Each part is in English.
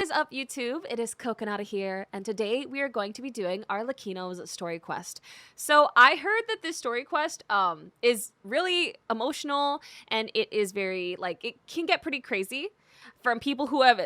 is up, YouTube? It is Coconut here, and today we are going to be doing Arlecchino's story quest. So I heard that this story quest is really emotional, and it is very, like, it can get pretty crazy from people who have,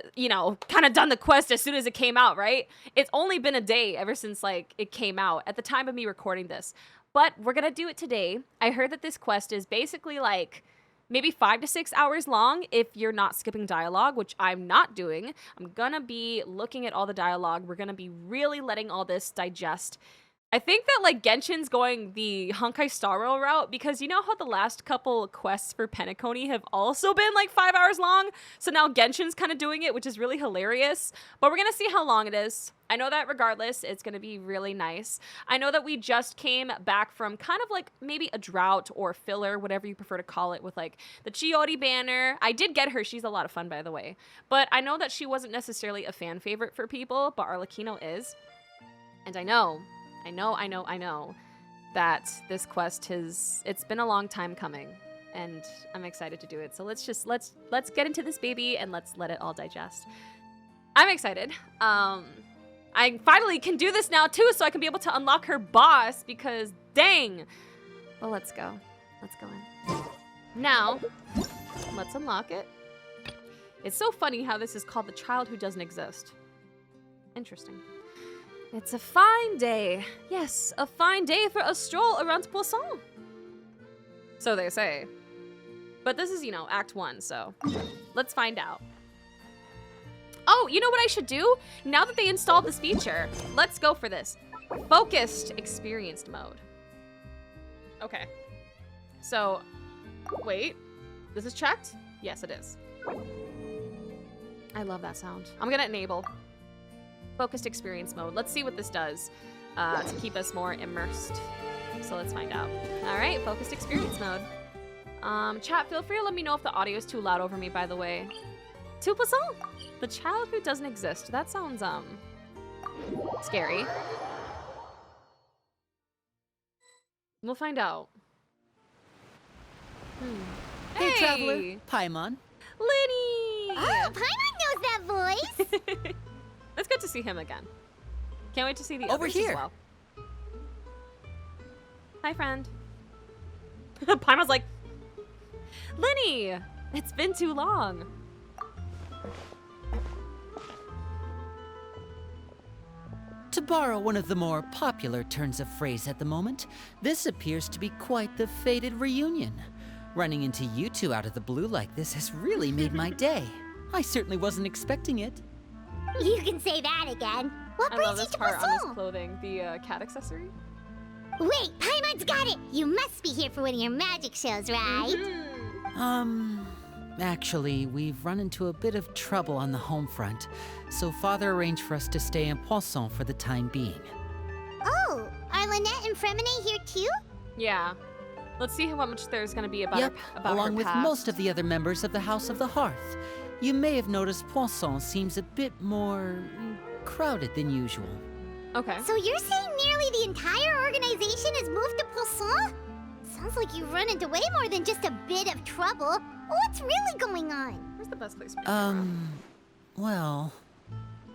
kind of done the quest as soon as it came out, right? It's only been a day ever since, like, it came out at the time of me recording this. But we're gonna do it today. I heard that this quest is basically, like, maybe 5 to 6 hours long if you're not skipping dialogue, which I'm not doing. I'm gonna be looking at all the dialogue. We're gonna be really letting all this digest. I think that, like, Genshin's going the Honkai Star Rail route because you know how the last couple quests for Penacony have also been like 5 hours long? So now Genshin's kind of doing it, which is really hilarious. But we're gonna see how long it is. I know that regardless, it's gonna be really nice. I know that we just came back from kind of like maybe a drought or filler, whatever you prefer to call it, with like the Childe banner. I did get her. She's a lot of fun, by the way. But I know that she wasn't necessarily a fan favorite for people, but Arlecchino is. And I know that this quest it's been a long time coming, and I'm excited to do it. So let's get into this baby and let's let it all digest. I'm excited. I finally can do this now too, so I can be able to unlock her boss because dang. Well, let's go in. Now, let's unlock it. It's so funny how this is called the child who doesn't exist. Interesting. It's a fine day. Yes, a fine day for a stroll around Poisson. So they say. But this is, Act 1, so let's find out. Oh, you know what I should do? Now that they installed this feature, let's go for this. Focused experienced mode. Okay. So, wait. This is checked? Yes, it is. I love that sound. I'm gonna enable focused experience mode. Let's see what this does to keep us more immersed. So let's find out. All right, focused experience mode. Chat, feel free to let me know if the audio is too loud over me, by the way. To Poisson, the child who doesn't exist. That sounds, scary. We'll find out. Hey, traveler. Paimon. Lyney! Oh, Paimon knows that voice! It's good to see him again. Can't wait to see the Over others here. as well. Hi, friend. Paimon's like, Lyney, it's been too long. To borrow one of the more popular turns of phrase at the moment, this appears to be quite the fated reunion. Running into you two out of the blue like this has really made my day. I certainly wasn't expecting it. You can say that again. What I brings love you this to part on his Poisson? clothing, the cat accessory. Wait, Paimon's got it! You must be here for one of your magic shows, right? Actually, we've run into a bit of trouble on the home front, so Father arranged for us to stay in Poisson for the time being. Oh, are Lynette and Freminet here too? Yeah. Let's see how much there's gonna be about Yep, her, about along her with past. most of the other members of the House of the Hearth. You may have noticed Poisson seems a bit more crowded than usual. Okay. So you're saying nearly the entire organization has moved to Poisson? Sounds like you've run into way more than just a bit of trouble. What's really going on? Where's the best place for me? Well...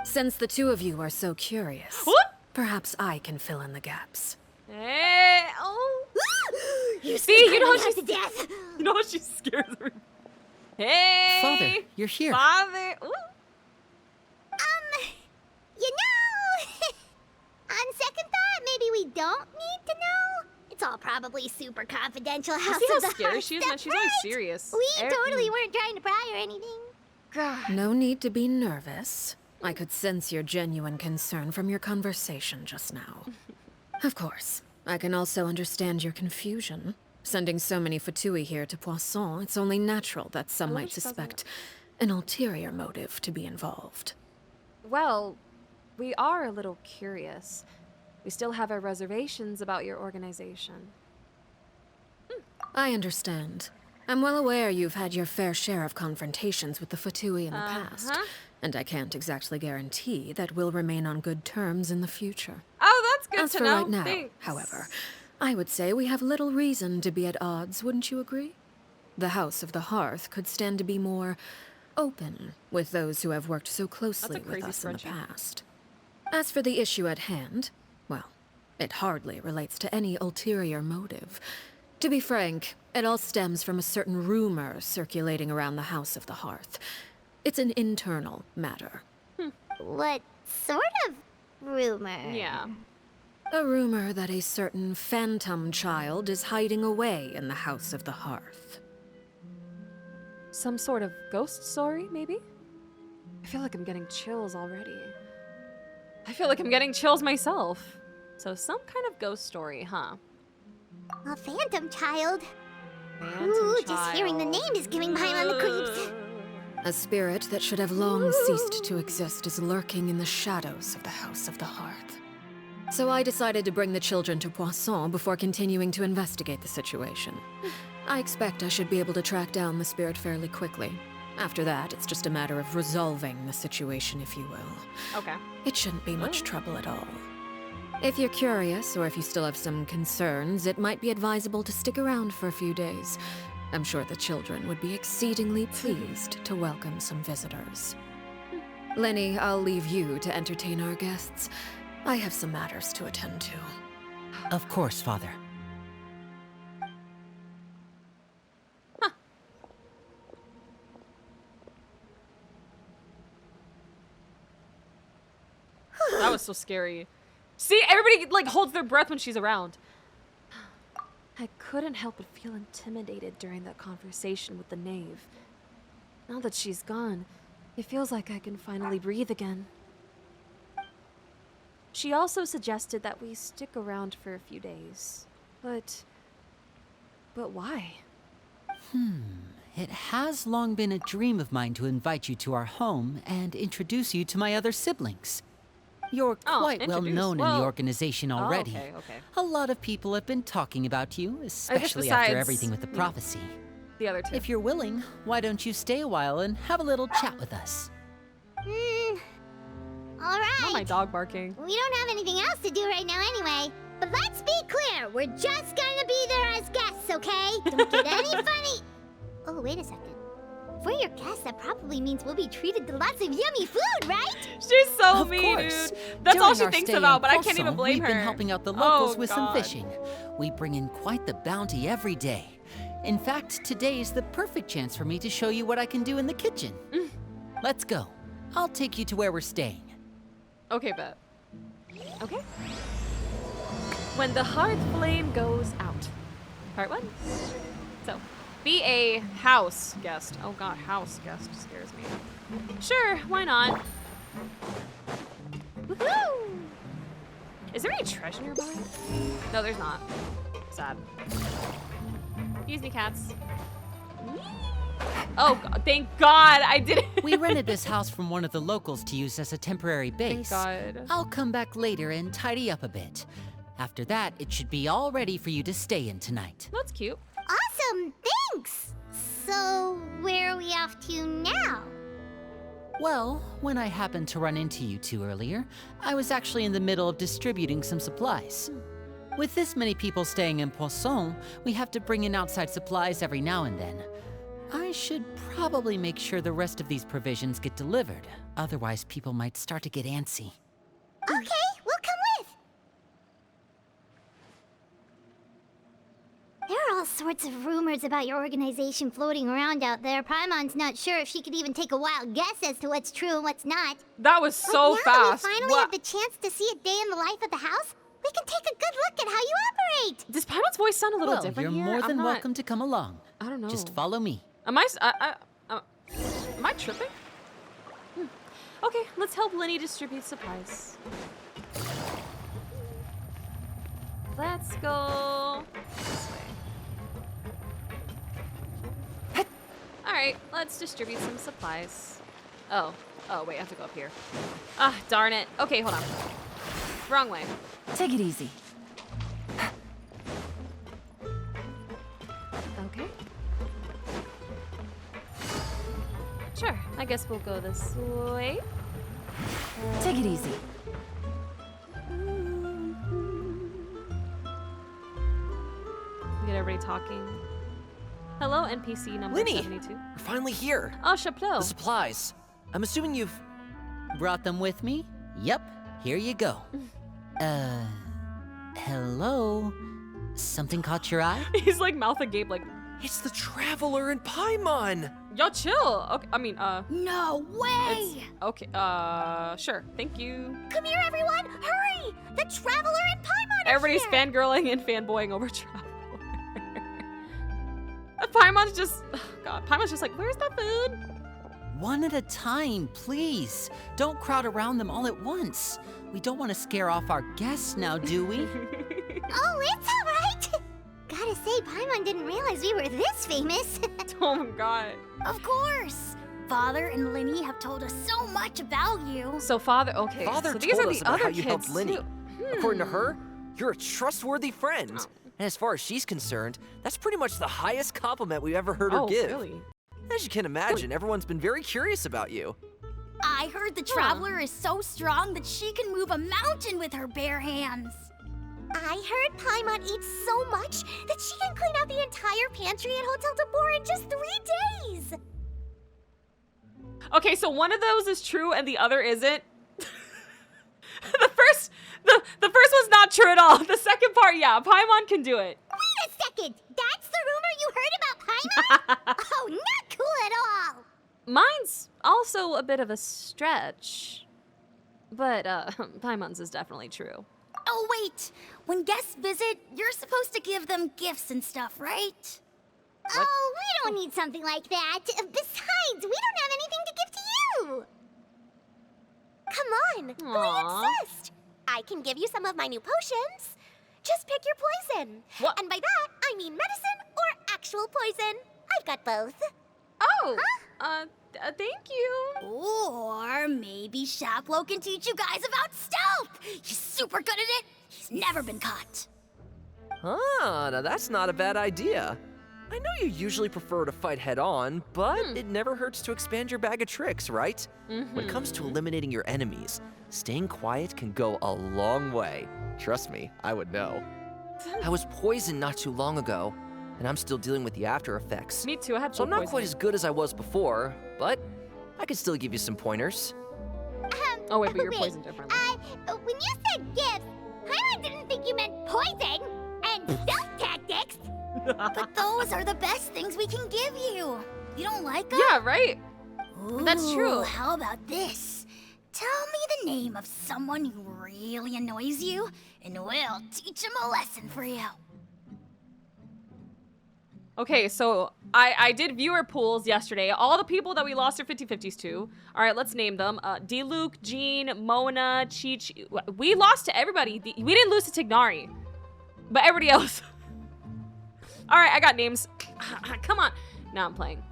Since the two of you are so curious, What? perhaps I can fill in the gaps. Hey, oh. You See, you know how she's she's to death. You know what she scares me. Hey, Father, you're here. Father. Ooh. You know, on second thought, maybe we don't need to know. It's all probably super confidential. House See how of the scary Hearth she is, stuff, man? She's always right? serious. We totally weren't trying to pry or anything. God. No need to be nervous. I could sense your genuine concern from your conversation just now. Of course, I can also understand your confusion. Sending so many Fatui here to Poisson, it's only natural that some love might she doesn't- suspect an ulterior motive to be involved. Well, we are a little curious. We still have our reservations about your organization. I understand. I'm well aware you've had your fair share of confrontations with the Fatui in the past, and I can't exactly guarantee that we'll remain on good terms in the future. Oh, that's good As to for know. right now, Thanks. however, I would say we have little reason to be at odds, wouldn't you agree? The House of the Hearth could stand to be more open with those who have worked so closely with crazy us in the spreadsheet. past. As for the issue at hand, well, it hardly relates to any ulterior motive. To be frank, it all stems from a certain rumor circulating around the House of the Hearth. It's an internal matter. What sort of rumor? Yeah. A rumor that a certain phantom child is hiding away in the House of the Hearth. Some sort of ghost story, maybe? I feel like I'm getting chills already. I feel like I'm getting chills myself. So some kind of ghost story, huh? A phantom child? Phantom Ooh, just child. hearing the name is giving Paimon the creeps. A spirit that should have long ceased to exist is lurking in the shadows of the House of the Hearth. So I decided to bring the children to Poisson before continuing to investigate the situation. I expect I should be able to track down the spirit fairly quickly. After that, it's just a matter of resolving the situation, if you will. Okay. It shouldn't be much trouble at all. If you're curious, or if you still have some concerns, it might be advisable to stick around for a few days. I'm sure the children would be exceedingly pleased to welcome some visitors. Lyney, I'll leave you to entertain our guests. I have some matters to attend to. Of course, Father. That was so scary. See, everybody like holds their breath when she's around. I couldn't help but feel intimidated during that conversation with the knave. Now that she's gone, it feels like I can finally breathe again. She also suggested that we stick around for a few days. But why? It has long been a dream of mine to invite you to our home and introduce you to my other siblings. You're quite well introduce. known in Well- the organization already. Okay. A lot of people have been talking about you, especially besides, after everything with the prophecy. The other two. If you're willing, why don't you stay a while and have a little chat with us? Alright. Not my dog barking. We don't have anything else to do right now anyway. But let's be clear, we're just gonna be there as guests, okay? Don't get any funny. Oh, wait a second. If we're your guests, that probably means we'll be treated to lots of yummy food, right? She's so Of mean, course. dude. That's all During she our thinks stay about, in but I can't Poisson, even blame her. We've been helping out the locals Oh, with some God. fishing. We bring in quite the bounty every day. In fact, today's the perfect chance for me to show you what I can do in the kitchen. Let's go. I'll take you to where we're staying. Okay, bet. Okay. When the hearth flame goes out. Part 1. So, be a house guest. Oh god, house guest scares me. Sure, why not? Woohoo! Is there any treasure nearby? No, there's not. Sad. Excuse me, cats. Oh, God, thank God I didn't. We rented this house from one of the locals to use as a temporary base. Thank God. I'll come back later and tidy up a bit. After that, it should be all ready for you to stay in tonight. That's cute. Awesome, thanks! So, where are we off to now? Well, when I happened to run into you two earlier, I was actually in the middle of distributing some supplies. With this many people staying in Poisson, we have to bring in outside supplies every now and then. I should probably make sure the rest of these provisions get delivered, otherwise people might start to get antsy. Okay, we'll come with. There are all sorts of rumors about your organization floating around out there. Paimon's not sure if she could even take a wild guess as to what's true and what's not. That was so but now fast. that we finally have the chance to see a day in the life of the house, we can take a good look at how you operate. Does Paimon's voice sound a little Well, different you're here? more I'm than not- welcome to come along. I don't know. Just follow me. Am I tripping? Okay, let's help Lyney distribute supplies. Let's go this way. Alright, let's distribute some supplies. Oh, wait, I have to go up here. Ah, darn it. Okay, hold on. Wrong way. Take it easy. Okay. Sure, I guess we'll go this way. Take it easy. Get everybody talking. Hello, NPC number Lyney! 72. We're finally here. Oh, chapeau. The supplies. I'm assuming you've... Brought them with me? Yep, here you go. Hello? Something caught your eye? He's like mouth agape, like, It's the Traveler in Paimon! yo, chill. Okay, I mean, No way! okay, sure. Thank you. Come here, everyone! Hurry! The Traveler in Paimon is Everybody's here! fangirling and fanboying over Traveler. Paimon's just, oh God, Paimon's just like, where's the food? One at a time, please. Don't crowd around them all at once. We don't want to scare off our guests now, do we? Oh, it's all right! Gotta say, Paimon didn't realize we were this famous. Oh my God. Of course! Father and Lyney have told us so much about you. So father, okay. Father so these told are us the about other how you kids helped Lyney. too. According to her, you're a trustworthy friend. Oh. And as far as she's concerned, that's pretty much the highest compliment we've ever heard her Oh, give. really? As you can imagine, everyone's been very curious about you. I heard the Traveler is so strong that she can move a mountain with her bare hands. I heard Paimon eats so much that she can clean out the entire pantry at Hotel de Boer in just 3 days. Okay, so one of those is true and the other isn't. the first one's not true at all. The second part, yeah, Paimon can do it. Wait a second! That's the rumor you heard about Paimon? Oh, not cool at all! Mine's also a bit of a stretch. But Paimon's is definitely true. Oh, wait. When guests visit, you're supposed to give them gifts and stuff, right? What? Oh, we don't need something like that. Besides, we don't have anything to give to you. Come on, Aw. we insist. I can give you some of my new potions. Just pick your poison. What? And by that, I mean medicine or actual poison. I've got both. Oh, thank you. Or maybe Shaplo can teach you guys about stealth. He's super good at it. He's never been caught. Ah, now that's not a bad idea. I know you usually prefer to fight head on, but it never hurts to expand your bag of tricks, right? When it comes to eliminating your enemies, staying quiet can go a long way. Trust me, I would know. I was poisoned not too long ago, and I'm still dealing with the after effects. Me too, I had So I'm not poison. quite as good as I was before, but I can still give you some pointers. Oh wait, but you're Wait, poisoned differently. When you said gifts, Paimon didn't think you meant poison and stealth tactics. But those are the best things we can give you. You don't like them? Yeah, right? That's true. How about this? Tell me the name of someone who really annoys you, and we'll teach him a lesson for you. Okay, so I did viewer pools yesterday. All the people that we lost our 50-50s to. All right, let's name them. D-Luke, Jean, Mona, Cheech. We lost to everybody. We didn't lose to Tignari. But everybody else. All right, I got names. Come on. Now I'm playing.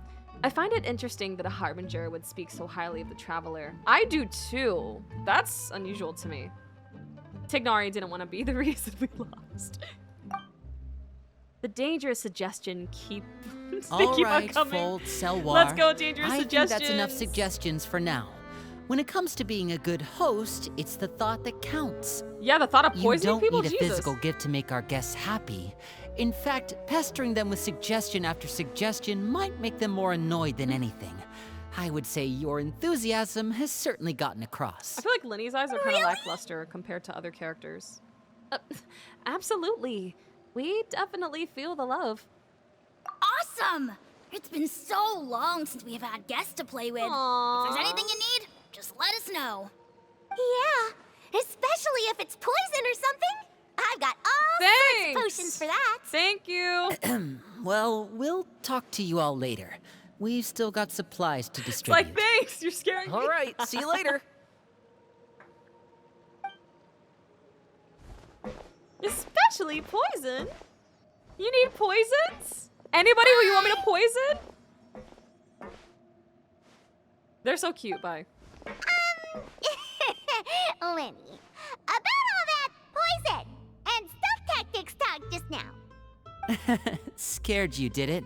I find it interesting that a Harbinger would speak so highly of the Traveler. I do too. That's unusual to me. Tignari didn't want to be the reason we lost. The dangerous suggestion keep All keep on right, coming. Fold, Selwar. Let's go, dangerous I suggestions. think that's enough suggestions for now. When it comes to being a good host, it's the thought that counts. Yeah, the thought of You poisoning don't people. need a Jesus. physical gift to make our guests happy. In fact, pestering them with suggestion after suggestion might make them more annoyed than anything. I would say your enthusiasm has certainly gotten across. I feel like Lyney's eyes are kind of lackluster compared to other characters. Absolutely. We definitely feel the love. Awesome! It's been so long since we've had guests to play with. Aww. If there's anything you need, just let us know. Yeah, especially if it's poison or something. I've got all sorts of Thanks. potions for that. Thank you. Well, we'll talk to you all later. We've still got supplies to It's distribute. like, thanks. You're scaring me. All right, see you later. Especially poison. You need poisons? Anybody who you want me to poison? They're so cute. Bye. Lyney, about all that poison and stealth tactics talk just now. Scared you, did it?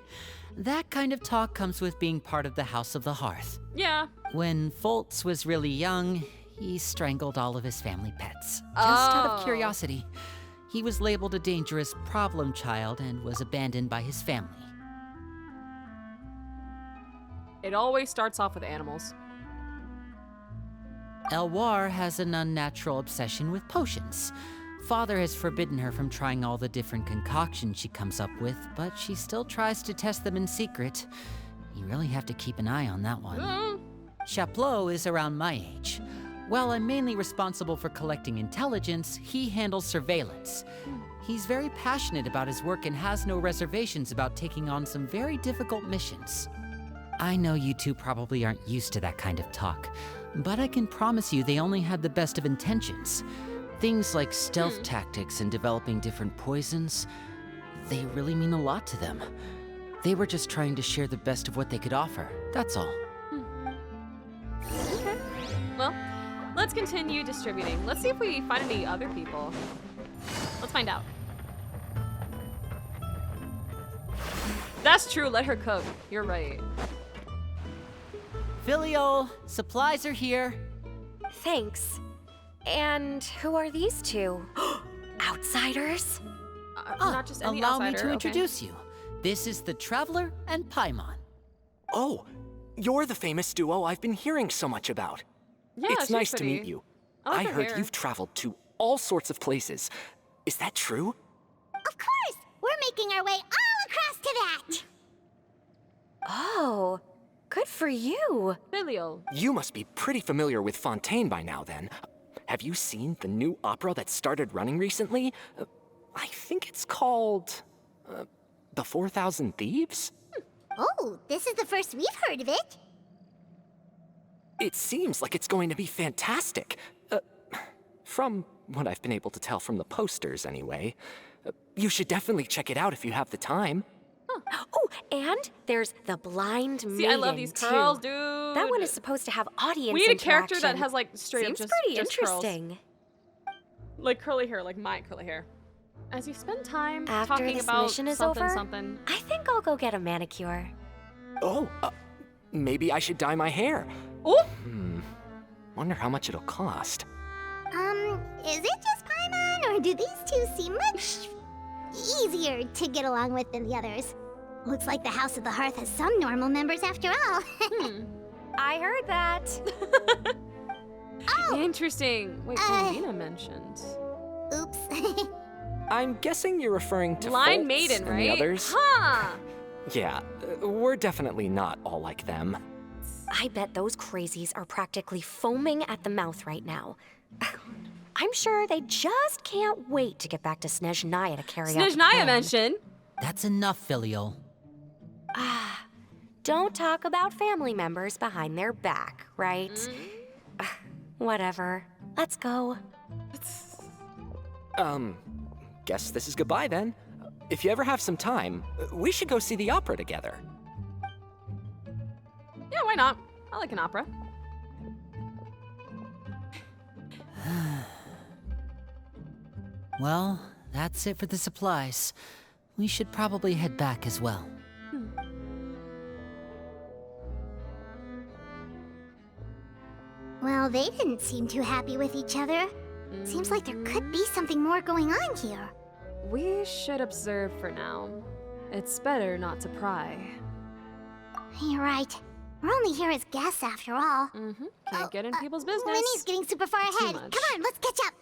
That kind of talk comes with being part of the House of the Hearth. Yeah. When Foltz was really young, he strangled all of his family pets. Just out of Oh. curiosity. He was labeled a dangerous problem child and was abandoned by his family. It always starts off with animals. Elwar has an unnatural obsession with potions. Father has forbidden her from trying all the different concoctions she comes up with, but she still tries to test them in secret. You really have to keep an eye on that one. Chaplot is around my age. While I'm mainly responsible for collecting intelligence, he handles surveillance. He's very passionate about his work and has no reservations about taking on some very difficult missions. I know you two probably aren't used to that kind of talk, but I can promise you they only had the best of intentions. Things like stealth tactics and developing different poisons, they really mean a lot to them. They were just trying to share the best of what they could offer, that's all. Okay. Well, let's continue distributing. Let's see if we find any other people. Let's find out. That's true, let her cook. You're right. Filial, supplies are here. Thanks. And who are these two? Outsiders? Not just any allow outsider. me to introduce you. This is the Traveler and Paimon. Oh, you're the famous duo I've been hearing so much about. Yeah, It's she's nice to pretty. meet you. I like I her heard hair. you've traveled to all sorts of places. Is that true? Of course! We're making our way all across to that! Oh, good for you. Filial. You must be pretty familiar with Fontaine by now, then. Have you seen the new opera that started running recently? I think it's called... The 4,000 Thieves? Oh, this is the first we've heard of it. It seems like it's going to be fantastic. From what I've been able to tell from the posters, anyway. You should definitely check it out if you have the time. Oh, and there's the blind maiden, See, I love these curls, too. dude. That one is supposed to have audience We need a character that interaction. has like straight Seems up pretty just curls. interesting. Like curly hair, like my curly hair. As you spend time After talking this about mission is something over, something. I think I'll go get a manicure. Oh, maybe I should dye my hair. Oh! Wonder how much it'll cost. Is it just Paimon, or do these two seem much easier to get along with than the others? Looks like the House of the Hearth has some normal members after all. I heard that. Oh! Interesting. Wait, Paulina mentioned. Oops. I'm guessing you're referring to Blind Foltz maiden, and right? the others. Huh! Yeah, we're definitely not all like them. I bet those crazies are practically foaming at the mouth right now. I'm sure they just can't wait to get back to Snezhnaya to carry out the Snezhnaya plan. mentioned. That's enough, Filial. Don't talk about family members behind their back, right? Whatever. Let's go. Guess this is goodbye then. If you ever have some time, we should go see the opera together. Yeah, why not? I like an opera. Well, that's it for the supplies. We should probably head back as well. Well, they didn't seem too happy with each other. Seems like there could be something more going on here. We should observe for now. It's better not to pry. You're right. We're only here as guests after all. Can't get in people's business. Lyney's getting super far ahead. much. Come on, let's catch up.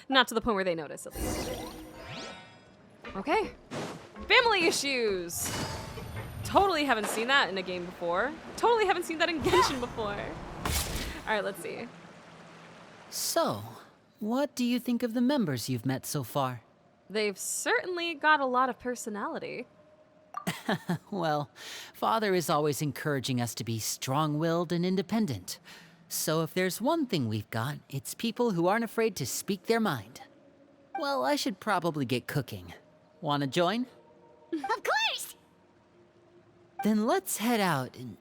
Not to the point where they notice, at least. Okay. Family issues! Totally haven't seen that in a game before. Totally haven't seen that in Genshin before. Alright, let's see. So, what do you think of the members you've met so far? They've certainly got a lot of personality. Well, Father is always encouraging us to be strong-willed and independent. So if there's one thing we've got, it's people who aren't afraid to speak their mind. Well, I should probably get cooking. Wanna join? Of course! Then let's head out and...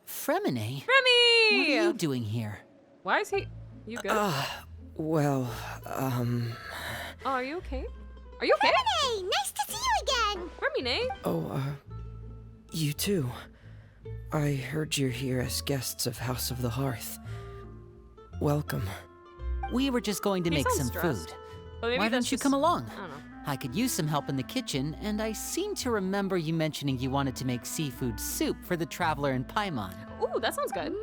Freminet? What are Remy! you doing here? Why is he... You good? Well, Oh, are you okay? Are you okay? Hey, nice to see you again! Remy, You too. I heard you're here as guests of House of the Hearth. Welcome. We were just going to He make sounds some stressed. food. But maybe Why that's don't you just- come along? I don't know. I could use some help in the kitchen, and I seem to remember you mentioning you wanted to make seafood soup for the traveler in Paimon. Ooh, that sounds good.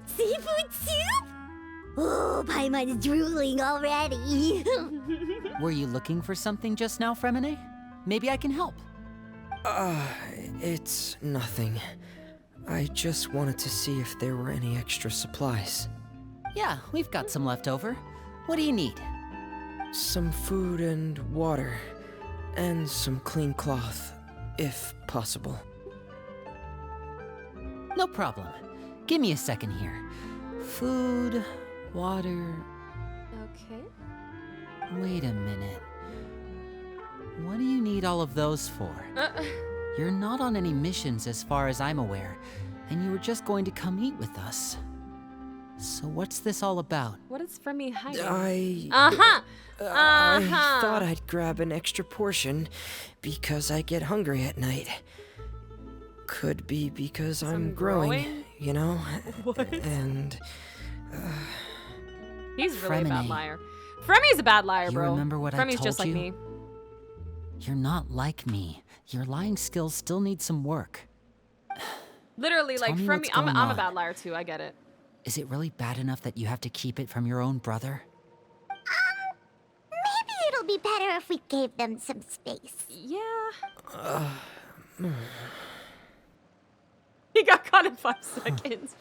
Seafood soup? Oh, Paimon is drooling already. Were you looking for something just now, Freminet? Maybe I can help. It's nothing. I just wanted to see if there were any extra supplies. Yeah, we've got some left over. What do you need? Some food and water, and some clean cloth, if possible. No problem. Give me a second here. Food, water... Okay. Wait a minute. What do you need all of those for? You're not on any missions as far as I'm aware, and you were just going to come eat with us. So what's this all about? What is Fremi hiding? I thought I'd grab an extra portion because I get hungry at night. Could be because I'm growing, you know? What? And He's really a bad Freminet. liar. Fremi's a bad liar, You bro. remember what I Fremi's told just like you? me. You're not like me. Your lying skills still need some work. Literally, Tell like me Fremi, what's I'm going a on. bad liar too. I get it. Is it really bad enough that you have to keep it from your own brother? Maybe it'll be better if we gave them some space. Yeah. He got caught in 5 seconds.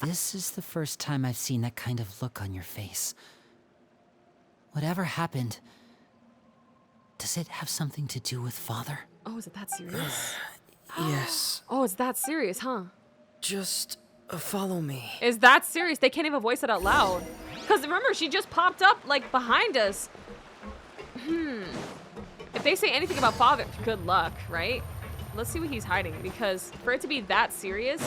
This is the first time I've seen that kind of look on your face. Whatever happened, does it have something to do with Father? Oh, is it that serious? yes, Oh, it's that serious, huh? just follow me. Is that serious? They can't even voice it out loud. Because remember, she just popped up, like, behind us. If they say anything about Father, good luck, right? Let's see what he's hiding, because for it to be that serious...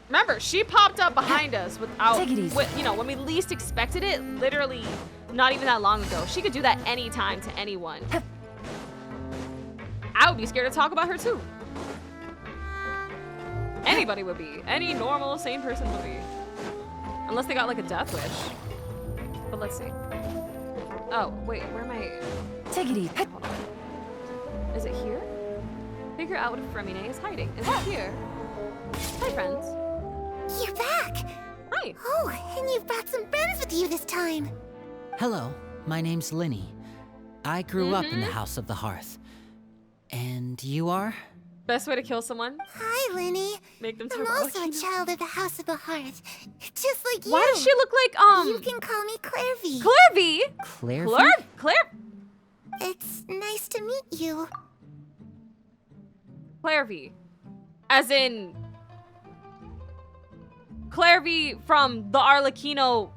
Remember, she popped up behind us without... Take it easy. You know, when we least expected it, literally not even that long ago. She could do that anytime to anyone. I would be scared to talk about her, too. Anybody would be. Any normal, sane person would be. Unless they got, like, a death wish. But let's see. Oh, wait, where am I? Take it easy. Hold on. Is it here? Figure out what Freminet is hiding. Is it here? Hi, friends. You're back! Hi. Oh, and you've brought some friends with you this time. Hello, my name's Lyney. I grew up in the House of the Hearth. And you are? Best way to kill someone? Hi, Lyney. Make them I'm turn also a Arlecchino. child of the House of the Hearth. Just like you. Why does she look like, You can call me Clervie. Clervie? Clervie? It's nice to meet you. Clervie. As in... Clervie from the Arlecchino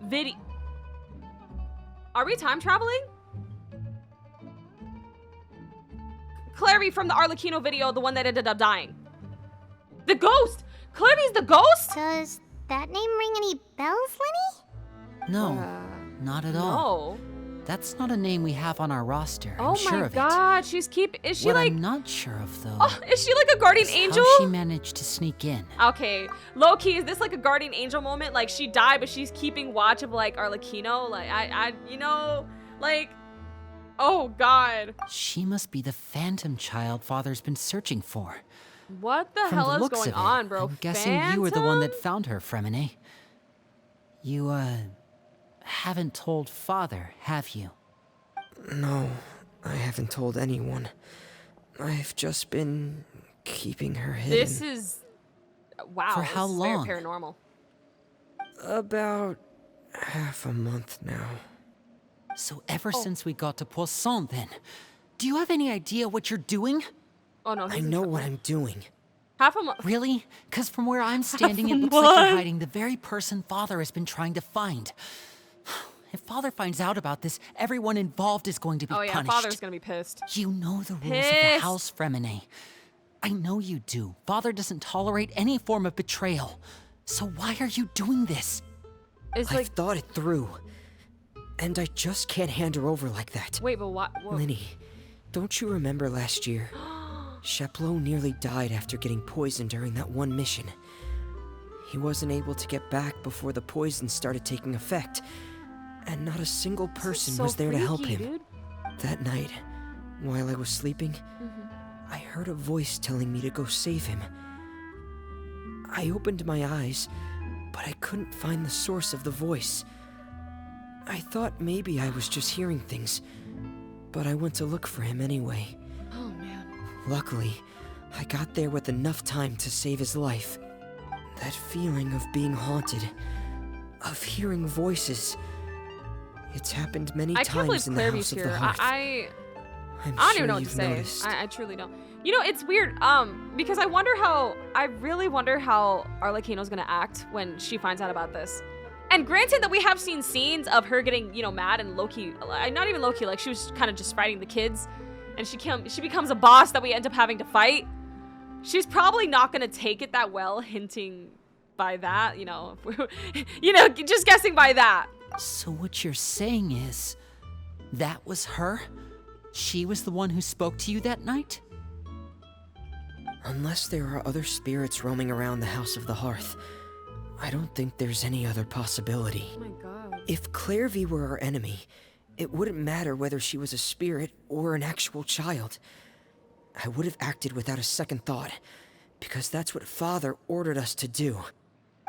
video. Are we time traveling? Clervie from the Arlecchino video, the one that ended up dying. The ghost! Clervie's the ghost? Does that name ring any bells, Lyney? No, not at all. No. That's not a name we have on our roster. Oh I'm sure my of god, she's is she what like... I'm not sure of, though, Oh, is she like a guardian is angel? how she managed to sneak in. Okay, low key, is this like a guardian angel moment? Like she died, but she's keeping watch of like Arlecchino? Like you know, like, oh god. She must be the phantom child Father's been searching for. What the From hell the is looks going of it, on, bro? I'm guessing you were the one that Phantom? found her, Freminet. You, haven't told Father, have you? No, I haven't told anyone. I've just been keeping her hidden. This is, wow. For this how is long? Very paranormal. About half a month now. So ever since we got to Poisson, then, do you have any idea what you're doing? Oh no, I he's in know trouble. what I'm doing. Half a month. Really? Because from where I'm standing, it looks like you're hiding the very person Father has been trying to find. If Father finds out about this, everyone involved is going to be Oh yeah, punished. Father's gonna be pissed. You know the rules of the Pissed. House, Freminet. I know you do. Father doesn't tolerate any form of betrayal. So why are you doing this? It's I've like, thought it through. And I just can't hand her over like that. wait, but what? Lyney, don't you remember last year? Cheplo nearly died after getting poisoned during that one mission. He wasn't able to get back before the poison started taking effect. and not a single This is person so was there to help freaky, him. dude. That night, while I was sleeping, I heard a voice telling me to go save him. I opened my eyes, but I couldn't find the source of the voice. I thought maybe I was just hearing things, but I went to look for him anyway. Oh man. Luckily, I got there with enough time to save his life. That feeling of being haunted, of hearing voices, it's happened many I can't believe times in the Clervie's House of here. the Hearth. I I'm don't sure even know what to you've say. noticed. I truly don't. You know, it's weird. Because I really wonder how Arlecchino's gonna act when she finds out about this. And granted that we have seen scenes of her getting, mad and low-key, not even low-key, like she was kind of just fighting the kids, and she becomes a boss that we end up having to fight. She's probably not gonna take it that well, hinting by that, just guessing by that. So what you're saying is, that was her? She was the one who spoke to you that night? Unless there are other spirits roaming around the House of the Hearth, I don't think there's any other possibility. Oh my god. If Clervie were our enemy, it wouldn't matter whether she was a spirit or an actual child. I would have acted without a second thought, because that's what Father ordered us to do.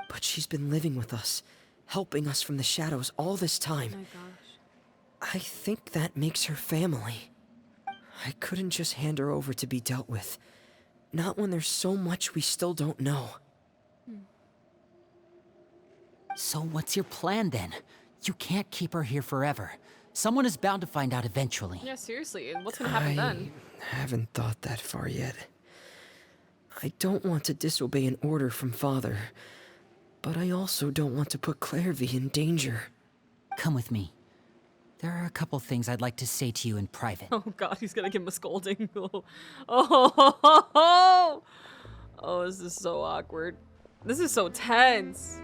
But she's been living with us, helping us from the shadows all this time. Oh my gosh. I think that makes her family. I couldn't just hand her over to be dealt with. Not when there's so much we still don't know. So what's your plan then? You can't keep her here forever. Someone is bound to find out eventually. Yeah, seriously. And what's gonna happen then? I haven't thought that far yet. I don't want to disobey an order from Father, but I also don't want to put Clervie in danger. Come with me. There are a couple things I'd like to say to you in private. Oh god, he's gonna give him a scolding. Oh, this is so awkward. This is so tense.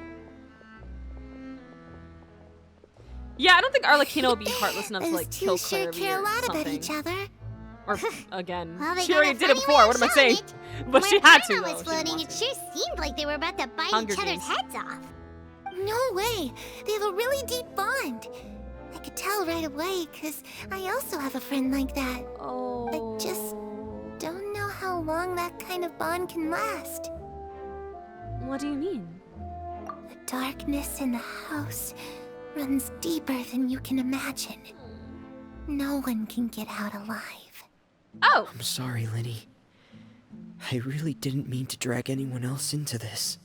Yeah, I don't think Arlecchino will be heartless enough to like kill Clervie care a or lot about something. each other. Or again, Well, they she got already a did it funny before. way What of am I saying? showing it. But When she had to. Parma Though. was She floating, didn't it want sure seemed like they were about to bite Hunger each other's Games. heads off. No way. They have a really deep bond. I could tell right away, because I also have a friend like that. to. Oh. I just don't know how long that kind of bond can last. What do you mean? The darkness in the house runs deeper than you can imagine. No one can get out alive. Oh. I'm sorry, Lyney. I really didn't mean to drag anyone else into this.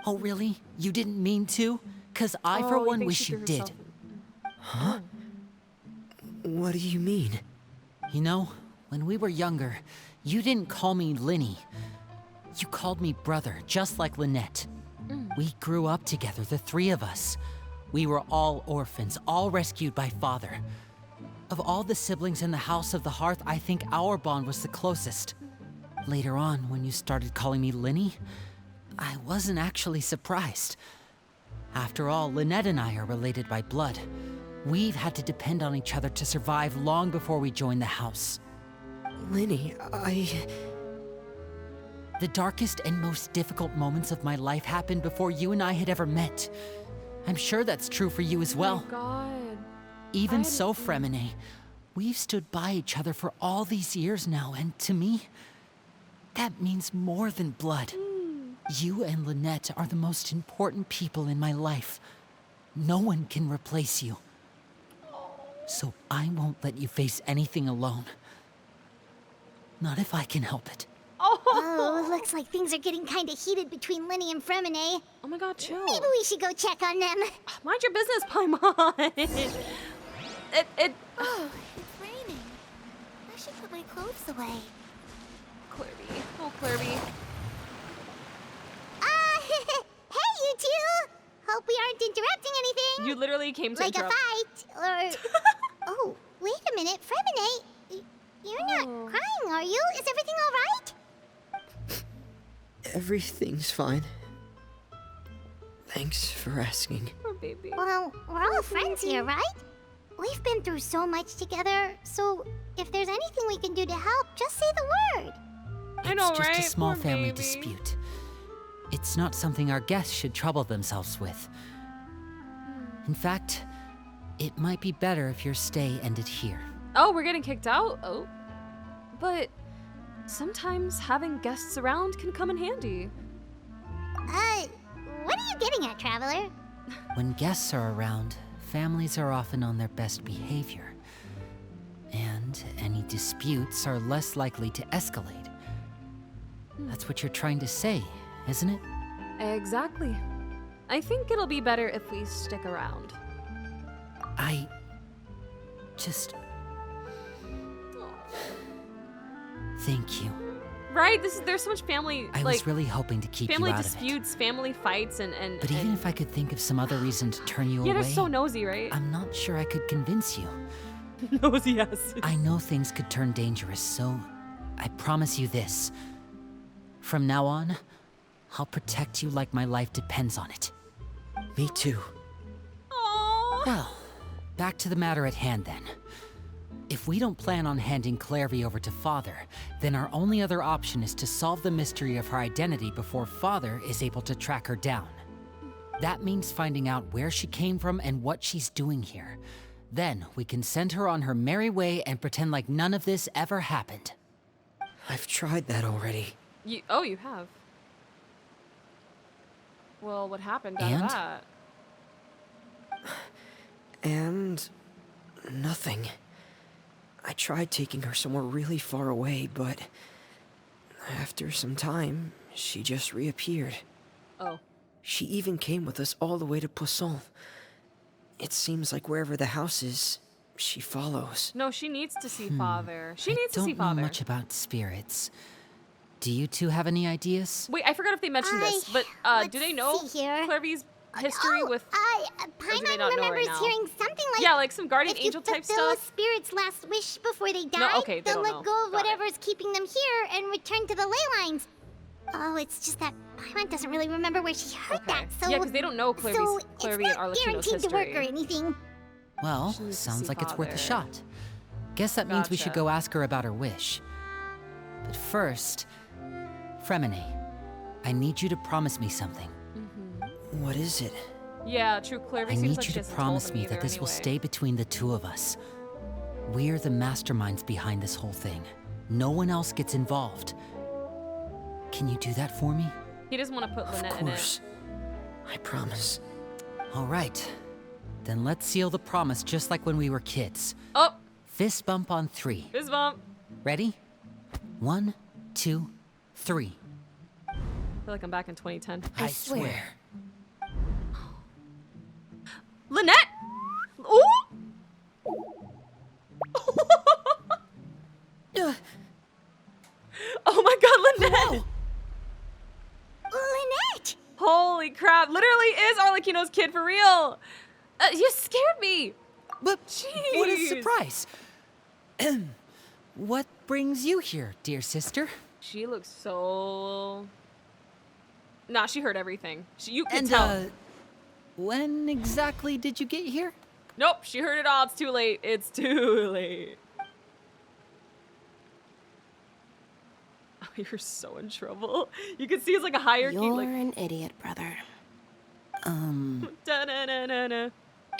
Oh, really? You didn't mean to? 'Cause I, for Oh, one, think wish she you threw did. herself Huh? What do you mean? You know, when we were younger, you didn't call me Lyney. You called me brother, just like Lynette. We grew up together, the three of us. We were all orphans, all rescued by Father. Of all the siblings in the House of the Hearth, I think our bond was the closest. Later on, when you started calling me Lyney, I wasn't actually surprised. After all, Lynette and I are related by blood. We've had to depend on each other to survive long before we joined the house. Lyney, The darkest and most difficult moments of my life happened before you and I had ever met. I'm sure that's true for you as well. Oh god. Even so, Freminet, we've stood by each other for all these years now, and to me, that means more than blood. You and Lynette are the most important people in my life. No one can replace you. So I won't let you face anything alone. Not if I can help it. Oh, looks like things are getting kind of heated between Lyney and Freminet. Oh my god, chill. Maybe we should go check on them. Mind your business, Paimon. Oh, it's raining. I should put my clothes away. Clervie. Oh, Clervie. Hey, you two! Hope we aren't interrupting anything. You literally came to like interrupt. a fight, or... Oh, wait a minute, Freminet. You're not crying, are you? Is everything all right? everything's fine. Thanks for asking. Poor baby. Well, we're all friends here, right? We've been through so much together, so if there's anything we can do to help, just say the word. I know, It's just right? a small Poor family baby. dispute. It's not something our guests should trouble themselves with. In fact, It might be better if your stay ended here. Oh, we're getting kicked out? Oh. But sometimes having guests around can come in handy. What are you getting at, Traveler? When guests are around, families are often on their best behavior. And any disputes are less likely to escalate. That's what you're trying to say, isn't it? Exactly. I think it'll be better if we stick around. I just... Thank you. Right? There's so much family, I was really hoping to keep you family out of it. disputes, family fights, and But even if I could think of some other reason to turn you yeah, away, they're so nosy, right? I'm not sure I could convince you. Nosy ass. I know things could turn dangerous, so I promise you this. From now on, I'll protect you like my life depends on it. Me too. Aww. Well, back to the matter at hand then. If we don't plan on handing Clervie over to Father, then our only other option is to solve the mystery of her identity before Father is able to track her down. That means finding out where she came from and what she's doing here. Then we can send her on her merry way and pretend like none of this ever happened. I've tried that already. You have. Well, what happened out And? of that? And nothing. I tried taking her somewhere really far away, but after some time, she just reappeared. Oh. She even came with us all the way to Poisson. It seems like wherever the house is, she follows. No, she needs to see Father. She needs to see I don't know Father. much about spirits. Do you two have any ideas? Wait, I forgot if they mentioned this, but do they know let's see here. Clervie's history with... do they Paimon not know right remembers now? hearing something like... Yeah, like some guardian if angel you type fulfill stuff. a spirit's last wish before they die, okay, they they'll don't let know. go of Got it. whatever's keeping them here and return to the ley lines. Oh, it's just that Paimon doesn't really remember where she heard that, so... Yeah, because they don't know Clervie and it's Arlecchino's not guaranteed to work or history. anything. Well, She needs to sounds see like it's worth a Father. shot. Guess that means we should Gotcha. go ask her about her wish. But first, Freminet, I need you to promise me something. What is it? Yeah, true. Clervie I seems need like you she to hasn't promise told me them that either this will anyway. stay between the two of us. We're the masterminds behind this whole thing. No one else gets involved. Can you do that for me? He doesn't want to put Of Lynette in it. course. I promise. All right. Then let's seal the promise just like when we were kids. Oh, Fist bump on 3. fist bump. Ready? 1, 2, 3. I feel like I'm back in 2010. I swear. Lynette! Ooh! Oh my god, Lynette! Lynette! Holy crap, literally is Arlecchino's kid for real! You scared me! But what a Jeez. surprise! What brings you here, dear sister? She looks so... Nah, she heard everything. You can And, tell. when exactly did you get here? Nope, she heard it all. It's too late. It's too late. Oh, you're so in trouble. You can see it's like a hierarchy. You're Like, an idiot, brother. da-na-na-na-na.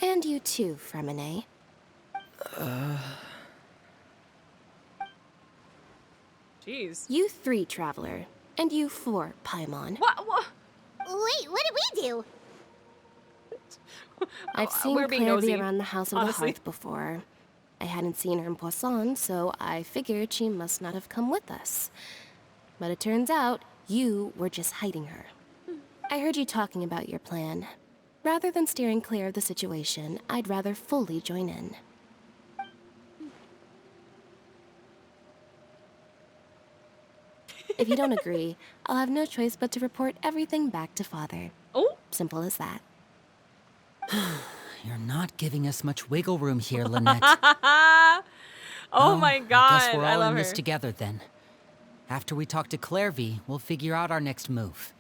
And you too, Freminet. Jeez. You 3, Traveler. And you 4, Paimon. What? Wait, what did we do? I've seen we're being nosy, Clervie around the House of honestly. the Hearth before. I hadn't seen her in Poisson, so I figured she must not have come with us. But it turns out you were just hiding her. I heard you talking about your plan. Rather than steering clear of the situation, I'd rather fully join in. If you don't agree, I'll have no choice but to report everything back to Father. Oh, Simple as that. You're not giving us much wiggle room here, Lynette. oh my god. I guess we're all love in her. this together then. After we talk to Clervie, we'll figure out our next move.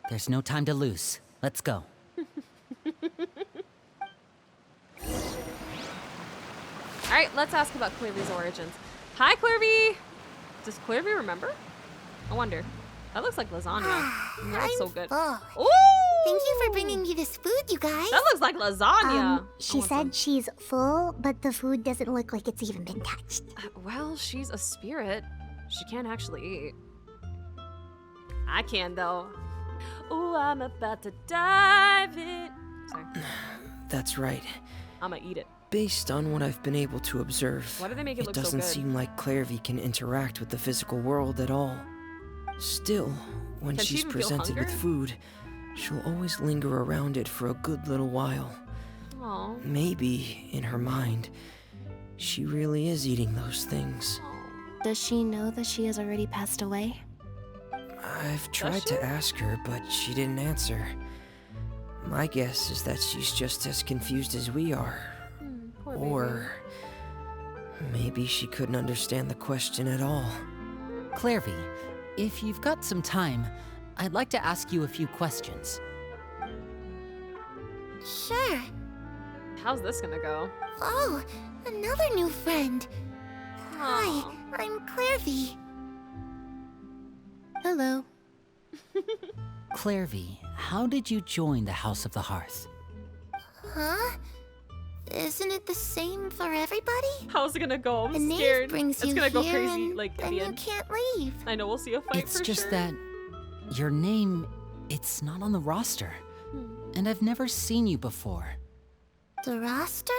There's no time to lose. Let's go. All right, let's ask about Clervie's origins. Hi, Clervie. Does Clervie remember? I wonder. That looks like lasagna. That's so good. full. Ooh! Thank you for bringing me this food, you guys. That looks like lasagna. She said she's full, but the food doesn't look like it's even been touched. Well, she's a spirit. She can't actually eat. I can, though. Ooh, I'm about to dive in. Sorry. That's right. I'ma eat it. Based on what I've been able to observe, Why do they make it look so doesn't good? seem like Clervie can interact with the physical world at all. Still, when Can she she's even feel presented with hunger? food, she'll always linger around it for a good little while. Aw. Maybe, in her mind, she really is eating those things. Does she know that she has already passed away? I've tried she? to ask her, but she didn't answer. My guess is that she's just as confused as we are. Poor baby. Or maybe she couldn't understand the question at all. Clervie, if you've got some time, I'd like to ask you a few questions. Sure. How's this gonna go? Oh, another new friend. Hi, Aw. I'm Clervie. Hello. Clervie, how did you join the House of the Hearth? Huh? Isn't it the same for everybody? How's it gonna go? I'm The name scared. brings It's you gonna go here crazy, and like, at then the you end. can't leave. I know we'll see a fight It's for just sure. that your name, it's not on the roster. And I've never seen you before. The roster?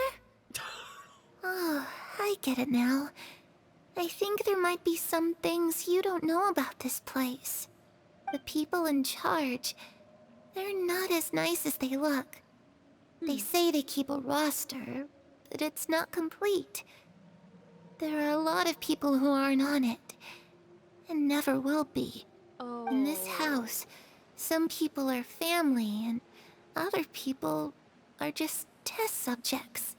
Oh, I get it now. I think there might be some things you don't know about this place. The people in charge, they're not as nice as they look. They say they keep a roster, but it's not complete. There are a lot of people who aren't on it, and never will be. Oh. In this house, some people are family, and other people are just test subjects.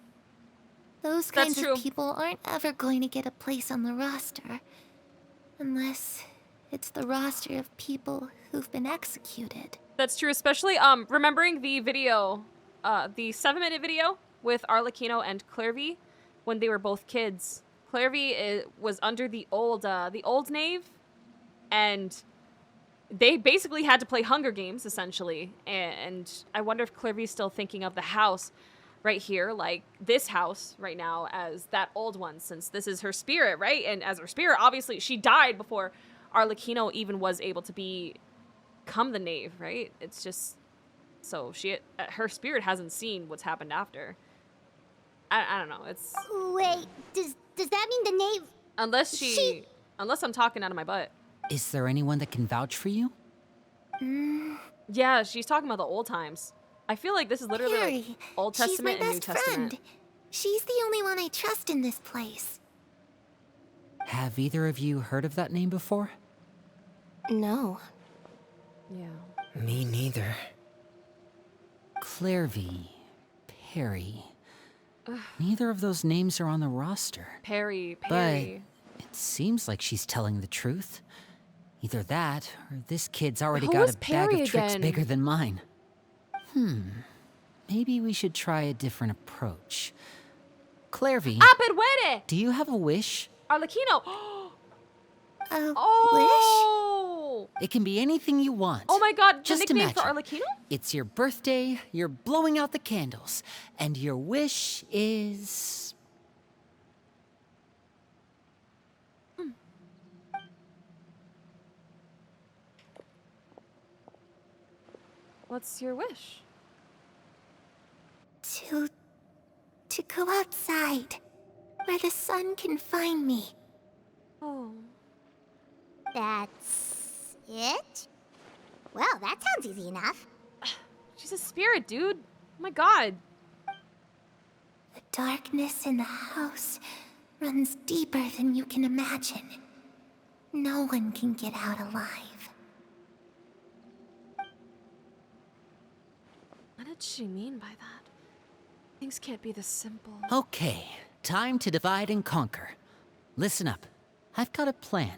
Those kinds true. of people aren't ever going to get a place on the roster. Unless it's the roster of people who've been executed. That's true, especially remembering the video, the 7-minute video with Arlecchino and Clervie when they were both kids. Clervie was under the old Knave, and they basically had to play Hunger Games essentially. And I wonder if Clervie's still thinking of the house right here, like this house right now, as that old one, since this is her spirit, right? And as her spirit, obviously she died before Arlecchino even was able to become the Knave, right? It's just so her spirit hasn't seen what's happened after. I don't know. It's Wait, does that mean the Knave? unless I'm talking out of my butt. Is there anyone that can vouch for you? Yeah, she's talking about the old times. I feel like this is literally like Carrie. Old She's Testament my and New best Testament. friend. She's the only one I trust in this place. Have either of you heard of that name before? No. Yeah. Me neither. Clervie, Perry. Neither of those names are on the roster. Perry. But it seems like she's telling the truth. Either that, or this kid's already Who got was a bag Perry of tricks again? bigger than mine. Maybe we should try a different approach. Clervie, Aperwere! do you have a wish? Arlecchino! A wish? Oh! It can be anything you want. Oh my god, the Just nickname for imagine. Arlecchino? It's your birthday, you're blowing out the candles, and your wish is... What's your wish? To go outside, where the sun can find me. Oh. That's it? Well, that sounds easy enough. She's a spirit, dude. Oh my god. The darkness in the house runs deeper than you can imagine. No one can get out alive. What did she mean by that? Things can't be this simple. Okay, time to divide and conquer. Listen up. I've got a plan.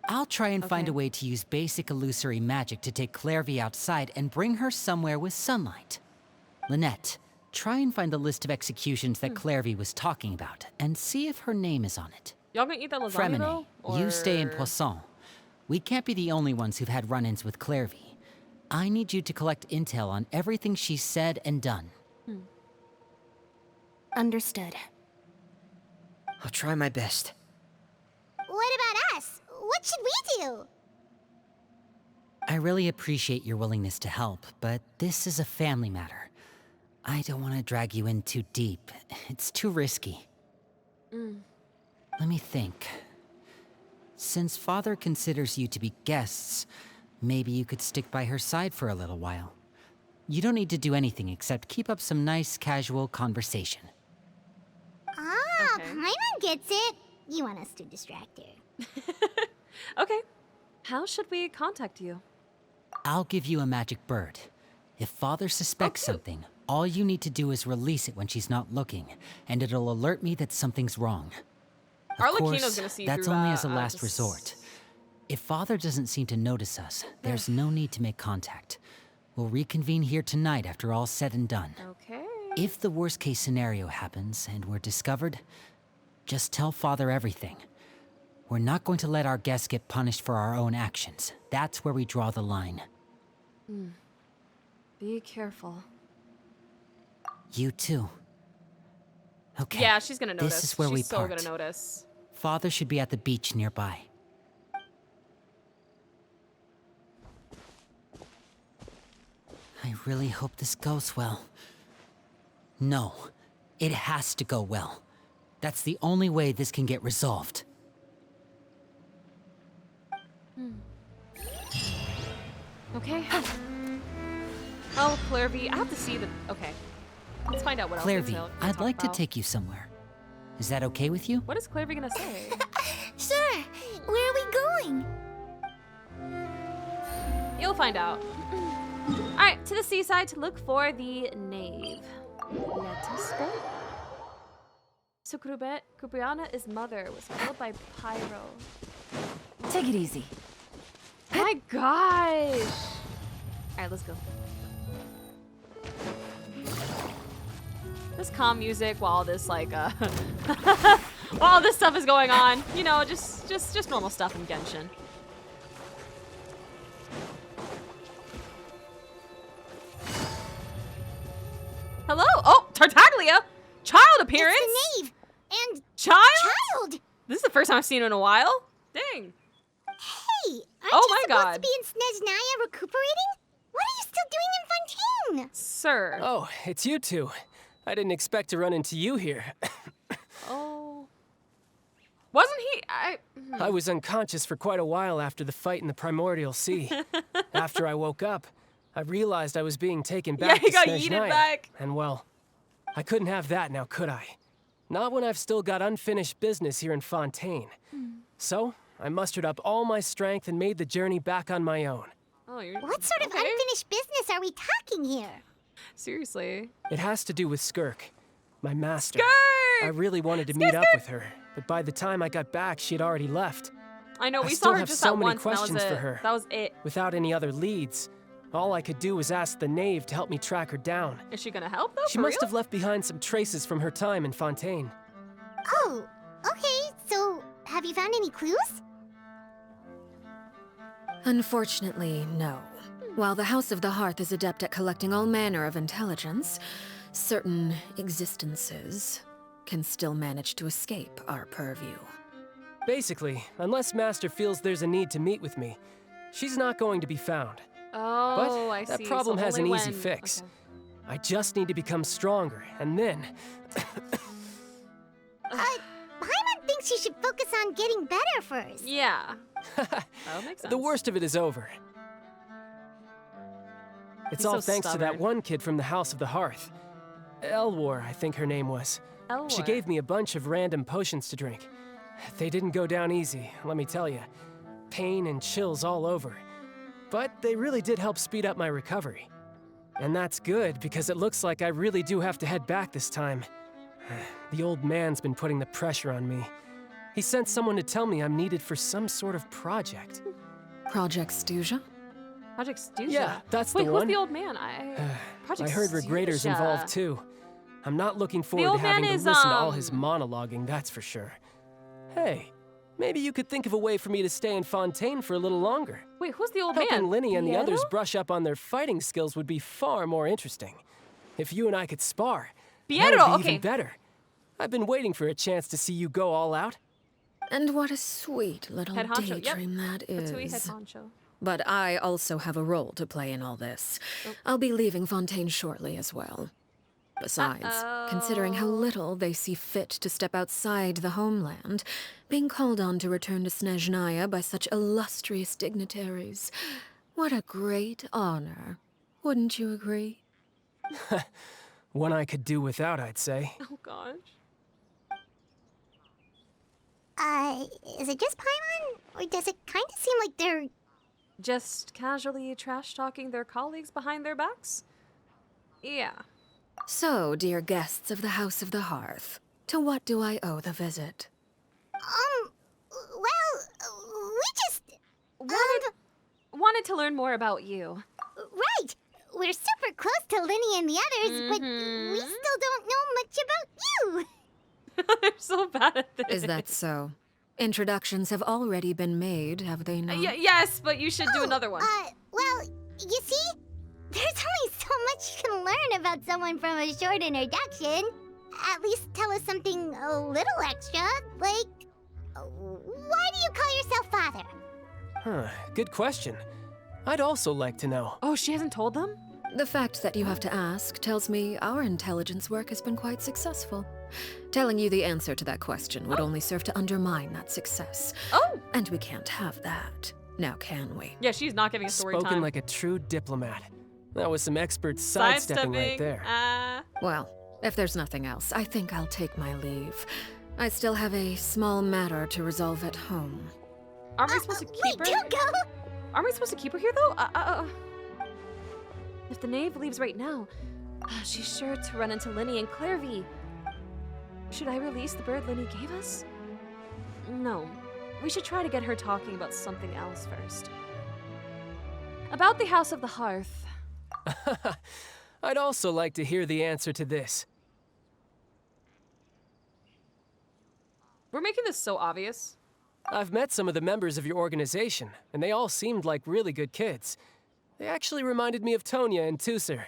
I'll try and find a Okay. way to use basic illusory magic to take Clervie outside and bring her somewhere with sunlight. Lynette, try and find the list of executions that Clervie was talking about and see if her name is on it. Y'all gonna eat that lasagna Freminet, though? you stay in Or- Poisson. We can't be the only ones who've had run-ins with Clervie. I need you to collect intel on everything she's said and done. Understood. I'll try my best. What about us? What should we do? I really appreciate your willingness to help, but this is a family matter. I don't want to drag you in too deep. It's too risky. Let me think. Since Father considers you to be guests, maybe you could stick by her side for a little while. You don't need to do anything except keep up some nice, casual conversation. Ah, Okay. Paimon gets it. You want us to distract her. Okay. How should we contact you? I'll give you a magic bird. If Father suspects something, all you need to do is release it when she's not looking, and it'll alert me that something's wrong. Of Arlecchino's course, gonna see that's through only that. as a I last just- resort. If Father doesn't seem to notice us, there's no need to make contact. We'll reconvene here tonight after all's said and done. Okay. If the worst case scenario happens and we're discovered, just tell Father everything. We're not going to let our guests get punished for our own actions. That's where we draw the line. Be careful. You too. Okay. Yeah, she's gonna notice. This is where she's we so part. gonna notice. Father should be at the beach nearby. I really hope this goes well. No, it has to go well. That's the only way this can get resolved. Okay. Oh, Clervie, I have to see the. Okay. Let's find out what else. Clervie, we'll I'd talk like to about. take you somewhere. Is that okay with you? What is Clervie gonna say? Sure. Where are we going? You'll find out. All right, to the seaside to look for the knave. Let us go. So Kubriana's mother was killed by Pyro. Take it easy. My gosh! All right, let's go. This calm music while this while this stuff is going on. You know, just normal stuff in Genshin. Hello? Oh, Tartaglia! Child appearance! It's the knave. And Child? Child. This is the first time I've seen her in a while. Dang. Hey, aren't Oh you my supposed God. to be in Snezhnaya recuperating? What are you still doing in Fontaine? Sir. Oh, it's you two. I didn't expect to run into you here. Oh. Wasn't he? I was unconscious for quite a while after the fight in the Primordial Sea. After I woke up, I realized I was being taken back he to got yeeted Snezhnaya. back. And well, I couldn't have that now, could I? Not when I've still got unfinished business here in Fontaine. So, I mustered up all my strength and made the journey back on my own. Oh, you're. What sort of okay. unfinished business are we talking here? Seriously. It has to do with Skirk, my master. Skirk! I really wanted to meet up with her, but by the time I got back, she had already left. I know, I we still saw her have just so that many once, and questions that was for it. her. That was it. Without any other leads, all I could do was ask the knave to help me track her down. Is she gonna help though? She for must real? have left behind some traces from her time in Fontaine. Oh, okay. So, have you found any clues? Unfortunately, no. While the House of the Hearth is adept at collecting all manner of intelligence, certain existences can still manage to escape our purview. Basically, unless Master feels there's a need to meet with me, she's not going to be found. Oh, But I see. that problem So has an only easy when- fix. okay. I just need to become stronger, and then... Paimon thinks you should focus on getting better first. Yeah. That would make sense. the worst of it is over. It's He's all so thanks to that stubborn. one kid from the House of the Hearth. Elwar, I think her name was. She Elwar. gave me a bunch of random potions to drink. They didn't go down easy, let me tell you. Pain and chills all over. But they really did help speed up my recovery. And that's good, because it looks like I really do have to head back this time. The old man's been putting the pressure on me. He sent someone to tell me I'm needed for some sort of project. Project Stuja? Project Stuja. Yeah, that's Wait, the who's one. the old man? Project I heard Regrador's Stuja. involved too. I'm not looking forward to old man having to is, listen to all his monologuing, that's for sure. Hey, maybe you could think of a way for me to stay in Fontaine for a little longer. Wait, who's the old Helping man? Lyney and the others Piero? brush up on their fighting skills would be far more interesting. If you and I could spar, that Piero, would be okay. even better. I've been waiting for a chance to see you go all out. And what a sweet little Head honcho, yep. daydream that is. Fatui head honcho. But I also have a role to play in all this. Oh. I'll be leaving Fontaine shortly as well. Besides, considering how little they see fit to step outside the homeland, being called on to return to Snezhnaya by such illustrious dignitaries, what a great honor. Wouldn't you agree? One I could do without, I'd say. Oh gosh. Is it just Paimon? Or does it kind of seem like they're... Just casually trash-talking their colleagues behind their backs? Yeah. So, dear guests of the House of the Hearth, to what do I owe the visit? Well, we just... Wanted to learn more about you. Right! We're super close to Lyney and the others, but we still don't know much about you! They're so bad at this. Is that so? Introductions have already been made, have they not? Yes, but you should do another one. Well, you see? There's only so much you can learn about someone from a short introduction. At least tell us something a little extra, like... Why do you call yourself father? Huh, good question. I'd also like to know. Oh, she hasn't told them? The fact that you have to ask tells me our intelligence work has been quite successful. Telling you the answer to that question would only serve to undermine that success. Oh! And we can't have that. Now can we? Yeah, she's not giving a story Spoken time. like a true diplomat. That was some expert sidestepping right there. Well, if there's nothing else, I think I'll take my leave. I still have a small matter to resolve at home. Aren't we supposed to keep her? Wait, go! Aren't we supposed to keep her here, though? If the knave leaves right now, she's sure to run into Lyney and Clervie. Should I release the bird Lyney gave us? No. We should try to get her talking about something else first. About the House of the Hearth. I'd also like to hear the answer to this. We're making this so obvious. I've met some of the members of your organization, and they all seemed like really good kids. They actually reminded me of Tonya and Tusser.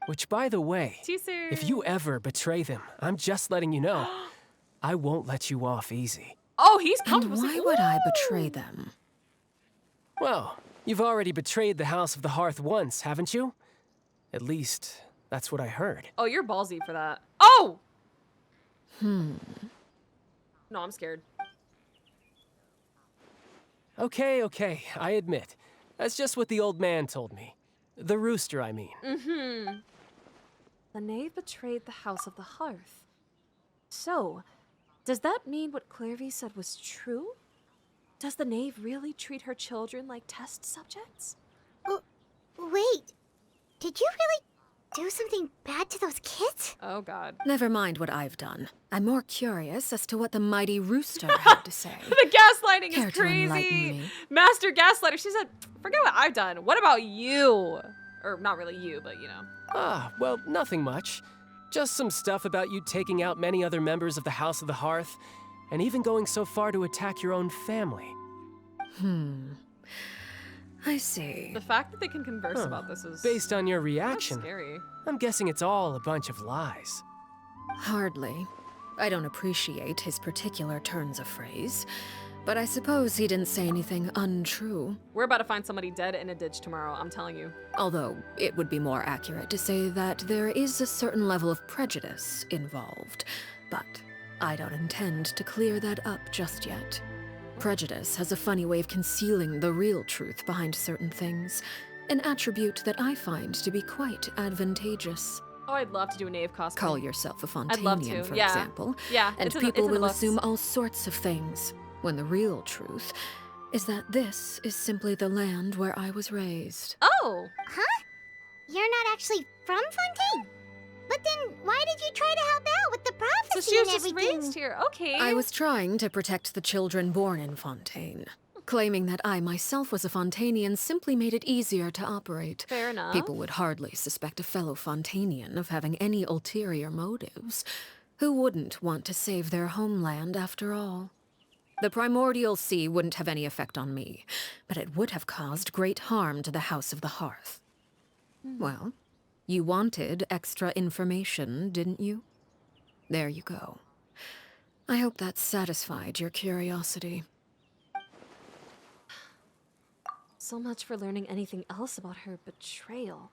Which, by the way, Tusser. if you ever betray them, I'm just letting you know, I won't let you off easy. Oh, he's And comfortable. why would I betray them? Well, you've already betrayed the House of the Hearth once, haven't you? At least, that's what I heard. Oh, you're ballsy for that. Oh! No, I'm scared. Okay, I admit. That's just what the old man told me. The rooster, I mean. The knave betrayed the House of the Hearth. So, does that mean what Clervie said was true? Does the knave really treat her children like test subjects? Wait, did you really do something bad to those kids? Oh, God. Never mind what I've done. I'm more curious as to what the mighty rooster had to say. The gaslighting Care is to enlighten crazy. me? Master gaslighter. She said, forget what I've done. What about you? Or not really you, but you know. Well, nothing much. Just some stuff about you taking out many other members of the House of the Hearth, and even going so far to attack your own family. I see. The fact that they can converse about this is Based on your that's reaction, scary. I'm guessing it's all a bunch of lies. Hardly. I don't appreciate his particular turns of phrase, but I suppose he didn't say anything untrue. We're about to find somebody dead in a ditch tomorrow, I'm telling you. Although, it would be more accurate to say that there is a certain level of prejudice involved, but I don't intend to clear that up just yet. Prejudice has a funny way of concealing the real truth behind certain things, an attribute that I find to be quite advantageous. Oh, I'd love to do a knave cosplay. Call yourself a I'd love Fontainian, to, for yeah. example, Yeah, and it's people in the will books. assume all sorts of things, when the real truth is that this is simply the land where I was raised. Oh! Huh? You're not actually from Fontaine? But then, why did you try to help out with the So prophecy she was and just everything? raised here. Okay. I was trying to protect the children born in Fontaine. Claiming that I myself was a Fontainian simply made it easier to operate. Fair enough. People would hardly suspect a fellow Fontainian of having any ulterior motives. Who wouldn't want to save their homeland after all? The primordial sea wouldn't have any effect on me, but it would have caused great harm to the House of the Hearth. Well, you wanted extra information, didn't you? There you go. I hope that satisfied your curiosity. So much for learning anything else about her betrayal.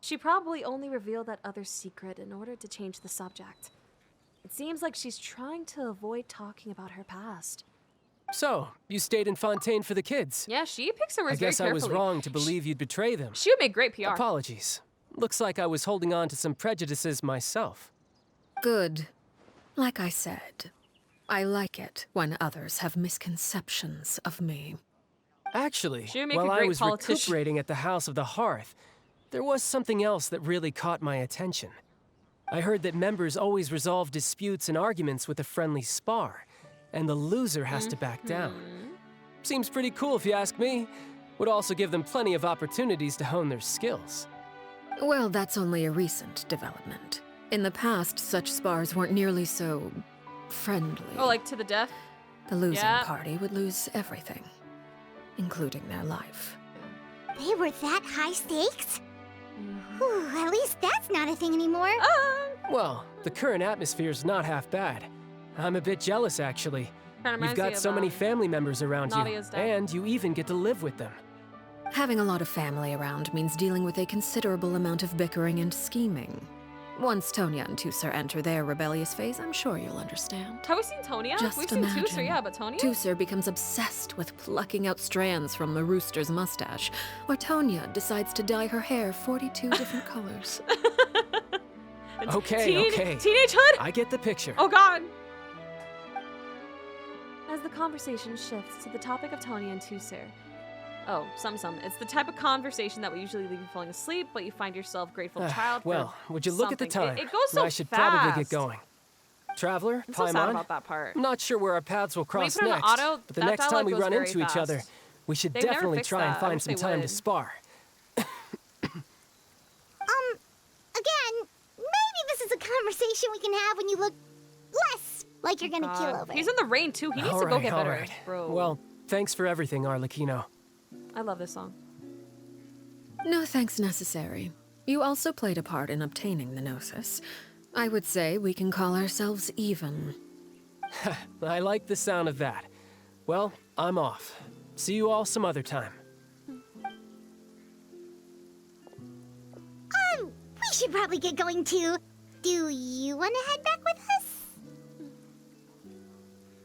She probably only revealed that other secret in order to change the subject. It seems like she's trying to avoid talking about her past. So, you stayed in Fontaine for the kids. Yeah, she picks her words I guess very I was carefully. wrong to believe you'd betray them. She would make great PR. Apologies. Looks like I was holding on to some prejudices myself. Good. Like I said, I like it when others have misconceptions of me. Actually, She would make a while I great was politician. recuperating at the House of the Hearth, there was something else that really caught my attention. I heard that members always resolve disputes and arguments with a friendly spar, and the loser has to back down. Seems pretty cool if you ask me. Would also give them plenty of opportunities to hone their skills. Well, that's only a recent development. In the past, such spars weren't nearly so friendly. Oh, like to the death? The losing Yeah. party would lose everything, including their life. They were that high stakes? Whew, at least that's not a thing anymore. Well, the current atmosphere's not half bad. I'm a bit jealous, actually. Kinda You've reminds me got of, so many family members around you, Nadia's dad. and you even get to live with them. Having a lot of family around means dealing with a considerable amount of bickering and scheming. Once Tonya and Tusser enter their rebellious phase, I'm sure you'll understand. Have we seen Tonya? Just We've seen imagine. Tusser, yeah, but Tonya? Tusser becomes obsessed with plucking out strands from the rooster's mustache, or Tonya decides to dye her hair 42 different colors. Okay, okay. Teenagehood? I get the picture. Oh god! As the conversation shifts to the topic of Tonya and Tusser. Oh, some. It's the type of conversation that would usually leave you falling asleep, but you find yourself grateful child for Well, would you look at the something. time? It goes so I should fast. probably get going. Traveler, I'm so sad Paimon, about that part. I'm not sure where our paths will When you cross put it on next, auto, but the that next time dialogue we goes run very into each other, fast. we should They've never definitely fixed try that. and I find wish some they time to would. spar. Again, maybe this is a conversation we can have when you look less like you're gonna kill over. He's in the rain too. He needs to go get better. Alright. Bro. Well, thanks for everything, Arlecchino. I love this song. No thanks necessary. You also played a part in obtaining the Gnosis. I would say we can call ourselves even. I like the sound of that. Well, I'm off. See you all some other time. We should probably get going too. Do you want to head back with us?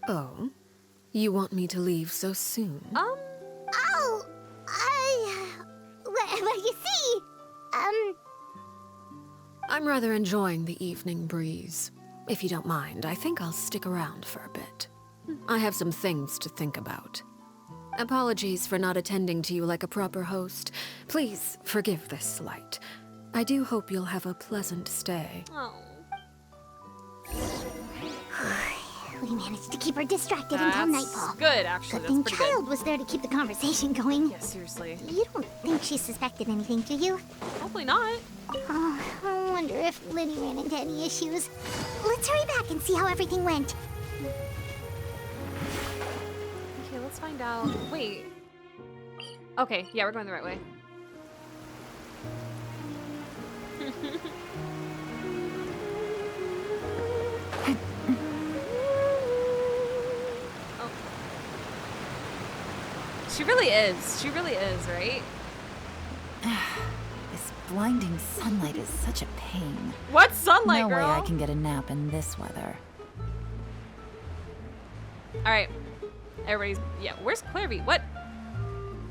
Oh? You want me to leave so soon? Oh, well, you see, I'm rather enjoying the evening breeze. If you don't mind, I think I'll stick around for a bit. I have some things to think about. Apologies for not attending to you like a proper host. Please forgive this slight. I do hope you'll have a pleasant stay. Oh. we managed to keep her distracted until nightfall. Good, actually. Good That's thing pretty Childe good. was there to keep the conversation going. Yeah, seriously. You don't think she suspected anything, do you? Hopefully not. Oh, I wonder if Lyney ran into any issues. Let's hurry back and see how everything went. Okay, let's find out. Wait. Okay, yeah, we're going the right way. Oh. She really is. She really is, right? This blinding sunlight is such a pain. What sunlight, no girl? way I can get a nap in this weather. All right, everybody's Where's Clervie? What?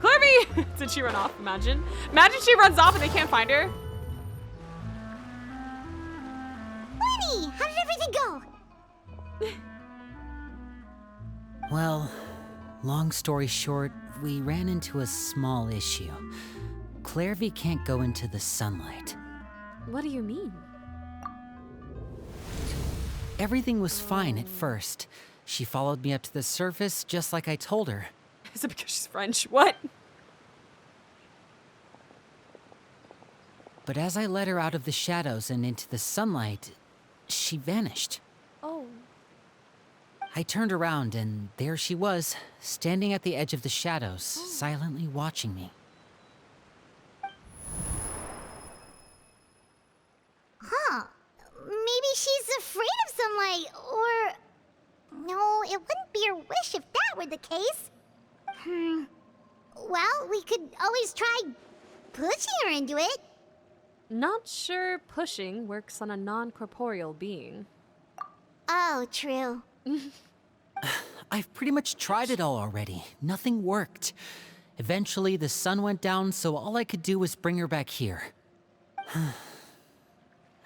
Clervie! Did she run off? Imagine she runs off and they can't find her. Lyney, how did everything go? Well, long story short, we ran into a small issue. Clervie can't go into the sunlight. What do you mean? Everything was fine at first. She followed me up to the surface just like I told her. Is it because she's French? What? But as I led her out of the shadows and into the sunlight, she vanished. Oh. I turned around and there she was, standing at the edge of the shadows, silently watching me. Huh. Maybe she's afraid of sunlight, or... No, it wouldn't be her wish if that were the case. Well, we could always try pushing her into it. Not sure pushing works on a non-corporeal being. Oh, true. I've pretty much tried it all already. Nothing worked. Eventually, the sun went down, so all I could do was bring her back here.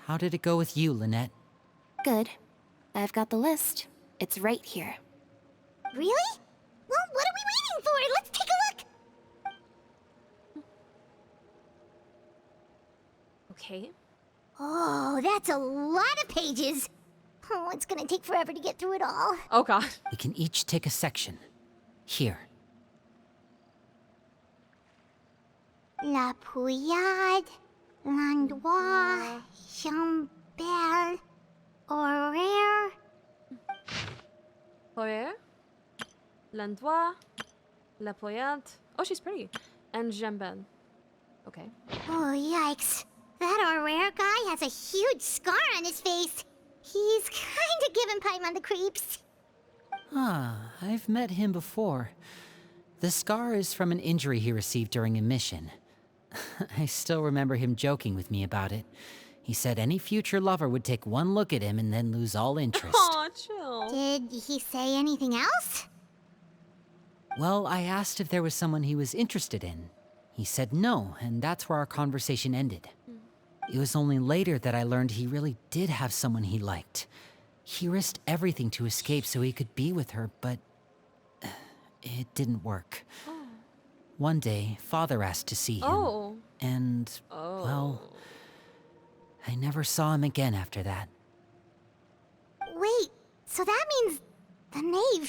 How did it go with you, Lynette? Good. I've got the list. It's right here. Really? Well, what are we waiting for? Let's take a look! Okay. Oh, that's a lot of pages. Oh, it's gonna take forever to get through it all. Oh god. We can each take a section. Here. La Pouillade, L'Endroit, Chambel, Horaire. Horaire, L'Endroit, La Poyade. Oh, she's pretty. And Jambel. Okay. Oh, yikes. That Horaire guy has a huge scar on his face. He's kinda giving Paimon the creeps. Ah, I've met him before. The scar is from an injury he received during a mission. I still remember him joking with me about it. He said any future lover would take one look at him and then lose all interest. Aw, chill. Did he say anything else? Well, I asked if there was someone he was interested in. He said no, and that's where our conversation ended. It was only later that I learned he really did have someone he liked. He risked everything to escape so he could be with her, but it didn't work. One day, Father asked to see him. And, well, I never saw him again after that. Wait, so that means the knave,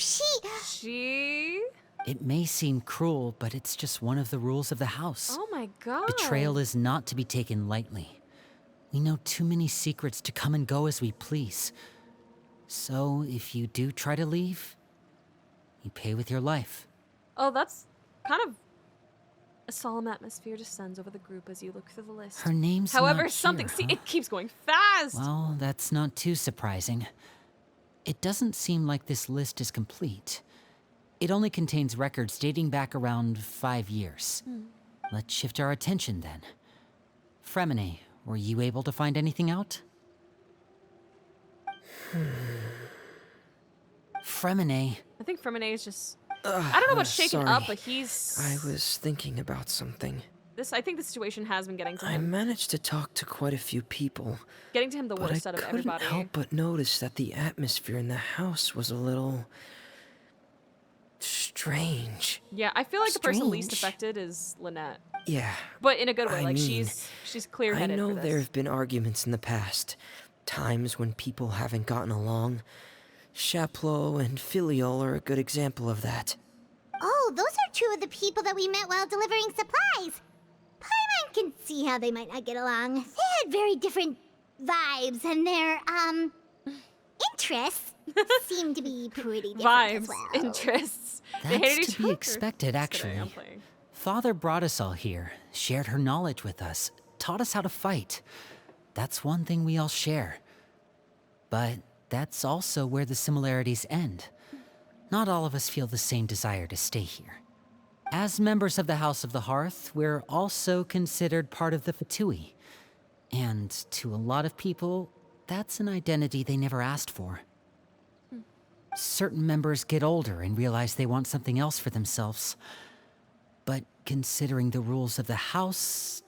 She? It may seem cruel, but it's just one of the rules of the house. Oh my god. Betrayal is not to be taken lightly. We know too many secrets to come and go as we please. So, if you do try to leave, you pay with your life. Oh, that's kind of a solemn atmosphere descends over the group as you look through the list. Her name's However, not something. here, See, huh? it keeps going fast. Well, that's not too surprising. It doesn't seem like this list is complete. It only contains records dating back around 5 years. Let's shift our attention then. Freminet, were you able to find anything out? Freminet. I think Freminet is just. I don't know about shaken sorry. up, but he's. I was thinking about something. I think the situation has been getting to I him. managed to talk to quite a few people, Getting to him the but worst I out of couldn't everybody. help but notice that the atmosphere in the house was a little strange. Yeah, I feel like the person least Strange. affected is Lynette. Yeah. But in a good way. I Like mean, she's clear-headed I know for this. there have been arguments in the past, times when people haven't gotten along. Chaplot and Filial are a good example of that. Oh, those are two of the people that we met while delivering supplies. Paimon can see how they might not get along. They had very different vibes, and their, interests seem to be pretty different Vibes, as well. interests. They hated That's each to be other. expected, Just kidding, actually. I'm playing. Father brought us all here, shared her knowledge with us, taught us how to fight. That's one thing we all share. But that's also where the similarities end. Not all of us feel the same desire to stay here. As members of the House of the Hearth, we're also considered part of the Fatui. And to a lot of people, that's an identity they never asked for. Certain members get older and realize they want something else for themselves. But considering the rules of the house,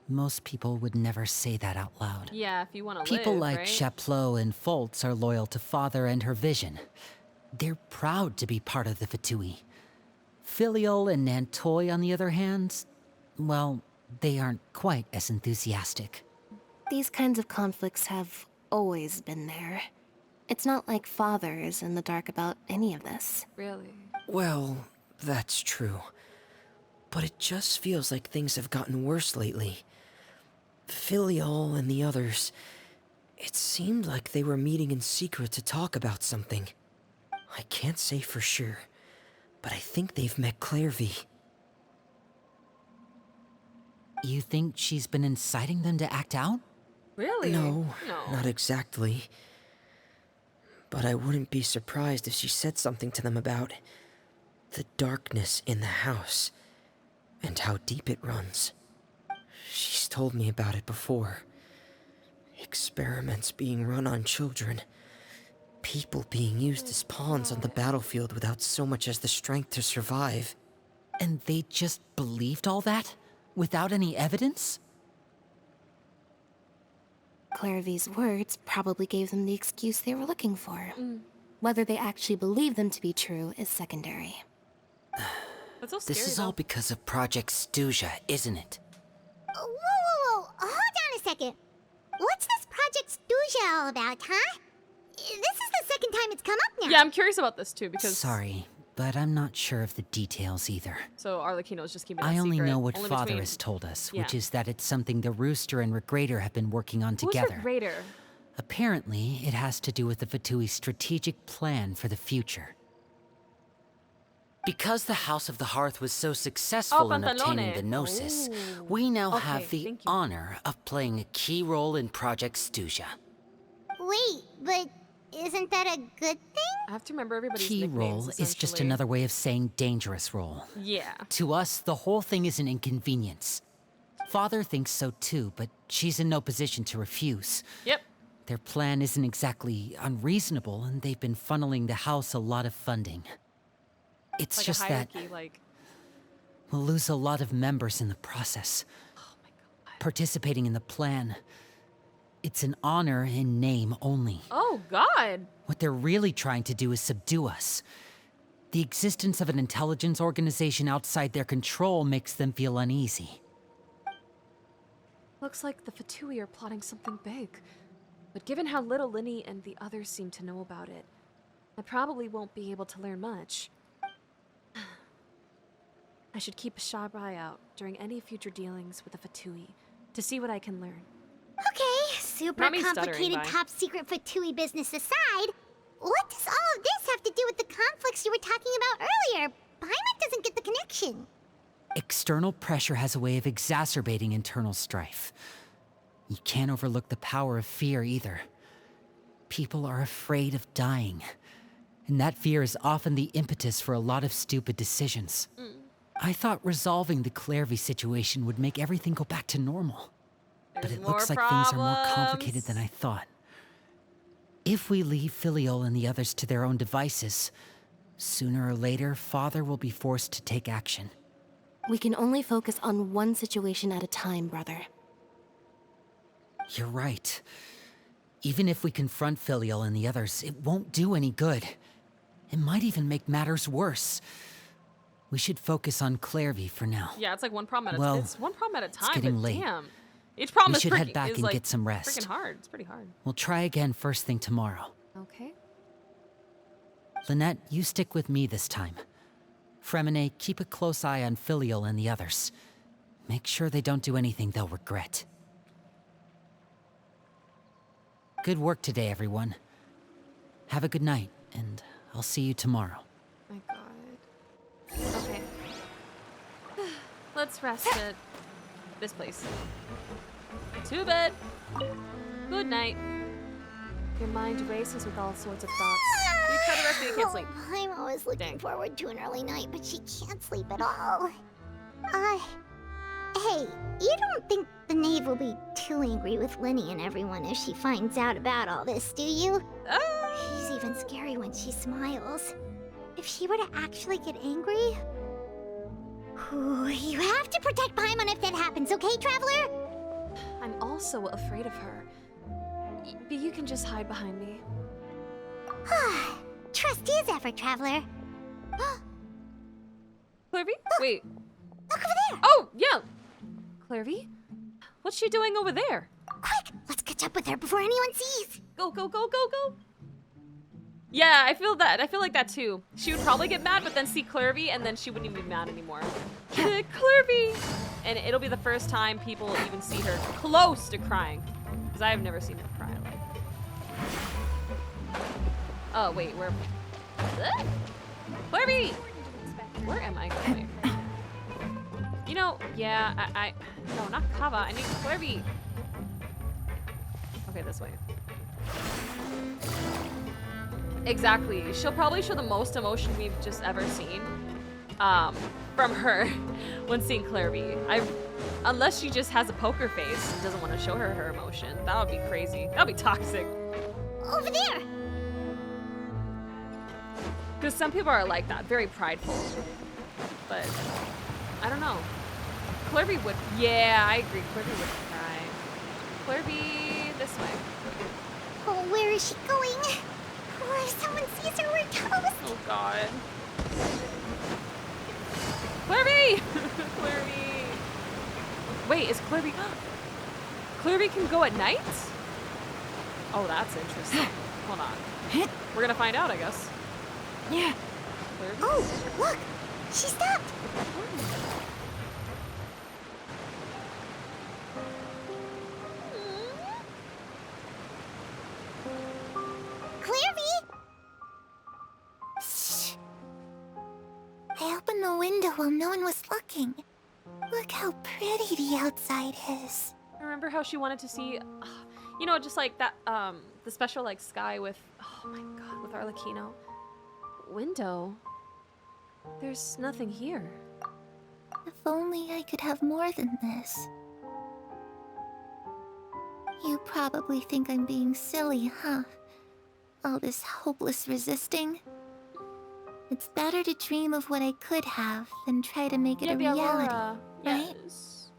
most people would never say that out loud. Yeah, if you want to People live, like right? Chaplot and Foltz are loyal to Father and her vision. They're proud to be part of the Fatui. Filial and Nantoy, on the other hand, well, they aren't quite as enthusiastic. These kinds of conflicts have always been there. It's not like Father is in the dark about any of this. Really? Well, that's true. But it just feels like things have gotten worse lately. Filial and the others, it seemed like they were meeting in secret to talk about something. I can't say for sure, but I think they've met Clervie. You think she's been inciting them to act out? Really? No, not exactly. But I wouldn't be surprised if she said something to them about the darkness in the house and how deep it runs. She's told me about it before. Experiments being run on children. People being used as pawns on the battlefield without so much as the strength to survive. And they just believed all that? Without any evidence? Clervie's words probably gave them the excuse they were looking for. Whether they actually believe them to be true is secondary. That's so scary, This is though. all because of Project Stuja, isn't it? Whoa. Hold on a second. What's this Project Stuja all about, huh? This is the second time it's come up now. Yeah, I'm curious about this too because. Sorry, but I'm not sure of the details either. So Arlecchino is just keeping that I only secret, know what only Father between- has told us, Yeah. which is that it's something the Rooster and Regrader have been working on together. Who's Regrader? Apparently, it has to do with the Fatui's strategic plan for the future. Because the House of the Hearth was so successful in obtaining the Gnosis, Ooh. we now Okay, have the thank you. honor of playing a key role in Project Stuja. Wait, but isn't that a good thing? I have to remember everybody's Key nicknames, role is just essentially. another way of saying dangerous role. Yeah. To us, the whole thing is an inconvenience. Father thinks so too, but she's in no position to refuse. Yep. Their plan isn't exactly unreasonable, and they've been funneling the house a lot of funding. It's Like just a that hierarchy, like. we'll lose a lot of members in the process. Oh my god. Participating in the plan, it's an honor in name only. Oh god. What they're really trying to do is subdue us. The existence of an intelligence organization outside their control makes them feel uneasy. Looks like the Fatui are plotting something big. But given how little Lyney and the others seem to know about it, I probably won't be able to learn much. I should keep a sharp eye out during any future dealings with the Fatui to see what I can learn. Okay, super Not me stuttering, complicated bye. top secret Fatui business aside, what does all of this have to do with the conflicts you were talking about earlier? Paimon doesn't get the connection. External pressure has a way of exacerbating internal strife. You can't overlook the power of fear either. People are afraid of dying, and that fear is often the impetus for a lot of stupid decisions. I thought resolving the Clervie situation would make everything go back to normal. But There's it looks more like things are more problems. complicated than I thought. If we leave Filiol and the others to their own devices, sooner or later, Father will be forced to take action. We can only focus on one situation at a time, brother. You're right. Even if we confront Filiol and the others, it won't do any good. It might even make matters worse. We should focus on Clervie for now. Yeah, it's like one problem at a Well, it's one problem at a time. getting but late. Damn. Each problem We is should head freaking- back is, and like, get some rest. Freaking hard. It's pretty hard. We'll try again first thing tomorrow. Okay. Lynette, you stick with me this time. Freminet, keep a close eye on Filiol and the others. Make sure they don't do anything they'll regret. Good work today, everyone. Have a good night, and I'll see you tomorrow. My god. Okay. Let's rest at this place. To bed. Good night. Your mind races with all sorts of thoughts. You try to rest, but you can't sleep. I'm always looking Dang. forward to an early night, but she can't sleep at all. Hey, you don't think the knave will be too angry with Lyney and everyone if she finds out about all this, do you? She's even scary when she smiles. If she were to actually get angry... Ooh, you have to protect Paimon if that happens, okay, Traveler? I'm also afraid of her. But you can just hide behind me. Trust is effort, Traveler. Clervie? Wait. Look over there! Oh, yeah. Clervie? What's she doing over there? Quick, let's catch up with her before anyone sees! Go, go, go, go, go. Yeah, I feel that. I feel like that too. She would probably get mad, but then see Clervie, and then she wouldn't even be mad anymore. Clervie! And it'll be the first time people even see her close to crying. Because I've never seen her cry. Like... Oh, wait, where... Clervie! Where am I going? You know, yeah, no, not Kava. I need Clervie. Okay, this way. Exactly. She'll probably show the most emotion we've just ever seen from her when seeing Clervie. Unless she just has a poker face and doesn't want to show her emotion. That would be crazy. That would be toxic. Over there! Because some people are like that, very prideful. But I don't know. Clervie would, yeah, I agree. Clervie would cry. Clervie, this way. Oh, where is she going? Oh, if someone sees her, we're toast. Oh God. Clervie! Clervie. Wait, is Clervie? Clervie can go at night? Oh, that's interesting. Hold on. We're gonna find out, I guess. Yeah. Clervie? Oh, look! She stopped! Clervie! Shh. I opened the window while no one was looking. Look how pretty the outside is. Remember how she wanted to see, you know, just like that, the special like sky with, oh my God, with Arlecchino. Window? There's nothing here. If only I could have more than this. You probably think I'm being silly, huh? All this hopeless resisting. It's better to dream of what I could have than try to make it a reality, right? Yes.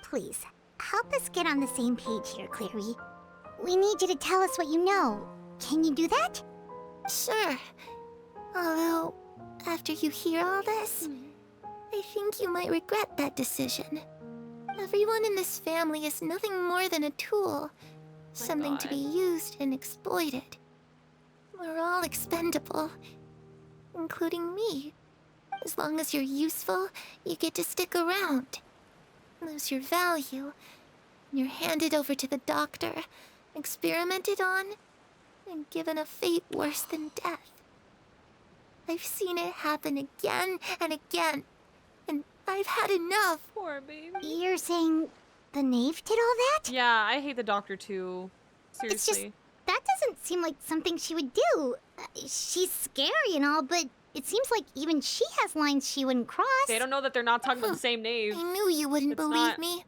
Please, help us get on the same page here, Clervie. We need you to tell us what you know. Can you do that? Sure. Although, after you hear all this, I think you might regret that decision. Everyone in this family is nothing more than a tool. Something to be used and exploited. We're all expendable. Including me. As long as you're useful, you get to stick around. Lose your value, and you're handed over to the doctor, experimented on, and given a fate worse than death. I've seen it happen again and again, and I've had enough. Poor baby. You're saying the knave did all that? Yeah, I hate the doctor too. Seriously. It's just, that doesn't seem like something she would do. She's scary and all, but it seems like even she has lines she wouldn't cross. They don't know that they're not talking about the same knave. I knew you wouldn't believe not. me.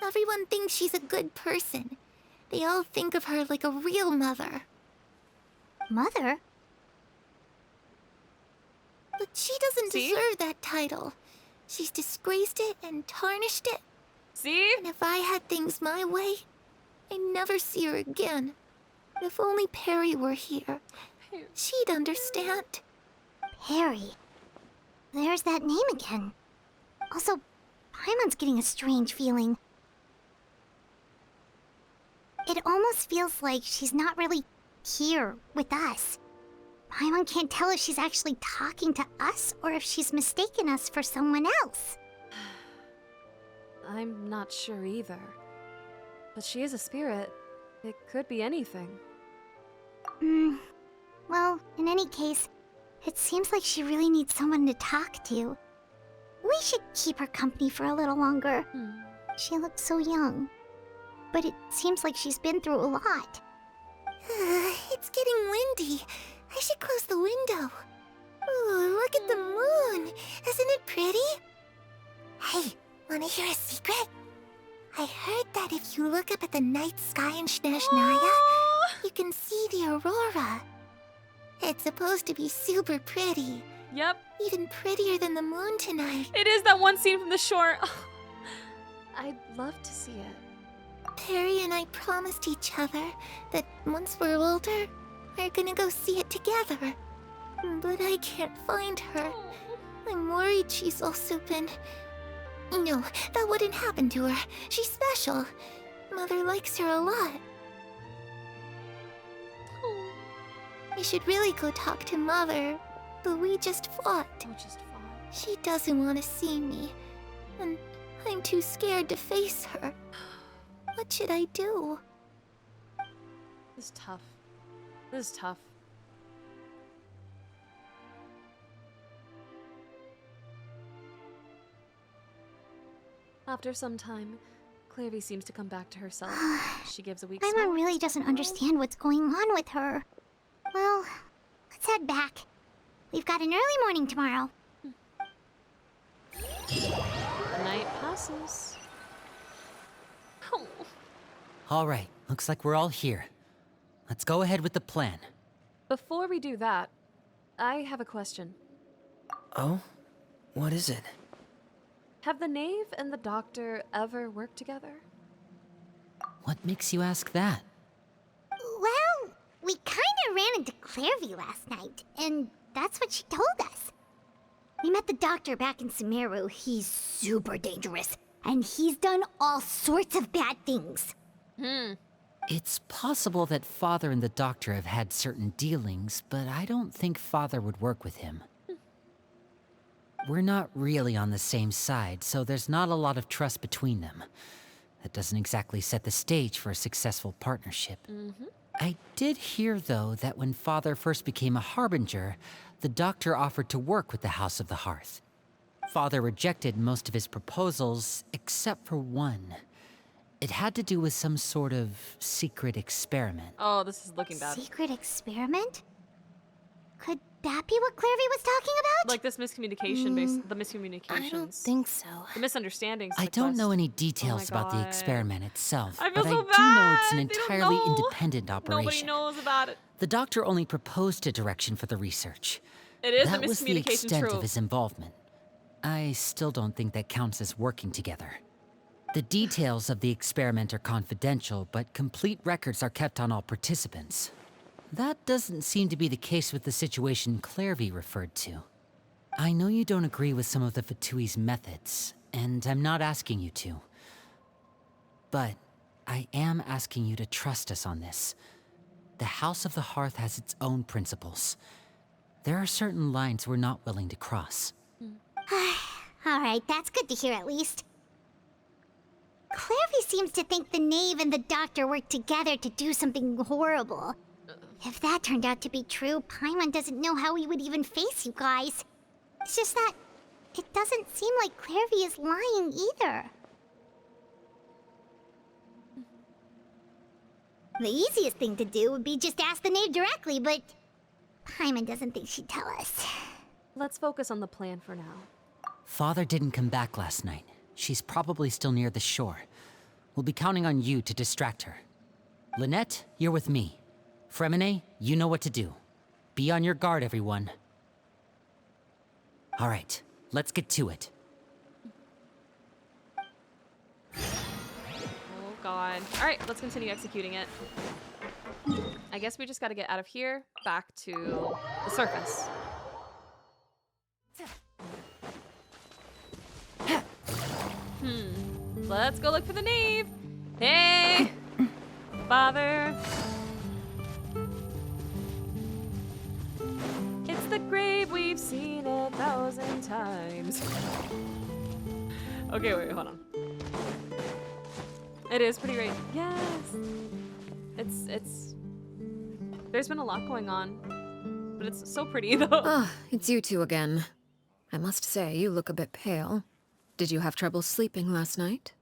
Everyone thinks she's a good person. They all think of her like a real mother. Mother? But she doesn't deserve that title. She's disgraced it and tarnished it. See? And if I had things my way, I'd never see her again. If only Perry were here, she'd understand. Perry? There's that name again. Also, Paimon's getting a strange feeling. It almost feels like she's not really here with us. Paimon can't tell if she's actually talking to us or if she's mistaken us for someone else. I'm not sure either. But she is a spirit. It could be anything. Well, in any case, it seems like she really needs someone to talk to. We should keep her company for a little longer. She looks so young. But it seems like she's been through a lot. It's getting windy. I should close the window. Ooh, look at the moon. Isn't it pretty? Hey, wanna hear a secret? I heard that if you look up at the night sky in Snezhnaya, you can see the aurora. It's supposed to be super pretty. Yep. Even prettier than the moon tonight. It is that one scene from the shore. I'd love to see it. Perry and I promised each other that once we're older, we're gonna go see it together. But I can't find her. I'm worried she's also been... No, that wouldn't happen to her. She's special. Mother likes her a lot. We should really go talk to Mother, but we just fought. She doesn't want to see me, and I'm too scared to face her. What should I do? This is tough. This is tough. After some time, Clervie seems to come back to herself. She gives a weak Paimon smile. really doesn't understand what's going on with her. Well, let's head back. We've got an early morning tomorrow. The night passes. Oh. All right, looks like we're all here. Let's go ahead with the plan. Before we do that, I have a question. Oh? What is it? Have the knave and the doctor ever worked together? What makes you ask that? Well, we kinda ran into Clervie last night, and that's what she told us. We met the doctor back in Sumeru. He's super dangerous, and he's done all sorts of bad things. It's possible that Father and the Doctor have had certain dealings, but I don't think Father would work with him. We're not really on the same side, so there's not a lot of trust between them. That doesn't exactly set the stage for a successful partnership. I did hear, though, that when Father first became a Harbinger, the Doctor offered to work with the House of the Hearth. Father rejected most of his proposals, except for one. It had to do with some sort of secret experiment. Oh, this is looking bad. Secret experiment? Could that be what Clervie was talking about? Like this miscommunication, the miscommunications. I don't think so. The misunderstandings. I don't know any Oh details my about the God. experiment itself, I feel but so I do know it's an bad. They don't entirely know. independent operation. Nobody knows about it. The Doctor only proposed a direction for the research. It is That a was the miscommunication extent trope. of his involvement. I still don't think that counts as working together. The details of the experiment are confidential, but complete records are kept on all participants. That doesn't seem to be the case with the situation Clervie referred to. I know you don't agree with some of the Fatui's methods, and I'm not asking you to. But I am asking you to trust us on this. The House of the Hearth has its own principles. There are certain lines we're not willing to cross. Alright, that's good to hear at least. Clervie seems to think the knave and the doctor worked together to do something horrible. If that turned out to be true, Paimon doesn't know how he would even face you guys. It's just that it doesn't seem like Clervie is lying either. The easiest thing to do would be just ask the knave directly, but Paimon doesn't think she'd tell us. Let's focus on the plan for now. Father didn't come back last night. She's probably still near the shore. We'll be counting on you to distract her. Lynette, you're with me. Freminet, you know what to do. Be on your guard, everyone. All right, let's get to it. Oh God. All right, let's continue executing it. I guess we just got to get out of here, back to the surface. Let's go look for the knave. Hey, Father. It's the grave we've seen 1,000 times. Okay, wait, hold on. It is pretty great. Yes. It's. There's been a lot going on, but it's so pretty though. Ah, it's you two again. I must say, you look a bit pale. Did you have trouble sleeping last night?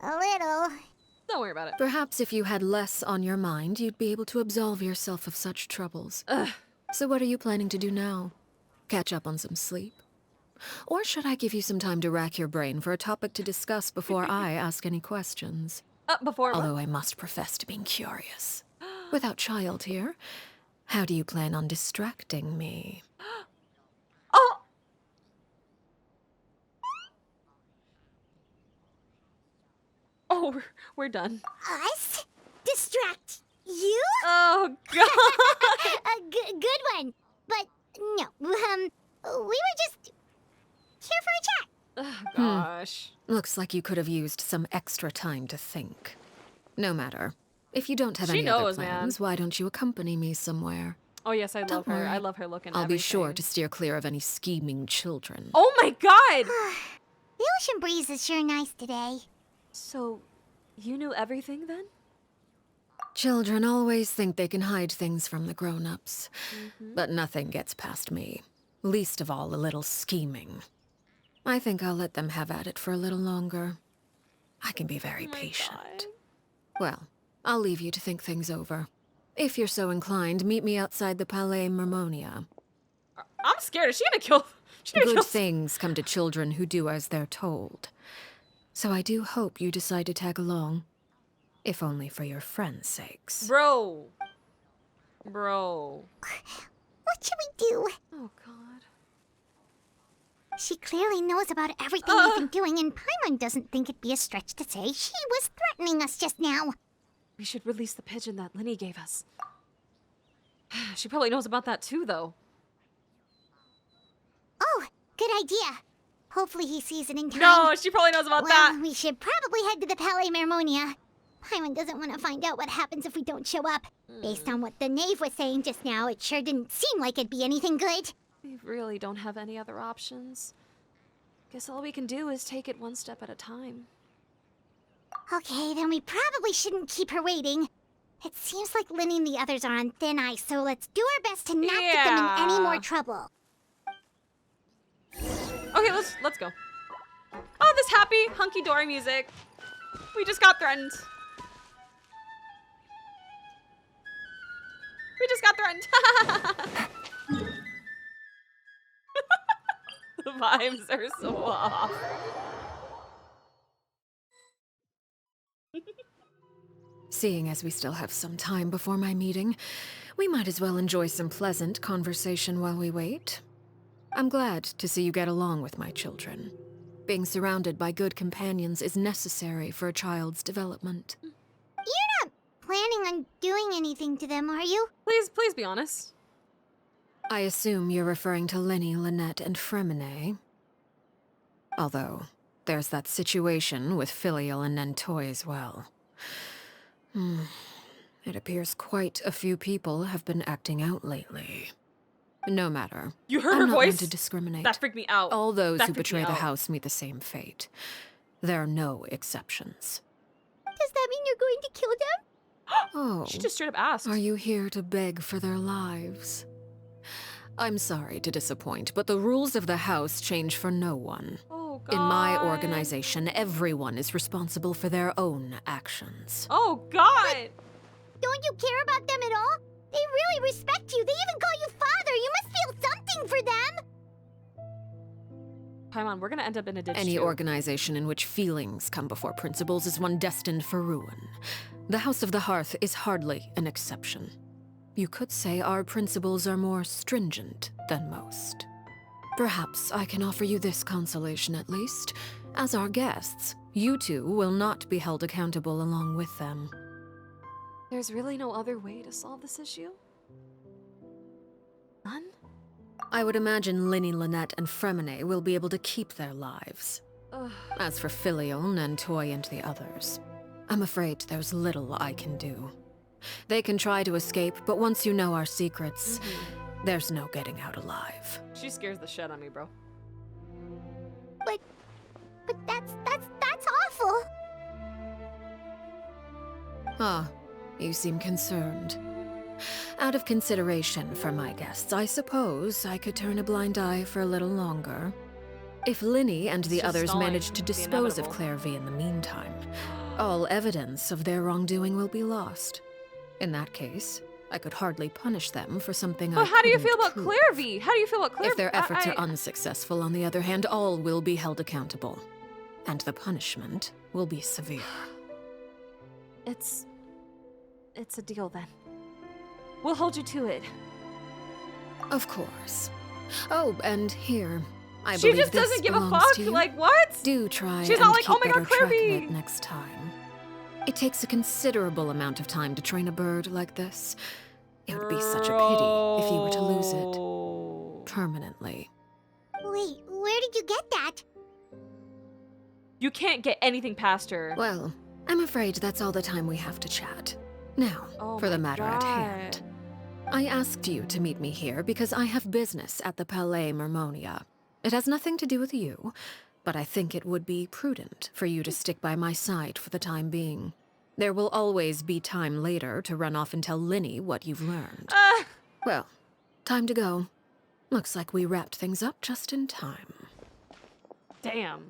A little. Don't worry about it. Perhaps if you had less on your mind, you'd be able to absolve yourself of such troubles. So what are you planning to do now? Catch up on some sleep? Or should I give you some time to rack your brain for a topic to discuss before I ask any questions? Before what? Although I must profess to being curious. Without Childe here, how do you plan on distracting me? Oh! Oh, we're done. Us? Distract you? Oh, God! Good one. But no, we were just here for a chat. Oh, gosh. Looks like you could have used some extra time to think. No matter. If you don't have She any other knows, man. plans, why don't you accompany me somewhere? Oh, yes, I love Don't her. worry. I love her look and I'll be sure everything. to steer clear of any scheming children. Oh, my God! The ocean breeze is sure nice today. So, you knew everything then? Children always think they can hide things from the grown-ups. But nothing gets past me. Least of all a little scheming. I think I'll let them have at it for a little longer. I can be very patient. God. Well, I'll leave you to think things over. If you're so inclined, meet me outside the Palais Mermonia. I'm scared. Is she gonna kill? Good things come to children who do as they're told. So I do hope you decide to tag along. If only for your friends' sakes. Bro. What should we do? Oh, God. She clearly knows about everything we've been doing, and Paimon doesn't think it'd be a stretch to say she was threatening us just now. We should release the pigeon that Lyney gave us. She probably knows about that too, though. Oh, good idea. Hopefully he sees it in time. No, she probably knows about that. Well, we should probably head to the Palais Mermonia. Paimon doesn't want to find out what happens if we don't show up. Based on what the knave was saying just now, it sure didn't seem like it'd be anything good. We really don't have any other options. Guess all we can do is take it one step at a time. Okay, then we probably shouldn't keep her waiting. It seems like Lyney and the others are on thin ice, so let's do our best to not get them in any more trouble. Okay, let's go. Oh, this happy, hunky-dory music. We just got threatened. We just got threatened. The vibes are so off. Seeing as we still have some time before my meeting, we might as well enjoy some pleasant conversation while we wait. I'm glad to see you get along with my children. Being surrounded by good companions is necessary for a child's development. You're not planning on doing anything to them, are you? Please be honest. I assume you're referring to Lyney, Lynette, and Freminet. Although, there's that situation with Filial and Nentoy as well. It appears quite a few people have been acting out lately. No matter. You heard I'm her not voice? one to discriminate. That freaked me out. All those That who freaked me betray the out. house meet the same fate. There are no exceptions. Does that mean you're going to kill them? Oh, She just straight up asked. are you here to beg for their lives? I'm sorry to disappoint, but the rules of the house change for no one. Oh, God. In my organization, everyone is responsible for their own actions. Oh, God. Don't you care about them at all? They really respect you. They even call you father. You must feel something for them. Paimon, we're gonna end up in a ditch Any too. organization in which feelings come before principles is one destined for ruin. The House of the Hearth is hardly an exception. You could say our principles are more stringent than most. Perhaps I can offer you this consolation at least. As our guests, you two will not be held accountable along with them. There's really no other way to solve this issue? None? I would imagine Lyney, Lynette, and Freminet will be able to keep their lives. Ugh. As for Filial, Nentoy, and the others, I'm afraid there's little I can do. They can try to escape, but once you know our secrets, there's no getting out alive. She scares the shit out of me, bro. But that's awful. Ah, you seem concerned. Out of consideration for my guests, I suppose I could turn a blind eye for a little longer. If Lyney and the just others stalling manage to the dispose of inevitable. Clervie in the meantime, all evidence of their wrongdoing will be lost. In that case, I could hardly punish them for something I But how do you couldn't feel about prove. Clervie? How do you feel about Clervie? If their efforts I- are unsuccessful, on the other hand, all will be held accountable. And the punishment will be severe. It's a deal then. We'll hold you to it. Of course. Oh, and here, I She believe just this doesn't give a belongs fuck. to you. Like, what? Do try She's and not like, keep "Oh my God, better track of Clervie!" it next time. It takes a considerable amount of time to train a bird like this. It would be such a pity if you were to lose it permanently. Wait, where did you get that? You can't get anything past her. Well, I'm afraid that's all the time we have to chat. Now, Oh for the my matter at hand. I asked you to meet me here because I have business at the Palais Mermonia. It has nothing to do with you, but I think it would be prudent for you to stick by my side for the time being. There will always be time later to run off and tell Lyney what you've learned. Well, time to go. Looks like we wrapped things up just in time. Damn.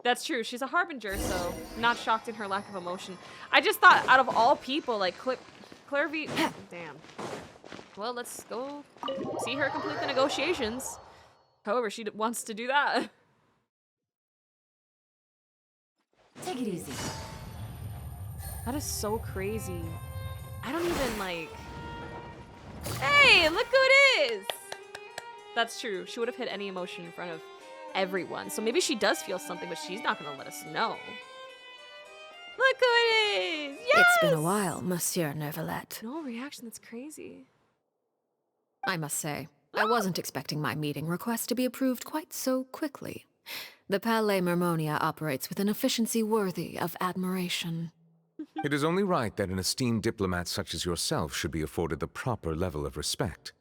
That's true. She's a harbinger, so not shocked in her lack of emotion. I just thought out of all people, like Clervie. Damn. Well, let's go see her complete the negotiations. However, she wants to do that. Take it easy. That is so crazy. I don't even like. Hey, look who it is! That's true. She would have hit any emotion in front of everyone. So maybe she does feel something, but she's not gonna let us know. Look who it is! Yes! It's been a while, Monsieur Neuvillette. No reaction, that's crazy. I must say, I wasn't expecting my meeting request to be approved quite so quickly. The Palais Mermonia operates with an efficiency worthy of admiration. It is only right that an esteemed diplomat such as yourself should be afforded the proper level of respect.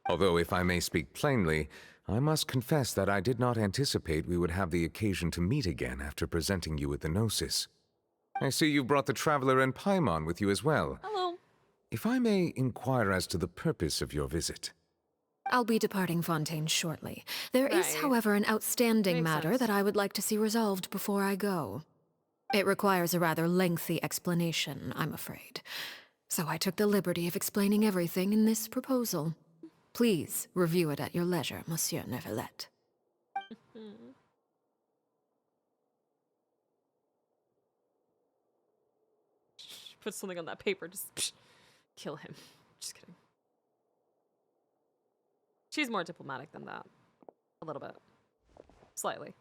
Although, if I may speak plainly, I must confess that I did not anticipate we would have the occasion to meet again after presenting you with the Gnosis. I see you've brought the Traveler and Paimon with you as well. Hello. If I may inquire as to the purpose of your visit. I'll be departing Fontaine shortly. There is, however, an outstanding matter that I would like to see resolved before I go. It requires a rather lengthy explanation, I'm afraid. So I took the liberty of explaining everything in this proposal. Please review it at your leisure, Monsieur Neuvillette. Put something on that paper, just kill him. Just kidding. She's more diplomatic than that. A little bit. Slightly.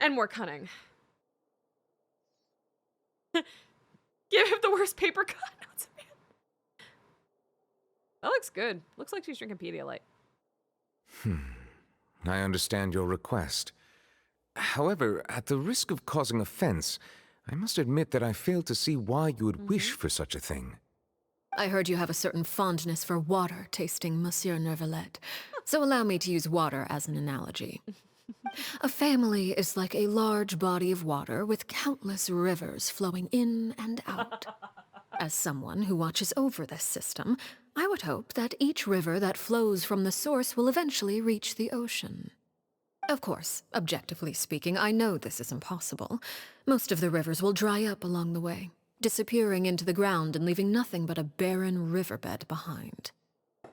And more cunning. Give him the worst paper cut. That looks good. Looks like she's drinking Pedialyte. I understand your request. However, at the risk of causing offense, I must admit that I fail to see why you would wish for such a thing. I heard you have a certain fondness for water tasting, Monsieur Neuvillette. So allow me to use water as an analogy. A family is like a large body of water with countless rivers flowing in and out. As someone who watches over this system, I would hope that each river that flows from the source will eventually reach the ocean. Of course, objectively speaking, I know this is impossible. Most of the rivers will dry up along the way, disappearing into the ground and leaving nothing but a barren riverbed behind.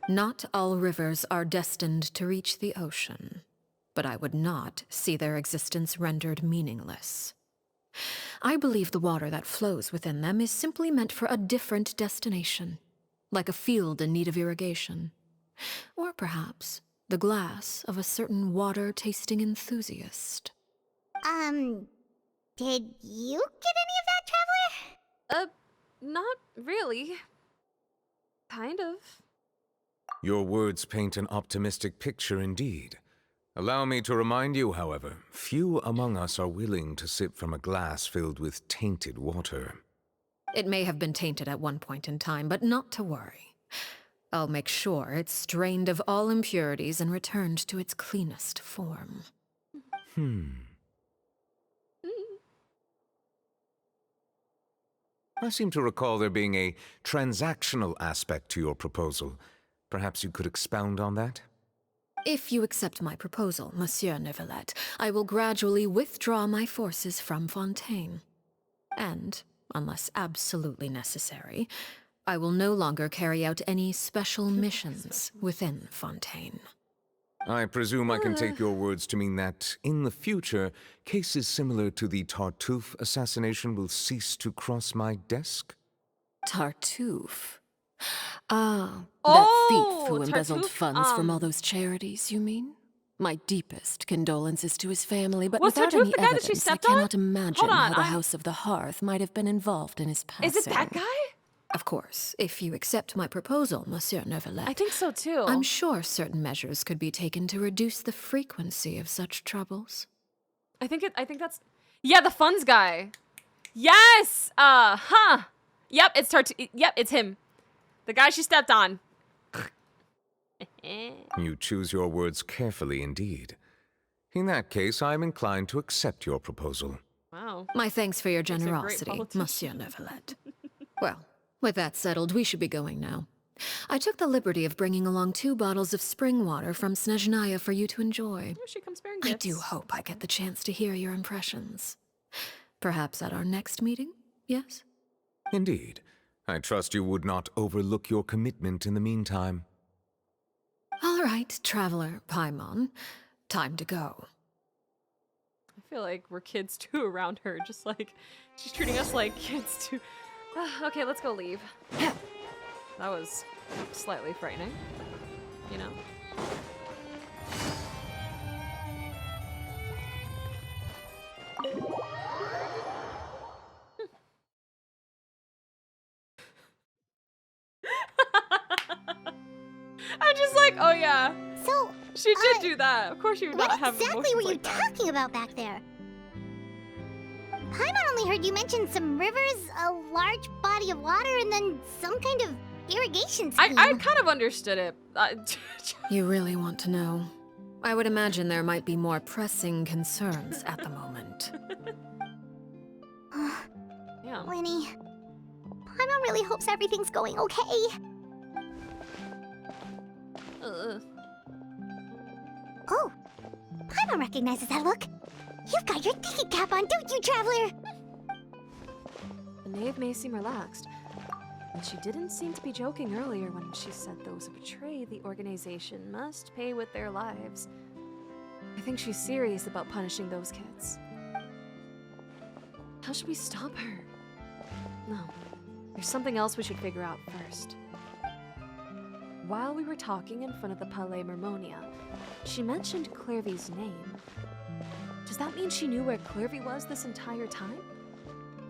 Not all rivers are destined to reach the ocean, but I would not see their existence rendered meaningless. I believe the water that flows within them is simply meant for a different destination, like a field in need of irrigation. Or perhaps the glass of a certain water-tasting enthusiast. Did you get any of that, Traveler? Not really. Kind of. Your words paint an optimistic picture indeed. Allow me to remind you, however, few among us are willing to sip from a glass filled with tainted water. It may have been tainted at one point in time, but not to worry. I'll make sure it's drained of all impurities and returned to its cleanest form. I seem to recall there being a transactional aspect to your proposal. Perhaps you could expound on that? If you accept my proposal, Monsieur Neuvillette, I will gradually withdraw my forces from Fontaine. And, unless absolutely necessary, I will no longer carry out any special missions within Fontaine. I presume I can take your words to mean that, in the future, cases similar to the Tartuffe assassination will cease to cross my desk? Tartuffe? Ah, that thief who embezzled Tartuffe, funds from all those charities, you mean? My deepest condolences to his family, but Was without Tartuffe any the guy that she evidence, I stepped on? cannot imagine Hold on, how the House of the Hearth might have been involved in his passing. Is it that guy? Of course, if you accept my proposal, Monsieur Neuvillette. I think so too. I'm sure certain measures could be taken to reduce the frequency of such troubles. I think that's yeah, the funds guy. Yes. Yep, it's Yep, it's him. The guy she stepped on. You choose your words carefully indeed. In that case, I am inclined to accept your proposal. Wow. My thanks for your Makes a great generosity, politician. Monsieur Neuvillette. Well, with that settled, we should be going now. I took the liberty of bringing along 2 bottles of spring water from Snezhnaya for you to enjoy. Oh, she comes bearing I gifts. do hope I get the chance to hear your impressions. Perhaps at our next meeting, yes? Indeed. I trust you would not overlook your commitment in the meantime. All right, Traveler Paimon. Time to go. I feel like we're kids too around her, just like she's treating us like kids too. Okay, let's go leave. That was slightly frightening, you know? I'm just like, oh yeah. So, she did do that. Of course, you would not have exactly emotions were you like that. talking about back there? Paimon only heard you mention some rivers, a large body of water, and then some kind of irrigation scheme. I kind of understood it. You really want to know? I would imagine there might be more pressing concerns at the moment. Yeah. Lyney, Paimon really hopes everything's going okay. Oh, Paimon recognizes that look. You've got your thinking cap on, don't you, Traveler? The knave may seem relaxed, but she didn't seem to be joking earlier when she said those who betray the organization must pay with their lives. I think she's serious about punishing those kids. How should we stop her? No, there's something else we should figure out first. While we were talking in front of the Palais Mermonia, she mentioned Clervie's name. Does that mean she knew where Clervie was this entire time?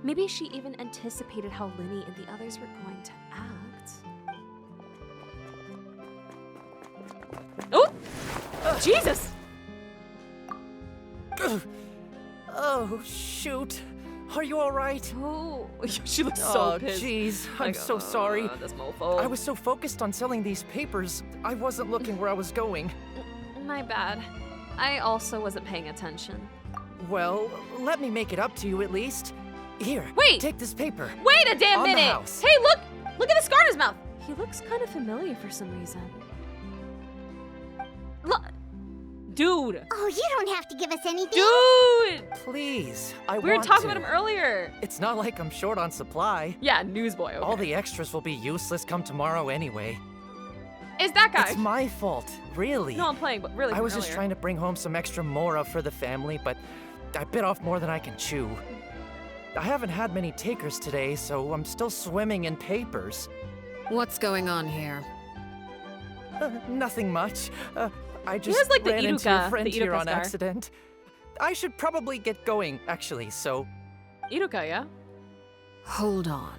Maybe she even anticipated how Lyney and the others were going to act. Oh! Jesus! Oh, shoot. Are you alright? Oh, she looks so pissed. Jeez, I'm Like, so sorry. This mofo. I was so focused on selling these papers, I wasn't looking where I was going. My bad. I also wasn't paying attention. Well, let me make it up to you at least. Here, Wait! take this paper. Wait a damn On the minute! house. Hey, look! Look at the scar on his mouth! He looks kind of familiar for some reason. Look! Dude! Oh, you don't have to give us anything. Dude! Please, We were talking about him earlier. It's not like I'm short on supply. Yeah, newsboy, okay. All the extras will be useless come tomorrow anyway. Is that guy? It's my fault, really. No, I'm playing, but really I from was just earlier. trying to bring home some extra mora for the family, but I bit off more than I can chew. I haven't had many takers today, so I'm still swimming in papers. What's going on here? Nothing much. I He just has, like, the ran into your Iruka- friend the here Iruka on scar. accident. I should probably get going, actually, so... Iruka, yeah? Hold on.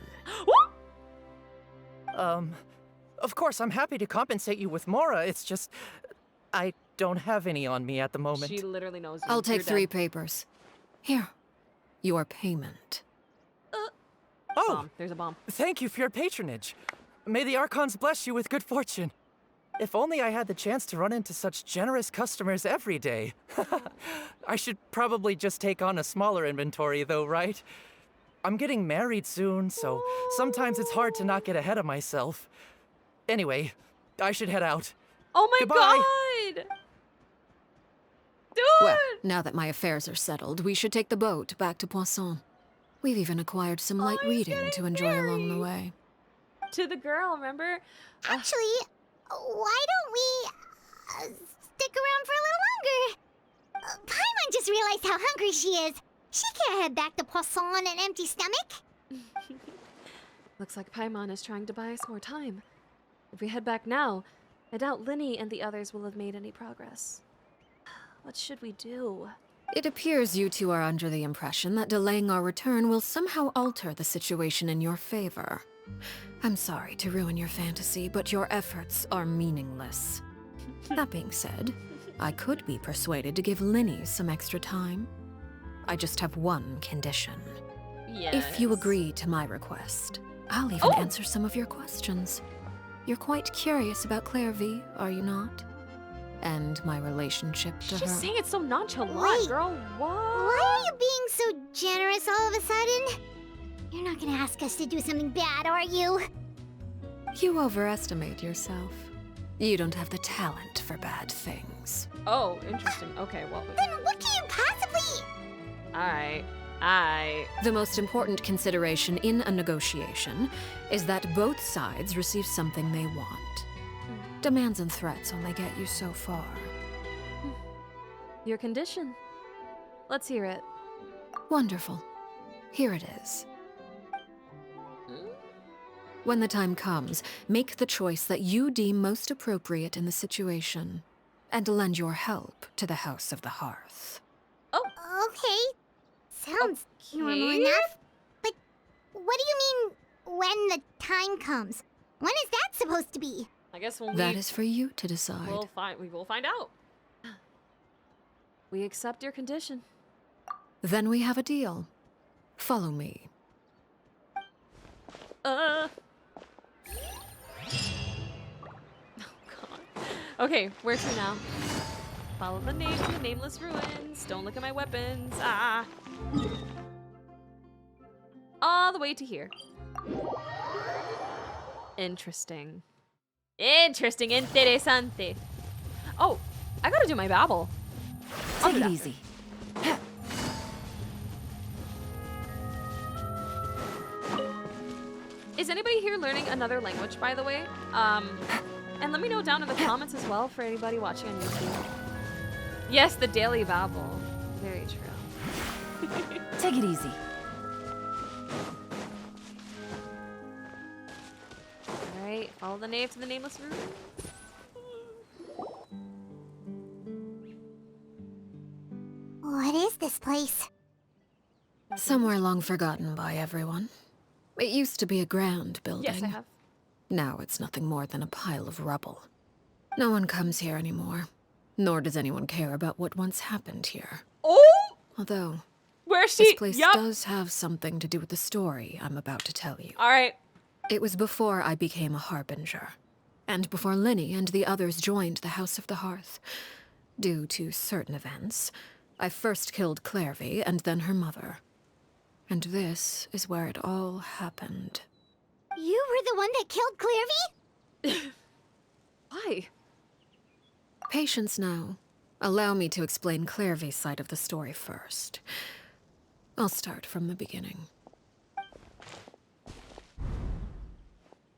Of course, I'm happy to compensate you with mora, it's just... I don't have any on me at the moment. She literally knows you. I'll take You're 3 dead. papers. Here. Your payment. Oh, Bomb. There's a bomb. thank you for your patronage. May the Archons bless you with good fortune. If only I had the chance to run into such generous customers every day. I should probably just take on a smaller inventory though, right? I'm getting married soon, so sometimes it's hard to not get ahead of myself. Anyway, I should head out. Oh my Goodbye. god! Dude! Well, now that my affairs are settled, we should take the boat back to Poisson. We've even acquired some light reading to enjoy along the way. To the girl, remember? Actually, why don't we stick around for a little longer? Paimon just realized how hungry she is. She can't head back to Poisson on an empty stomach. Looks like Paimon is trying to buy us more time. If we head back now, I doubt Lyney and the others will have made any progress. What should we do? It appears you two are under the impression that delaying our return will somehow alter the situation in your favor. I'm sorry to ruin your fantasy, but your efforts are meaningless. That being said, I could be persuaded to give Lyney some extra time. I just have one condition. Yes. If you agree to my request, I'll even answer some of your questions. You're quite curious about Clervie, are you not? And my relationship to her. She's saying it so nonchalant, Wait. girl. What? Why are you being so generous all of a sudden? You're not gonna ask us to do something bad, are you? You overestimate yourself. You don't have the talent for bad things. Oh, interesting. Okay, well. Then what can you possibly... Alright. The most important consideration in a negotiation is that both sides receive something they want. Demands and threats only get you so far. Your condition. Let's hear it. Wonderful. Here it is. When the time comes, make the choice that you deem most appropriate in the situation, and lend your help to the House of the Hearth. Oh. Okay. Sounds normal enough. But what do you mean, when the time comes? When is that supposed to be? I guess when That is for you to decide. We will find out. We accept your condition. Then we have a deal. Follow me. Oh, God. Okay, where to now? Follow the name to the nameless ruins. Don't look at my weapons. Ah. All the way to here. Interesting. Interesante. Oh, I gotta do my babble. Take it easy. Is anybody here learning another language, by the way? And let me know down in the comments as well for anybody watching on YouTube. Yes, the daily babble. Very true. Take it easy. Alright, follow the name to the nameless ruin. What is this place? Somewhere long forgotten by everyone. It used to be a grand building. Yes, I have. Now it's nothing more than a pile of rubble. No one comes here anymore, nor does anyone care about what once happened here. Oh! Although, Where's this she? place Yup. does have something to do with the story I'm about to tell you. Alright. It was before I became a harbinger, and before Lyney and the others joined the House of the Hearth. Due to certain events, I first killed Clervie and then her mother. And this is where it all happened. You were the one that killed Clervie? Why? Patience now. Allow me to explain Clervie's side of the story first. I'll start from the beginning.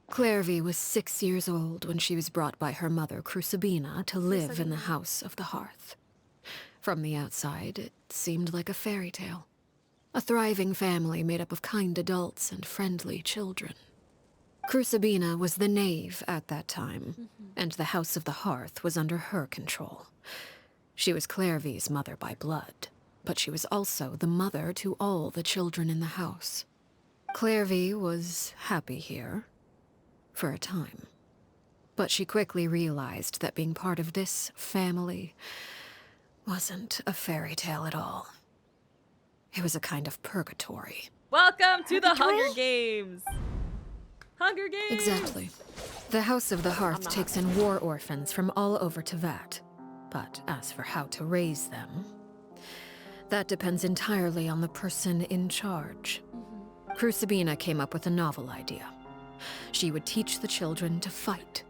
Clervie was 6 years old when she was brought by her mother, Crucibina, to live in the House of the Hearth. From the outside, it seemed like a fairy tale. A thriving family made up of kind adults and friendly children. Crucibina was the knave at that time, and the House of the Hearth was under her control. She was Clervie's mother by blood, but she was also the mother to all the children in the house. Clervie was happy here, for a time. But she quickly realized that being part of this family wasn't a fairy tale at all. It was a kind of purgatory. Welcome to the Hunger Games! Hunger Games! Exactly. The House of the Hearth takes in war orphans from all over Tevat. But as for how to raise them, that depends entirely on the person in charge. Crucibina came up with a novel idea. She would teach the children to fight,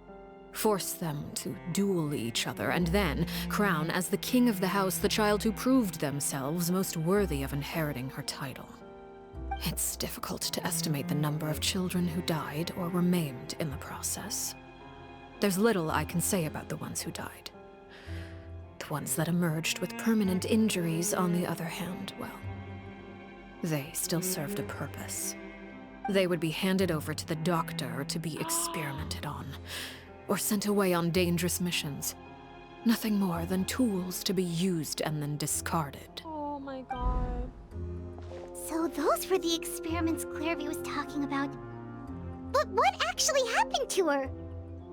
force them to duel each other, and then crown as the king of the house the child who proved themselves most worthy of inheriting her title. It's difficult to estimate the number of children who died or were maimed in the process. There's little I can say about the ones who died. The ones that emerged with permanent injuries, on the other hand, well, they still served a purpose. They would be handed over to the doctor to be experimented on, or sent away on dangerous missions. Nothing more than tools to be used and then discarded. Oh my god. So those were the experiments Clervie was talking about. But what actually happened to her?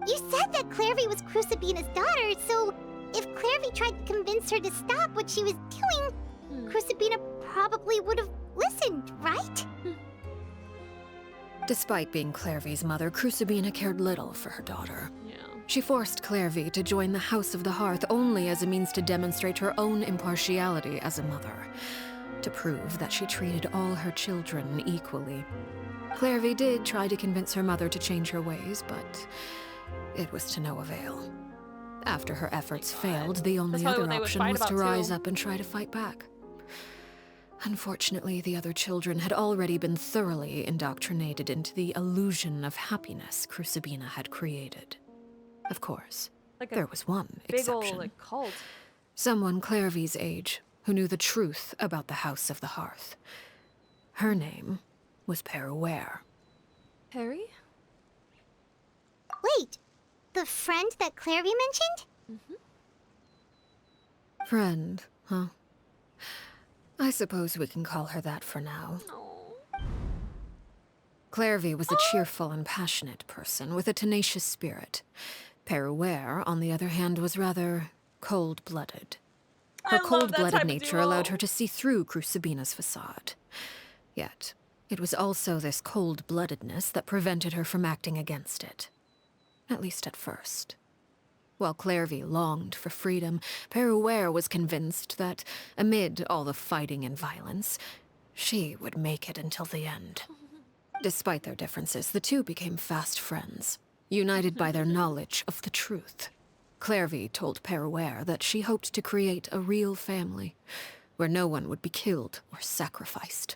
You said that Clervie was Crucibina's daughter, so if Clervie tried to convince her to stop what she was doing, Crucibina probably would have listened, right? Despite being Clervie's mother, Crucibina cared little for her daughter. Yeah. She forced Clervie to join the House of the Hearth only as a means to demonstrate her own impartiality as a mother, to prove that she treated all her children equally. Clervie did try to convince her mother to change her ways, but it was to no avail. After her efforts failed, the only other option was to rise up and try to fight back. Unfortunately, the other children had already been thoroughly indoctrinated into the illusion of happiness Crucibina had created. Of course, there was one exception. Big ol' cult. Someone Clervie's age who knew the truth about the House of the Hearth. Her name was Peruere. Perry? Wait, the friend that Clervie mentioned? Friend, huh? I suppose we can call her that for now. Clervie was a cheerful and passionate person with a tenacious spirit. Peruere, on the other hand, was rather cold-blooded. Her cold-blooded nature allowed her to see through Crucibina's facade. Yet, it was also this cold-bloodedness that prevented her from acting against it. At least at first. While Clervie longed for freedom, Peruere was convinced that, amid all the fighting and violence, she would make it until the end. Despite their differences, the two became fast friends, united by their knowledge of the truth. Clervie told Peruere that she hoped to create a real family, where no one would be killed or sacrificed.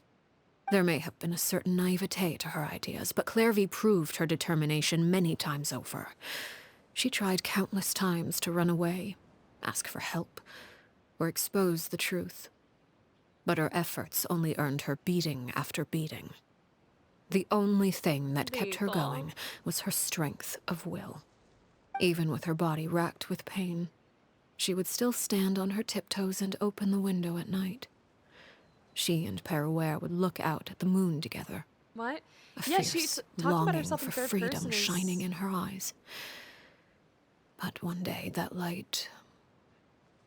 There may have been a certain naivete to her ideas, but Clervie proved her determination many times over. She tried countless times to run away, ask for help, or expose the truth. But her efforts only earned her beating after beating. The only thing that kept her going was her strength of will. Even with her body racked with pain, she would still stand on her tiptoes and open the window at night. She and Peruere would look out at the moon together. What? A Yeah, fierce she's talking about longing herself in for third freedom person. shining in her eyes. But one day, that light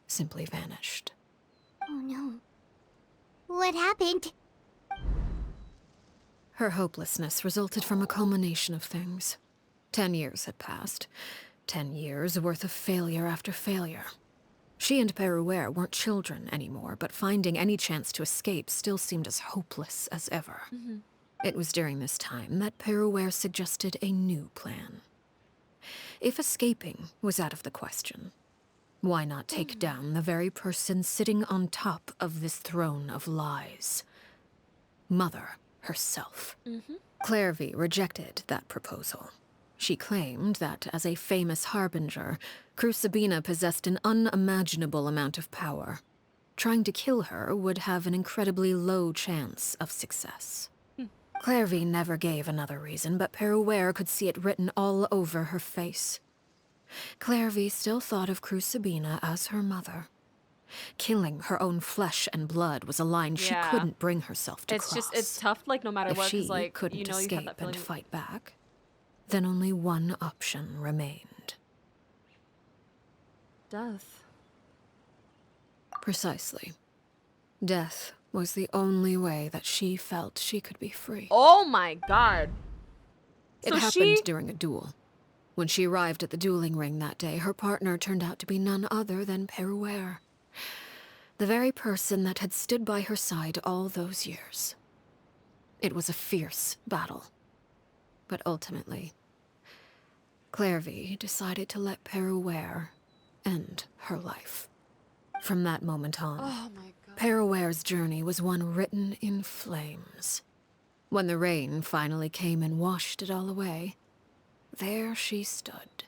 simply vanished. Oh no. What happened? Her hopelessness resulted from a culmination of things. 10 years had passed. 10 years worth of failure after failure. She and Peruere weren't children anymore, but finding any chance to escape still seemed as hopeless as ever. It was during this time that Peruere suggested a new plan. If escaping was out of the question, why not take down the very person sitting on top of this throne of lies? Mother herself. Clervie rejected that proposal. She claimed that, as a famous harbinger, Crucibina possessed an unimaginable amount of power. Trying to kill her would have an incredibly low chance of success. Clervie never gave another reason, but Peruere could see it written all over her face. Clervie still thought of Crucibina as her mother. Killing her own flesh and blood was a line she couldn't bring herself to cross. It's tough, like, no matter If what, she 'cause, like, couldn't you know, you have escape that feeling. and fight back, then only one option remained. Death. Precisely. Death was the only way that she felt she could be free. Oh my god. It happened during a duel. When she arrived at the dueling ring that day, her partner turned out to be none other than Peruere. The very person that had stood by her side all those years. It was a fierce battle. But ultimately, Clervie decided to let Peruere end her life. From that moment on, Peruere's journey was one written in flames. When the rain finally came and washed it all away, there she stood,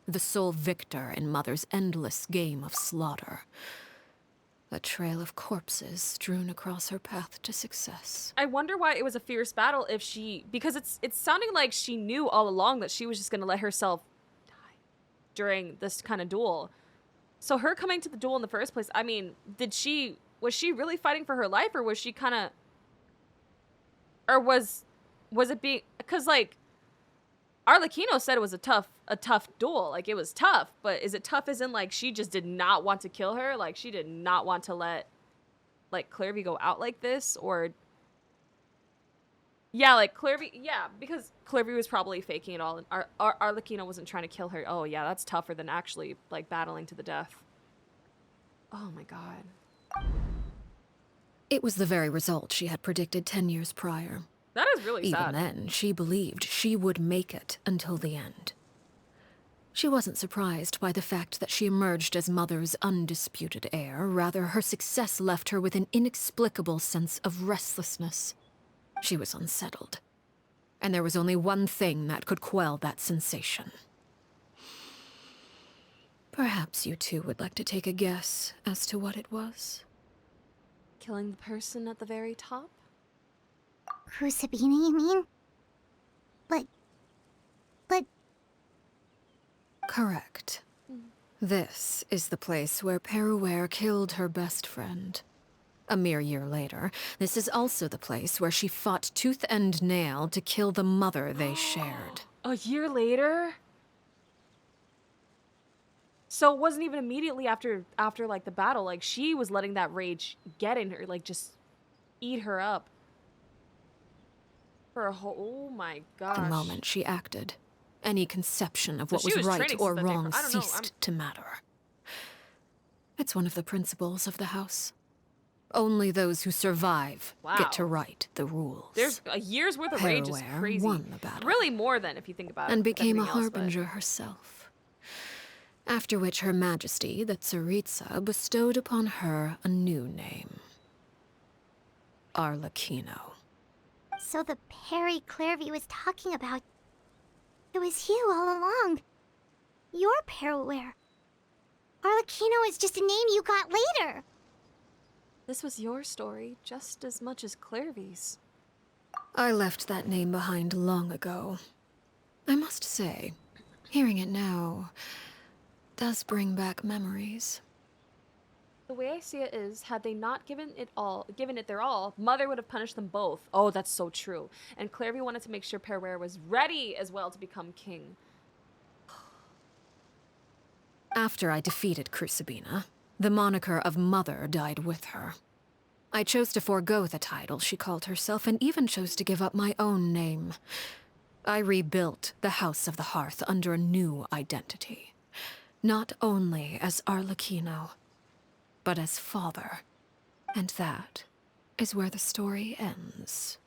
the sole victor in Mother's endless game of slaughter. A trail of corpses strewn across her path to success. I wonder why it was a fierce battle if because it's sounding like she knew all along that she was just going to let herself die during this kind of duel. So her coming to the duel in the first place, I mean, was she really fighting for her life, or was she kind of, or was it being, because, like, Arlecchino said it was a tough duel. Like, it was tough, but is it tough as in, like, she just did not want to kill her? Like, she did not want to let, like, Clervie go out like this? Or, yeah, like, Clervie, yeah, because Clervie was probably faking it all, and Arlecchino wasn't trying to kill her. Oh, yeah, that's tougher than actually, like, battling to the death. Oh, my God. It was the very result she had predicted 10 years prior. That is really Even sad. then, she believed she would make it until the end. She wasn't surprised by the fact that she emerged as Mother's undisputed heir. Rather, her success left her with an inexplicable sense of restlessness. She was unsettled. And there was only one thing that could quell that sensation. Perhaps you two would like to take a guess as to what it was? Killing the person at the very top? Who's Sabina, you mean? But... Correct. This is the place where Peruere killed her best friend. A mere year later, this is also the place where she fought tooth and nail to kill the mother they shared. A year later? So it wasn't even immediately after like the battle. Like she was letting that rage get in her, like just eat her up. For a whole, oh my gosh. The moment she acted, any conception of what So she was was right training or since that day wrong for- I don't know, ceased to matter. It's one of the principles of the house. Only those who survive get to write the rules. There's a year's worth of rage is Peruere crazy. won the battle. Really more than if you think about it. And with became a everything else, but- harbinger herself. After which Her Majesty, the Tsaritsa, bestowed upon her a new name. Arlecchino. So the Perry Clervie was talking about... It was you all along. You're Peruere. Arlecchino is just a name you got later. This was your story just as much as Clervie's. I left that name behind long ago. I must say, hearing it now does bring back memories. The way I see it is, had they not given it their all, Mother would have punished them both. Oh, that's so true. And Clervie wanted to make sure Peruere was ready as well to become king. After I defeated Crucibina, the moniker of Mother died with her. I chose to forego the title she called herself and even chose to give up my own name. I rebuilt the House of the Hearth under a new identity. Not only as Arlecchino, but as father. And that is where the story ends.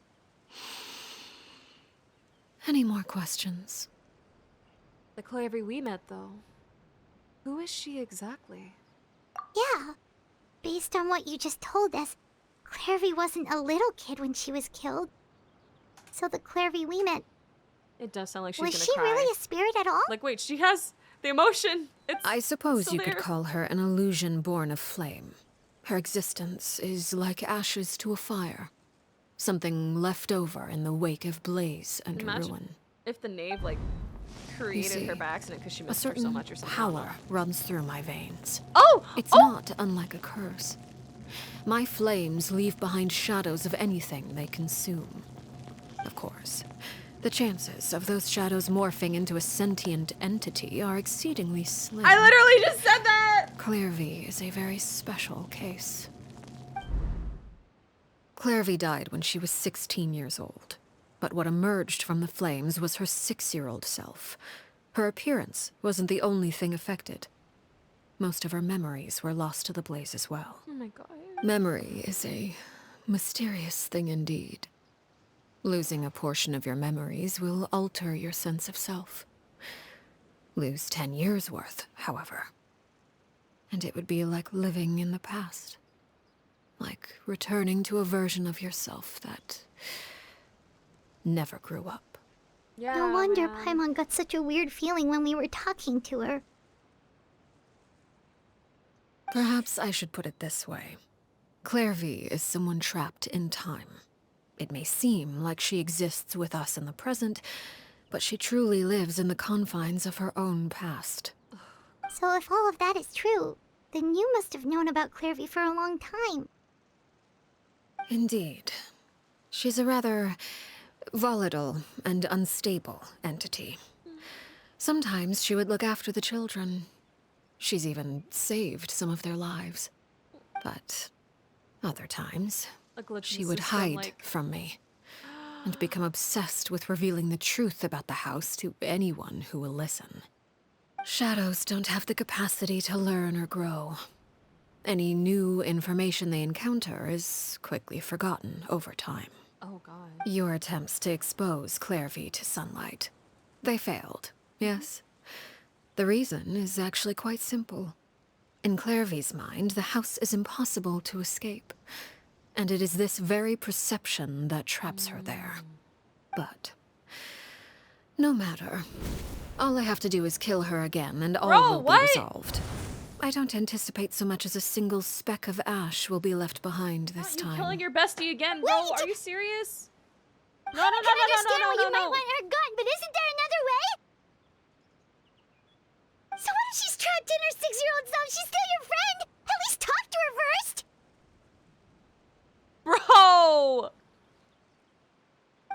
Any more questions? The Clervie we met, though. Who is she exactly? Yeah. Based on what you just told us, Clervie wasn't a little kid when she was killed. So the Clervie we met... It does sound like she's Was gonna she cry. really a spirit at all? Like, wait, she has the emotion. I suppose still you could there. call her an illusion born of flame. Her existence is like ashes to a fire. Something left over in the wake of blaze and Imagine ruin. if the knave, like, You created her see, by accident because she a missed her so certain much or something. power runs through my veins. Oh! It's not unlike a curse. My flames leave behind shadows of anything they consume. Of course, the chances of those shadows morphing into a sentient entity are exceedingly slim. I literally just said that! Clervie is a very special case. Clervie died when she was 16 years old. But what emerged from the flames was her 6-year-old self. Her appearance wasn't the only thing affected. Most of her memories were lost to the blaze as well. Oh my god. Memory is a mysterious thing indeed. Losing a portion of your memories will alter your sense of self. Lose 10 years' worth, however, and it would be like living in the past. Like returning to a version of yourself that never grew up. Yeah, No wonder man. Paimon got such a weird feeling when we were talking to her. Perhaps I should put it this way. Clervie is someone trapped in time. It may seem like she exists with us in the present, but she truly lives in the confines of her own past. So if all of that is true, then you must have known about Clervie for a long time. Indeed. She's a rather volatile and unstable entity. Sometimes she would look after the children. She's even saved some of their lives. But other times, A glitch in she the would system, hide like- from me and become obsessed with revealing the truth about the house to anyone who will listen. Shadows don't have the capacity to learn or grow. Any new information they encounter is quickly forgotten over time. Oh god. Your attempts to expose Clervie to sunlight. They failed, yes? The reason is actually quite simple. In Clervie's mind, the house is impossible to escape. And it is this very perception that traps her there. But no matter. All I have to do is kill her again, and all will be resolved. I don't anticipate so much as a single speck of ash will be left behind this time. You're killing your bestie again, bro. Wait! Are you serious? I can understand why you might want her gun, but isn't there another way? So what if she's trapped in her 6-year-old self? She's still your friend. At least talk to her first. Bro!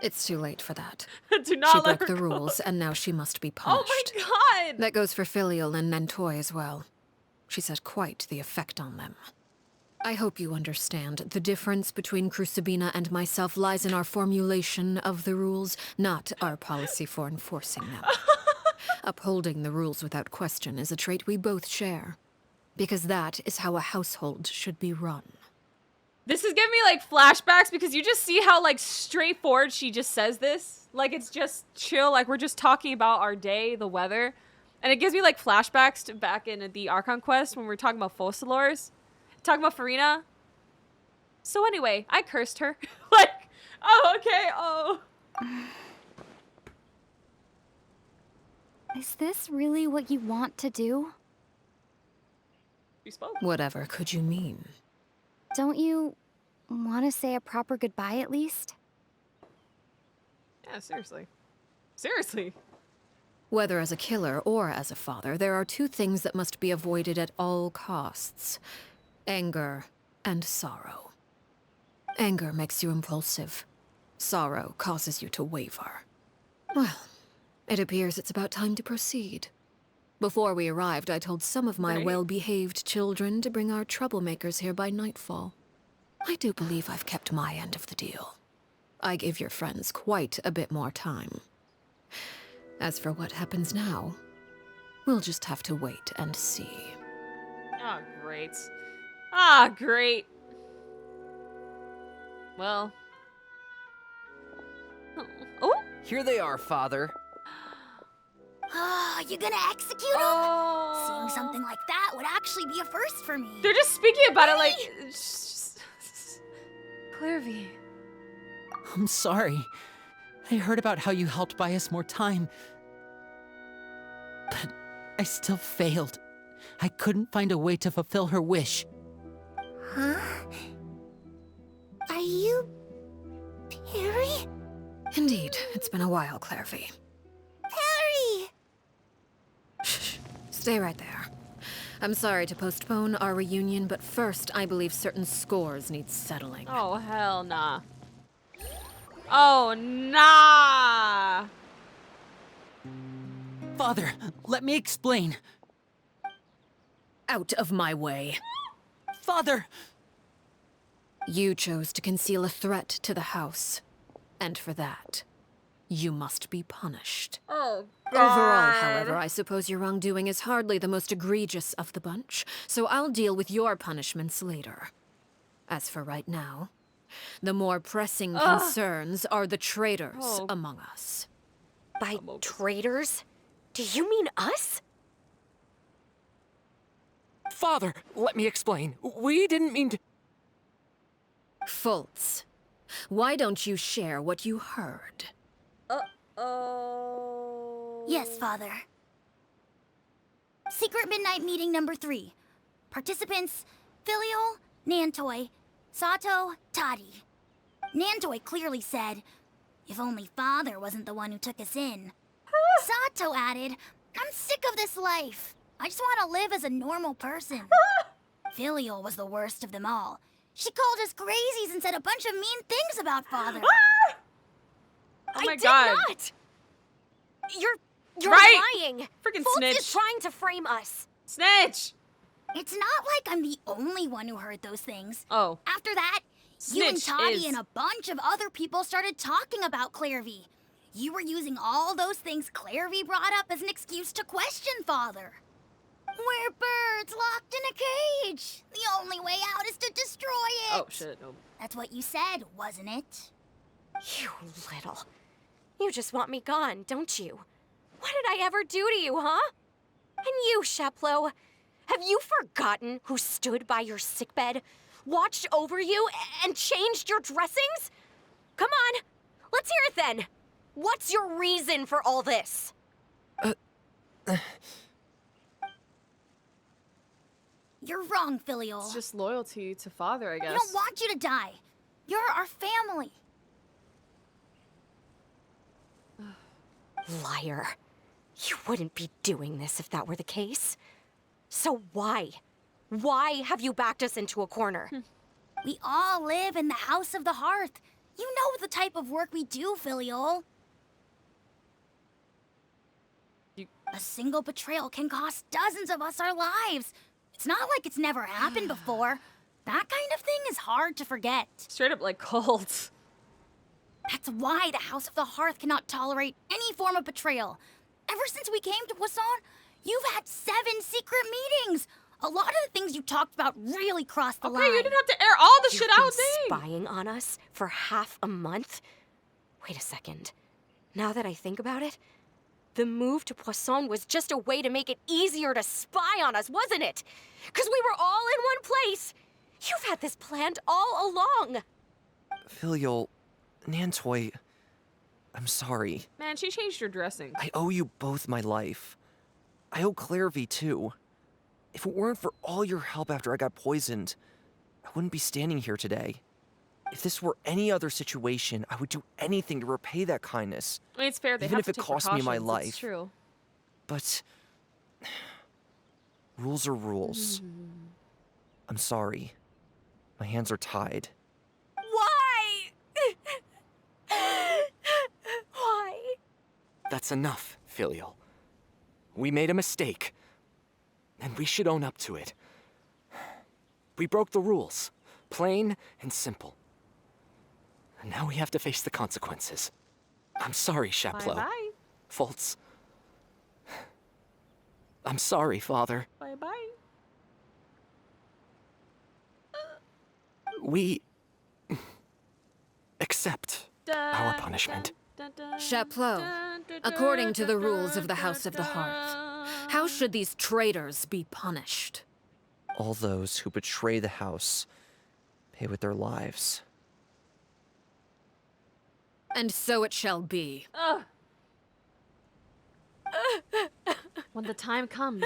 It's too late for that. Do not She let broke her the go. rules, and now she must be punished. Oh my god! That goes for Filial and Nentoy as well. She's had quite the effect on them. I hope you understand. The difference between Crucibina and myself lies in our formulation of the rules, not our policy for enforcing them. Upholding the rules without question is a trait we both share. Because that is how a household should be run. This is giving me like flashbacks because you just see how like straightforward she just says this. Like it's just chill, like we're just talking about our day, the weather. And it gives me like flashbacks to back in the Archon quest when we were talking about Focalors. Talking about Freminet. So anyway, I cursed her. Like, oh, okay, oh. Is this really what you want to do? You spoke. Whatever could you mean? Don't you want to say a proper goodbye at least? Yeah, seriously. Seriously. Whether as a killer or as a father, there are two things that must be avoided at all costs. Anger and sorrow. Anger makes you impulsive. Sorrow causes you to waver. Well, it appears it's about time to proceed. Before we arrived, I told some of my well-behaved children to bring our troublemakers here by nightfall. I do believe I've kept my end of the deal. I gave your friends quite a bit more time. As for what happens now, we'll just have to wait and see. Ah, great. Ah, great. Well. Oh. Here they are, Father. Oh, you gonna execute him? Oh. Seeing something like that would actually be a first for me. They're just speaking about it like... Clervie. I'm sorry. I heard about how you helped buy us more time. But I still failed. I couldn't find a way to fulfill her wish. Huh? Are you... Perry? Indeed, it's been a while, Clervie. Perry! Shh, stay right there. I'm sorry to postpone our reunion, but first I believe certain scores need settling. Oh, hell nah. Oh, nah! Father, let me explain. Out of my way. Father! You chose to conceal a threat to the house. And for that, you must be punished. Oh, God. Overall, however, I suppose your wrongdoing is hardly the most egregious of the bunch, so I'll deal with your punishments later. As for right now, the more pressing concerns are the traitors among us. By traitors? Do you mean us? Father, let me explain. We didn't mean to... Fultz, why don't you share what you heard? Yes, Father. Secret Midnight Meeting number 3. Participants, Filial, Nantoy, Sato, Toddy. Nantoy clearly said, if only Father wasn't the one who took us in. Sato added, I'm sick of this life. I just want to live as a normal person. Filial was the worst of them all. She called us crazies and said a bunch of mean things about Father. Oh my I did God. not! You're Right. lying! Freaking Fultz snitch. is trying to frame us. Snitch! It's not like I'm the only one who heard those things. Oh. After that, you and Snitch Toddy is- and a bunch of other people started talking about Clervie. You were using all those things Clervie brought up as an excuse to question Father. We're birds locked in a cage. The only way out is to destroy it. Oh, shit. No. That's what you said, wasn't it? You little. You just want me gone, don't you? What did I ever do to you, huh? And you, Chapleau, have you forgotten who stood by your sickbed, watched over you, and changed your dressings? Come on, let's hear it then. What's your reason for all this? You're wrong, Filial. It's just loyalty to father, I guess. We don't want you to die. You're our family. Liar. You wouldn't be doing this if that were the case. So why? Why have you backed us into a corner? We all live in the House of the Hearth. You know the type of work we do, Filial. A single betrayal can cost dozens of us our lives. It's not like it's never happened before. That kind of thing is hard to forget. Straight up like cold. That's why the House of the Hearth cannot tolerate any form of betrayal. Ever since we came to Poisson, you've had 7 secret meetings. A lot of the things you talked about really crossed the line. Okay, you didn't have to air all the You've shit out, been dang. spying on us for half a month? Wait a second. Now that I think about it, the move to Poisson was just a way to make it easier to spy on us, wasn't it? Because we were all in one place. You've had this planned all along. Filial, Nantoy, I'm sorry. Man, she changed her dressing. I owe you both my life. I owe Clervie too. If it weren't for all your help after I got poisoned, I wouldn't be standing here today. If this were any other situation, I would do anything to repay that kindness. I mean, it's fair. They even have if to it take cost me my precautions, life. It's true. But rules are rules. I'm sorry. My hands are tied. Why? Why? That's enough, Filial. We made a mistake, and we should own up to it. We broke the rules, plain and simple. And now we have to face the consequences. I'm sorry, Chapleau. Bye-bye. Foltz. I'm sorry, Father. Bye-bye. We accept our punishment. Chapleau, according to the rules of the House of the Hearth, how should these traitors be punished? All those who betray the house pay with their lives. And so it shall be. When the time comes.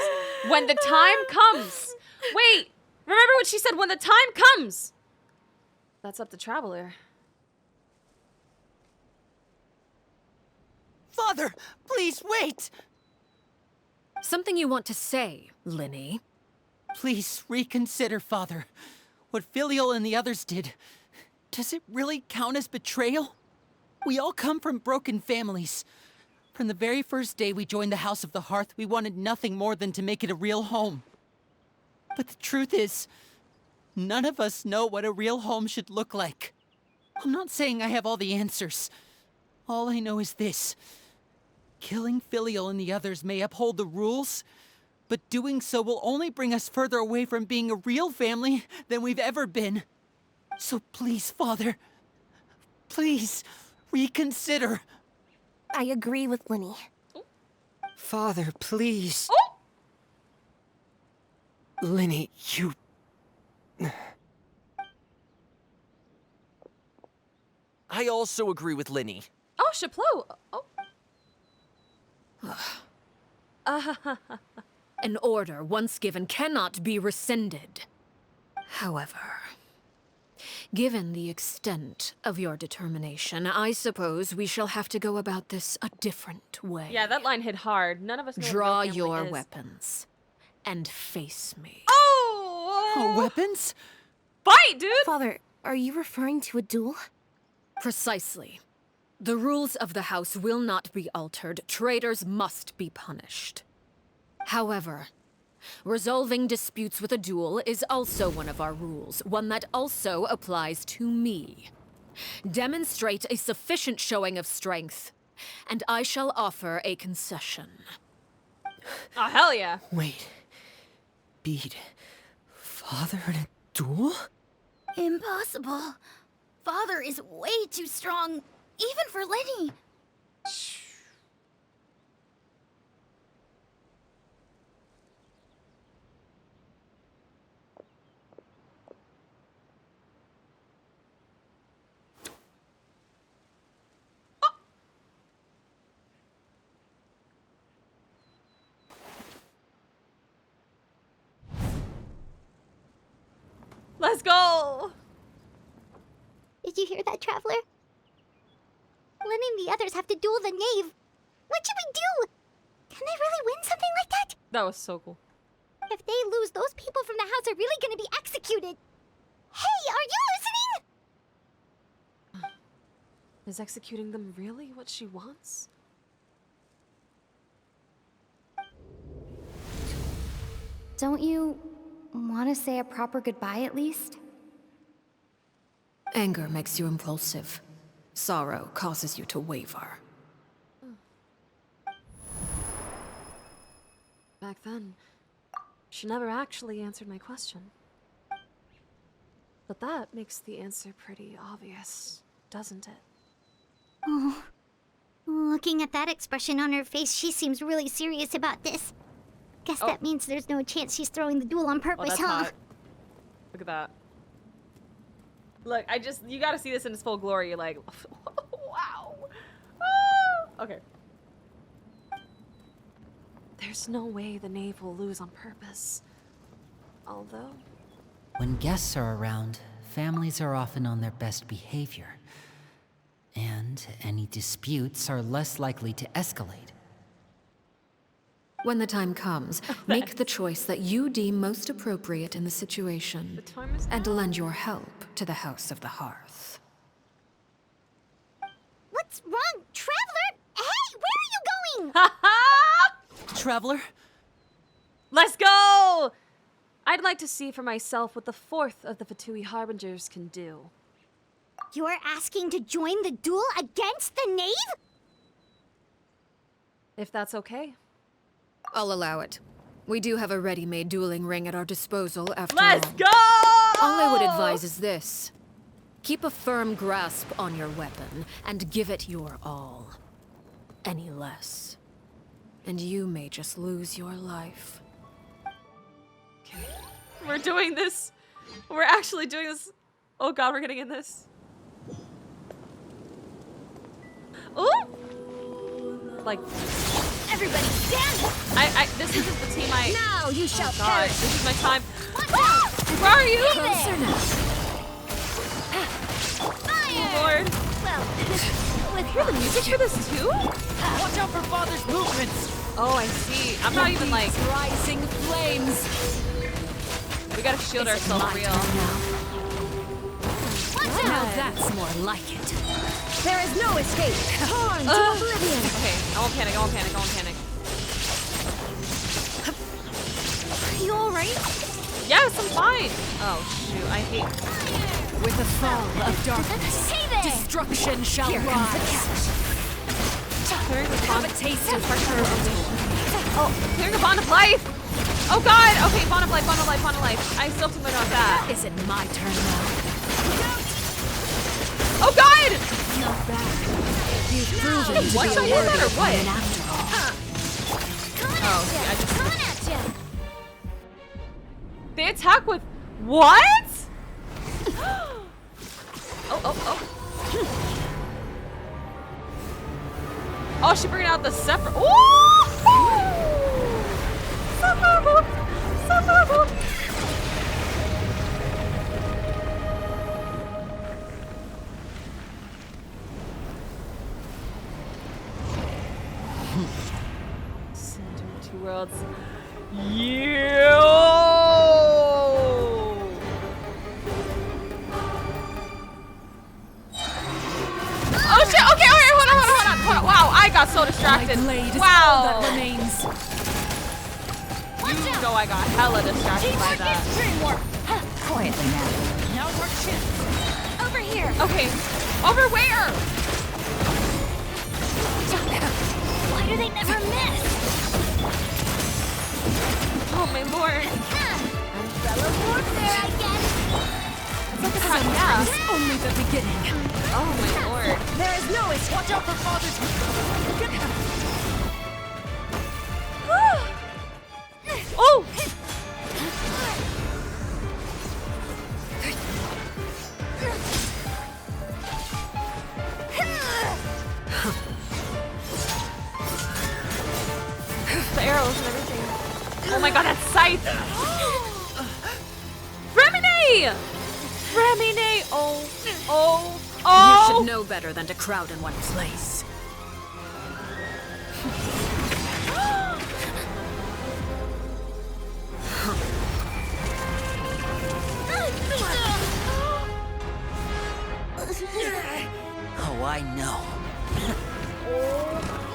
When the time comes. Wait, remember what she said, when the time comes. That's up to Traveler. Father, please wait! Something you want to say, Lyney? Please reconsider, Father. What Filial and the others did, does it really count as betrayal? We all come from broken families. From the very first day we joined the House of the Hearth, we wanted nothing more than to make it a real home. But the truth is, none of us know what a real home should look like. I'm not saying I have all the answers. All I know is this. Killing Filial and the others may uphold the rules, but doing so will only bring us further away from being a real family than we've ever been. So please, Father, please reconsider. I agree with Lyney. Father, please. Lyney, you... I also agree with Lyney. Oh, Chapleau. Oh. An order once given cannot be rescinded. However, given the extent of your determination, I suppose we shall have to go about this a different way. Yeah, that line hit hard. None of us know Draw what real family your is. weapons and face me. Oh! Our weapons? Fight, dude! Father, are you referring to a duel? Precisely. The rules of the House will not be altered. Traitors must be punished. However, resolving disputes with a duel is also one of our rules, one that also applies to me. Demonstrate a sufficient showing of strength, and I shall offer a concession. Oh, hell yeah. Wait. Beat Father in a duel? Impossible. Father is way too strong. Even for Lyney. Let's go! Did you hear that, Traveler? Lyney and the others have to duel the knave. What should we do? Can they really win something like that? That was so cool. If they lose, those people from the house are really gonna be executed. Hey, are you listening? Is executing them really what she wants? Don't you want to say a proper goodbye at least? Anger makes you impulsive. Sorrow causes you to waver. Back then, she never actually answered my question. But that makes the answer pretty obvious, doesn't it? Oh, looking at that expression on her face, she seems really serious about this. Guess that means there's no chance she's throwing the duel on purpose, that's huh? hot. Look at that. Look, you gotta see this in its full glory. You're like, wow. Ah! Okay. There's no way the knave will lose on purpose. Although... When guests are around, families are often on their best behavior. And any disputes are less likely to escalate. When the time comes, make the choice that you deem most appropriate in the situation, and lend your help to the House of the Hearth. What's wrong, Traveler? Hey, where are you going? Traveler? Let's go! I'd like to see for myself what the fourth of the Fatui Harbingers can do. You're asking to join the duel against the knave? If that's okay. I'll allow it. We do have a ready-made dueling ring at our disposal after Let's all. go! All I would advise is this. Keep a firm grasp on your weapon and give it your all. Any less, and you may just lose your life. Okay. We're doing this. We're actually doing this. Oh god, we're getting in this. Ooh! Like... Everybody stand! This isn't the team I... Now you shall God, perish! this is my time. Ah! Where are you? Closer now! Oh Lord. Well, I hear the music for this too? Watch out for Father's movements! Oh, I see. I'm not even like... Rising flames! We gotta shield ourselves real. Now that's more like it. there is no escape! Torn to oblivion! Okay, I won't panic, I won't panic, I won't panic. Are you alright? Yes, I'm fine! Oh, shoot, I hate... With the fall of darkness, Hey there! destruction shall Here comes the rise. Clearing the bond Have a taste of pressure. Oh, clearing a bond of life! Oh god! Okay, bond of life, bond of life, bond of life. I still have to know that. Is it my turn now? Oh god! Not bad. You've proven to What? be Should I a do that worthy or what? opponent after all. Oh, see, I just... Coming at ya! They attack with... What? Oh. Oh, she's bringing out the separate... Ooh! Separate! Center of two worlds. Yeah! Oh shit! Okay, hold on. Wow, I got so distracted. My blade is all Wow. that remains. You know I got hella distracted by that. Quietly now. Now's our chance. Over here! Okay, over where? Why do they never miss? Oh my lord. Umbrella warfare, I guess. It's like a time, yeah. It's only the beginning. Oh my lord. There is no escape. Watch out for father's... Oh! The arrows and everything. Oh my god, that's scythe! Freminet! Freminet! Oh, oh, oh! You should know better than to crowd in one place. Oh, I know.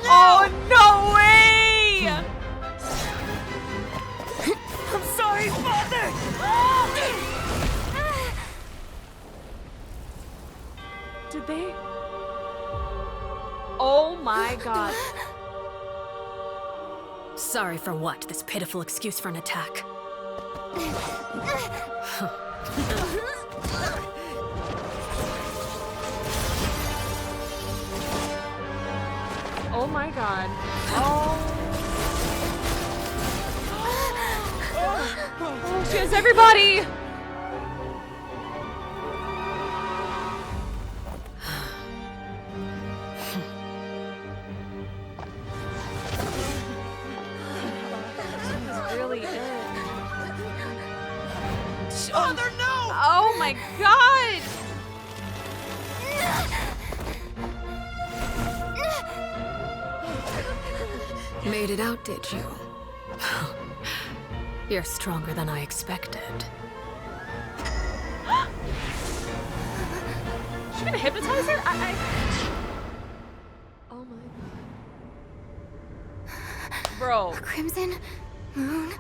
Oh, no way! I'm sorry, father! Did they? Oh my god. Sorry for what? This pitiful excuse for an attack. Oh my god. Oh. Oh, she has everybody! This is really it. Father, no! Oh my god! Made it out, did you? You're stronger than I expected. Is she gonna hypnotize her? Oh my god. Bro. Crimson moon.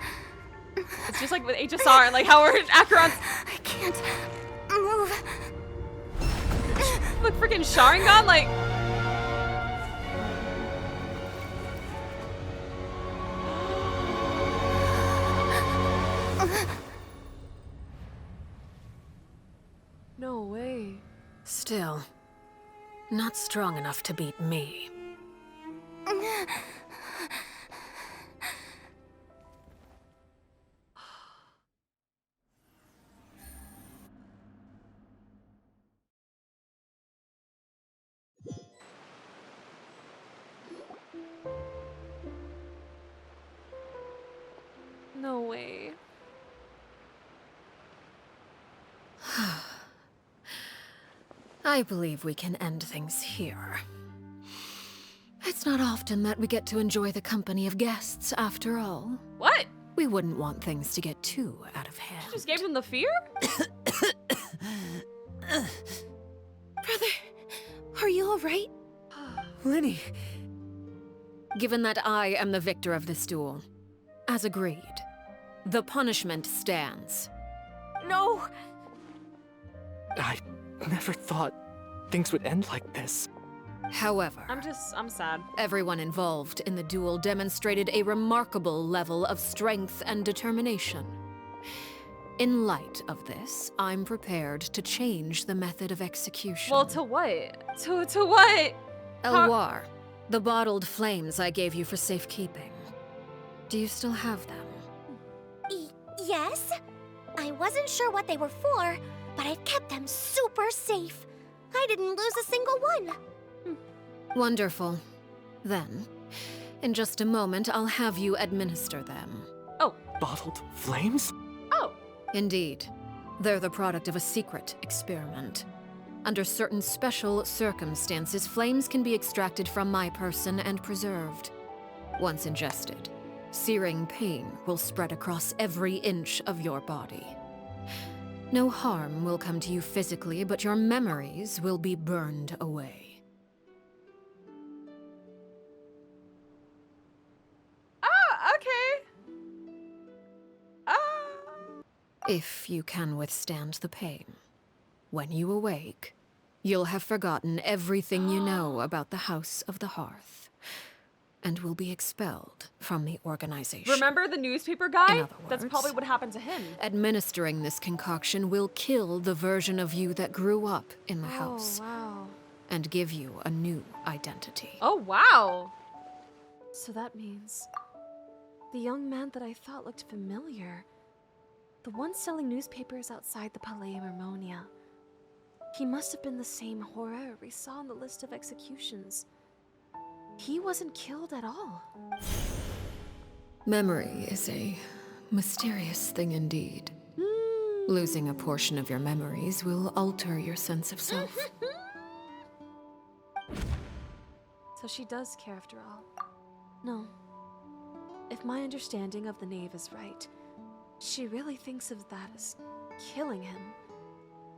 It's just like with HSR and like how we're Acheron's. I can't move. Look, freaking Sharingan, like. No way. Still, not strong enough to beat me. No way. I believe we can end things here. It's not often that we get to enjoy the company of guests, after all. What? We wouldn't want things to get too out of hand. You just gave them the fear? Brother, are you alright? Lyney. Given that I am the victor of this duel, as agreed, the punishment stands. No! I never thought things would end like this. However, I'm sad. Everyone involved in the duel demonstrated a remarkable level of strength and determination. In light of this, I'm prepared to change the method of execution. Well, to what? To what? Elwar, the bottled flames I gave you for safekeeping. Do you still have them? Yes? I wasn't sure what they were for, but I've kept them super safe. I didn't lose a single one. Wonderful. Then, in just a moment, I'll have you administer them. Oh. Bottled flames? Oh. Indeed. They're the product of a secret experiment. Under certain special circumstances, flames can be extracted from my person and preserved. Once ingested, searing pain will spread across every inch of your body. No harm will come to you physically, but your memories will be burned away. Okay. If you can withstand the pain, when you awake, you'll have forgotten everything you know about the House of the Hearth. and will be expelled from the organization. Remember the newspaper guy? In other That's words, probably what happened to him. administering this concoction will kill the version of you that grew up in the house. Wow. And give you a new identity. Oh, wow. So that means the young man that I thought looked familiar, the one selling newspapers outside the Palais Mermonia, he must have been the same horror we saw on the list of executions. He wasn't killed at all. Memory is a mysterious thing indeed. Losing a portion of your memories will alter your sense of self. So she does care after all. No. If my understanding of the knave is right, she really thinks of that as killing him.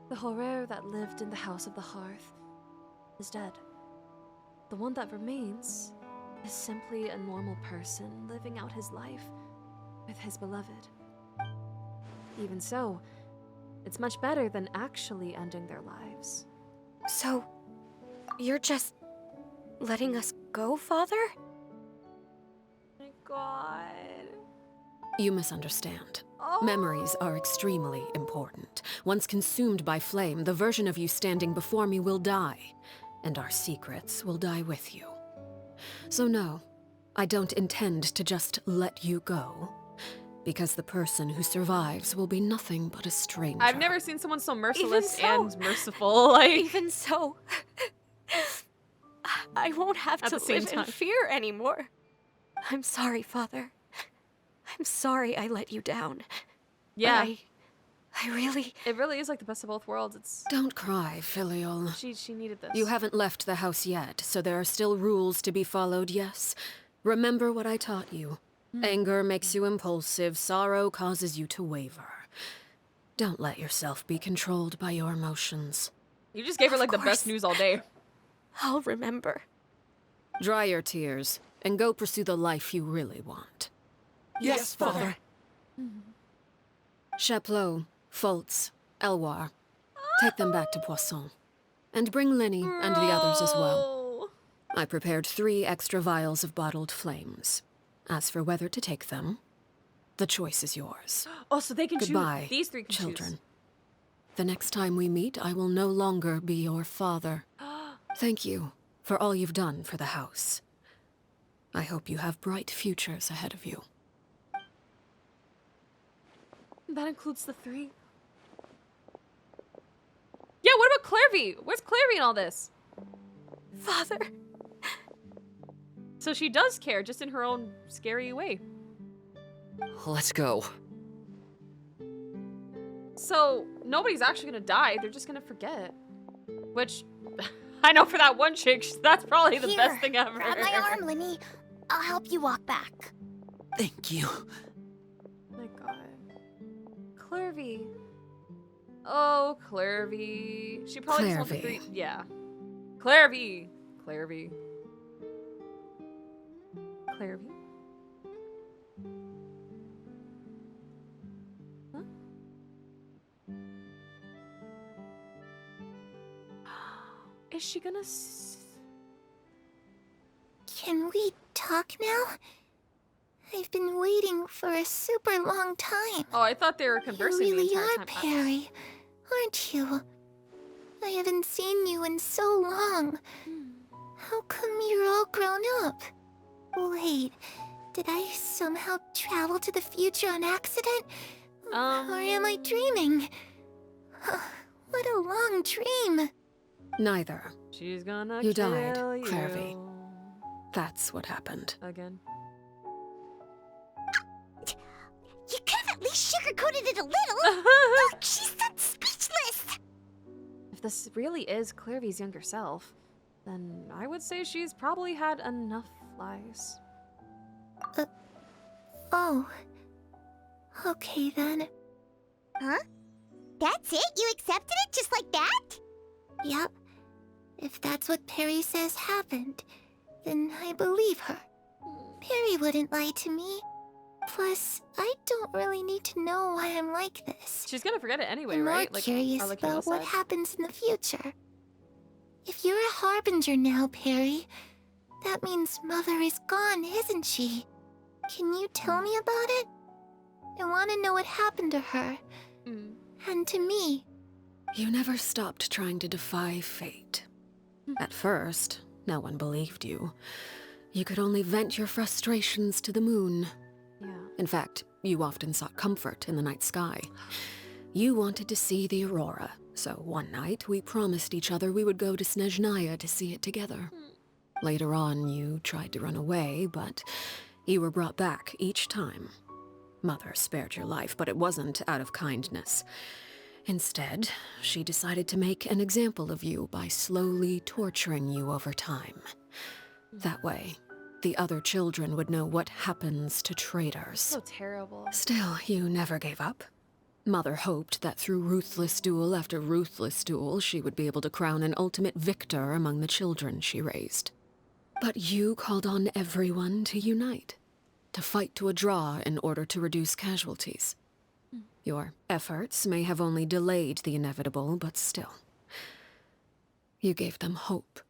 The horror that lived in the House of the Hearth is dead. The one that remains is simply a normal person living out his life with his beloved. Even so, it's much better than actually ending their lives. So, you're just letting us go, Father? My God. You misunderstand. Memories are extremely important. Once consumed by flame, the version of you standing before me will die, and our secrets will die with you. So no, I don't intend to just let you go, because the person who survives will be nothing but a stranger. I've never seen someone so merciless and merciful. Like, even so, I won't have to live in fear anymore. I'm sorry, Father. I'm sorry I let you down. Yeah. I really... It really is like the best of both worlds. It's... Don't cry, Filial. She needed this. You haven't left the house yet, so there are still rules to be followed, yes? Remember what I taught you. Anger makes you impulsive, sorrow causes you to waver. Don't let yourself be controlled by your emotions. You just gave her like the best news all day. I'll remember. Dry your tears, and go pursue the life you really want. Yes, Father. Chapleau, Fultz, Elwar, take them back to Poisson. And bring Lyney and the others as well. I prepared 3 extra vials of bottled flames. As for whether to take them, the choice is yours. Oh, so they can Goodbye, choose. These 3 can children. choose. The next time we meet, I will no longer be your father. Thank you for all you've done for the house. I hope you have bright futures ahead of you. That includes the 3. Yeah, what about Clervie? Where's Clervie in all this? Father. So she does care, just in her own scary way. Let's go. So nobody's actually gonna die, they're just gonna forget. Which, I know for that one chick, that's probably the best thing ever. Grab my arm, Lyney. I'll help you walk back. Thank you. My God. Clervie. Oh, Clervie. She probably just wants the 3. Yeah. Clervie. Clervie. Clervie. Huh? Is she gonna Can we talk now? I've been waiting for a super long time. Oh, I thought they were conversing You really the entire are, time. Perry, aren't you? I haven't seen you in so long. How come you're all grown up? Wait, did I somehow travel to the future on accident? Or am I dreaming? What a long dream. Neither. She's gonna You kill died, you. Clervie. That's what happened. Again. You could have at least sugarcoated it a little. Oh, she's so speechless. If this really is Clervie's younger self, then I would say she's probably had enough lies. Oh. Okay then. Huh? That's it? You accepted it just like that? Yep. If that's what Perry says happened, then I believe her. Perry wouldn't lie to me. Plus, I don't really need to know why I'm like this. She's gonna forget it anyway, I'm right? more curious Arlecchino about what said. happens in the future. If you're a harbinger now, Perry, That means Mother is gone, isn't she? Can you tell me about it? I want to know what happened to her. And to me. You never stopped trying to defy fate. At first, no one believed you. You could only vent your frustrations to the moon. Yeah. In fact, you often sought comfort in the night sky. You wanted to see the aurora, so one night we promised each other we would go to Snezhnaya to see it together. Later on, you tried to run away, but you were brought back each time. Mother spared your life, but it wasn't out of kindness. Instead, she decided to make an example of you by slowly torturing you over time. That way, the other children would know what happens to traitors. So terrible. Still, you never gave up. Mother hoped that through ruthless duel after ruthless duel, she would be able to crown an ultimate victor among the children she raised. But you called on everyone to unite, to fight to a draw in order to reduce casualties. Your efforts may have only delayed the inevitable, but still. You gave them hope.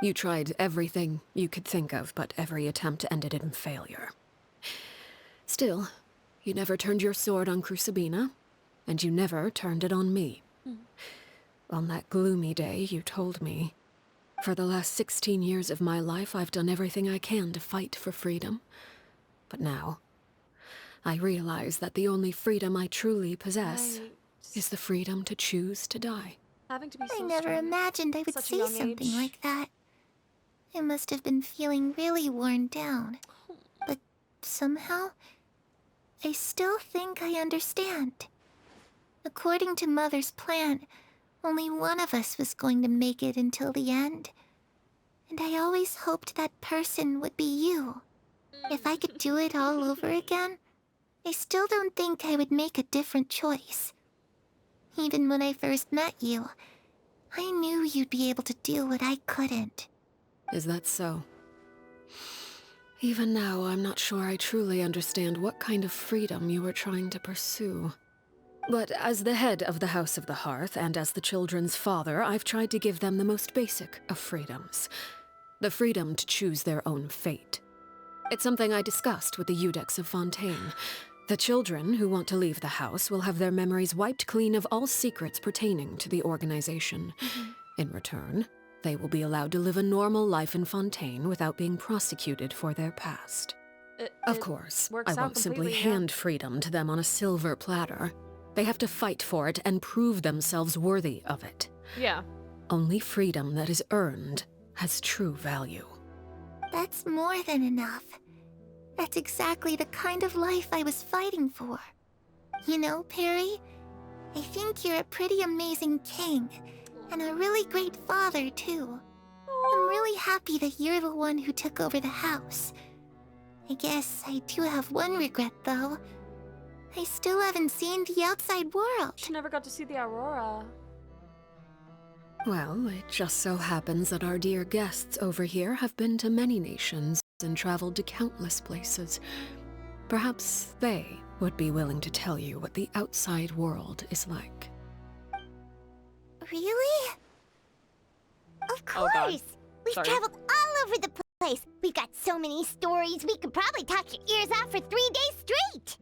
You tried everything you could think of, but every attempt ended in failure. Still, you never turned your sword on Crucibina, and you never turned it on me. On that gloomy day, you told me, "For the last 16 years of my life, I've done everything I can to fight for freedom. But now, I realize that the only freedom I truly possess is the freedom to choose to die." Having to be so I never strong imagined I at would such a say young something age. like that. I must have been feeling really worn down. But somehow, I still think I understand. According to Mother's plan, only one of us was going to make it until the end. And I always hoped that person would be you. If I could do it all over again, I still don't think I would make a different choice. Even when I first met you, I knew you'd be able to do what I couldn't. Is that so? Even now, I'm not sure I truly understand what kind of freedom you were trying to pursue. But as the head of the House of the Hearth, and as the children's father, I've tried to give them the most basic of freedoms. The freedom to choose their own fate. It's something I discussed with the Eudex of Fontaine. The children who want to leave the house will have their memories wiped clean of all secrets pertaining to the organization. In return, they will be allowed to live a normal life in Fontaine without being prosecuted for their past. Of course, I won't simply hand freedom to them on a silver platter. They have to fight for it and prove themselves worthy of it. Yeah. Only freedom that is earned has true value. That's more than enough. That's exactly the kind of life I was fighting for. You know, Perry, I think you're a pretty amazing king, and a really great father, too. I'm really happy that you're the one who took over the house. I guess I do have one regret, though. I still haven't seen the outside world. She never got to see the aurora. Well, it just so happens that our dear guests over here have been to many nations and traveled to countless places. Perhaps they would be willing to tell you what the outside world is like. Really? Of course! Oh, God. We've Sorry. traveled all over the place. We've got so many stories, we could probably talk your ears out for 3 days straight!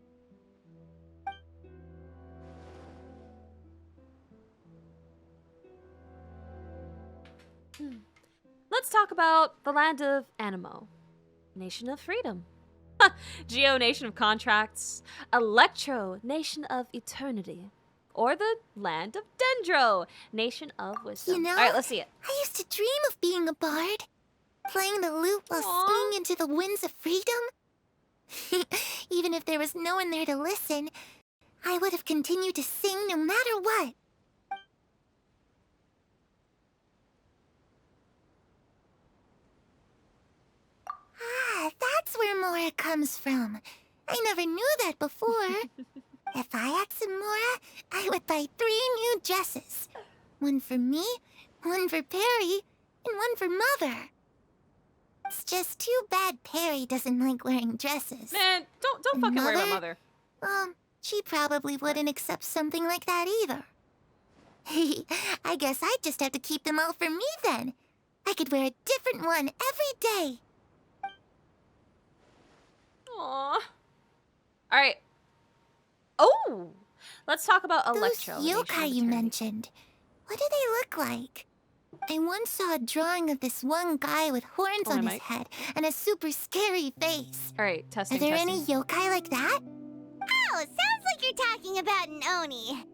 Let's talk about the land of Animo. Nation of Freedom. Geo, Nation of Contracts. Electro, Nation of Eternity. Or the land of Dendro, Nation of Wisdom. You know, Alright, let's see it. I used to dream of being a bard. Playing the lute while singing into the winds of freedom. Even if there was no one there to listen, I would have continued to sing no matter what. Ah, that's where Mora comes from. I never knew that before. If I asked Mora, I would buy 3 new dresses. One for me, one for Perry, and one for Mother. It's just too bad Perry doesn't like wearing dresses. Man, don't fucking worry about Mother. She probably wouldn't accept something like that either. I guess I'd just have to keep them all for me then. I could wear a different one every day. Aww. Alright. Oh! Let's talk about Electro. Those yokai you mentioned, what do they look like? I once saw a drawing of this one guy with horns on his head and a super scary face. Alright, testing, Are there testing. any yokai like that? Oh, sounds like you're talking about an Oni.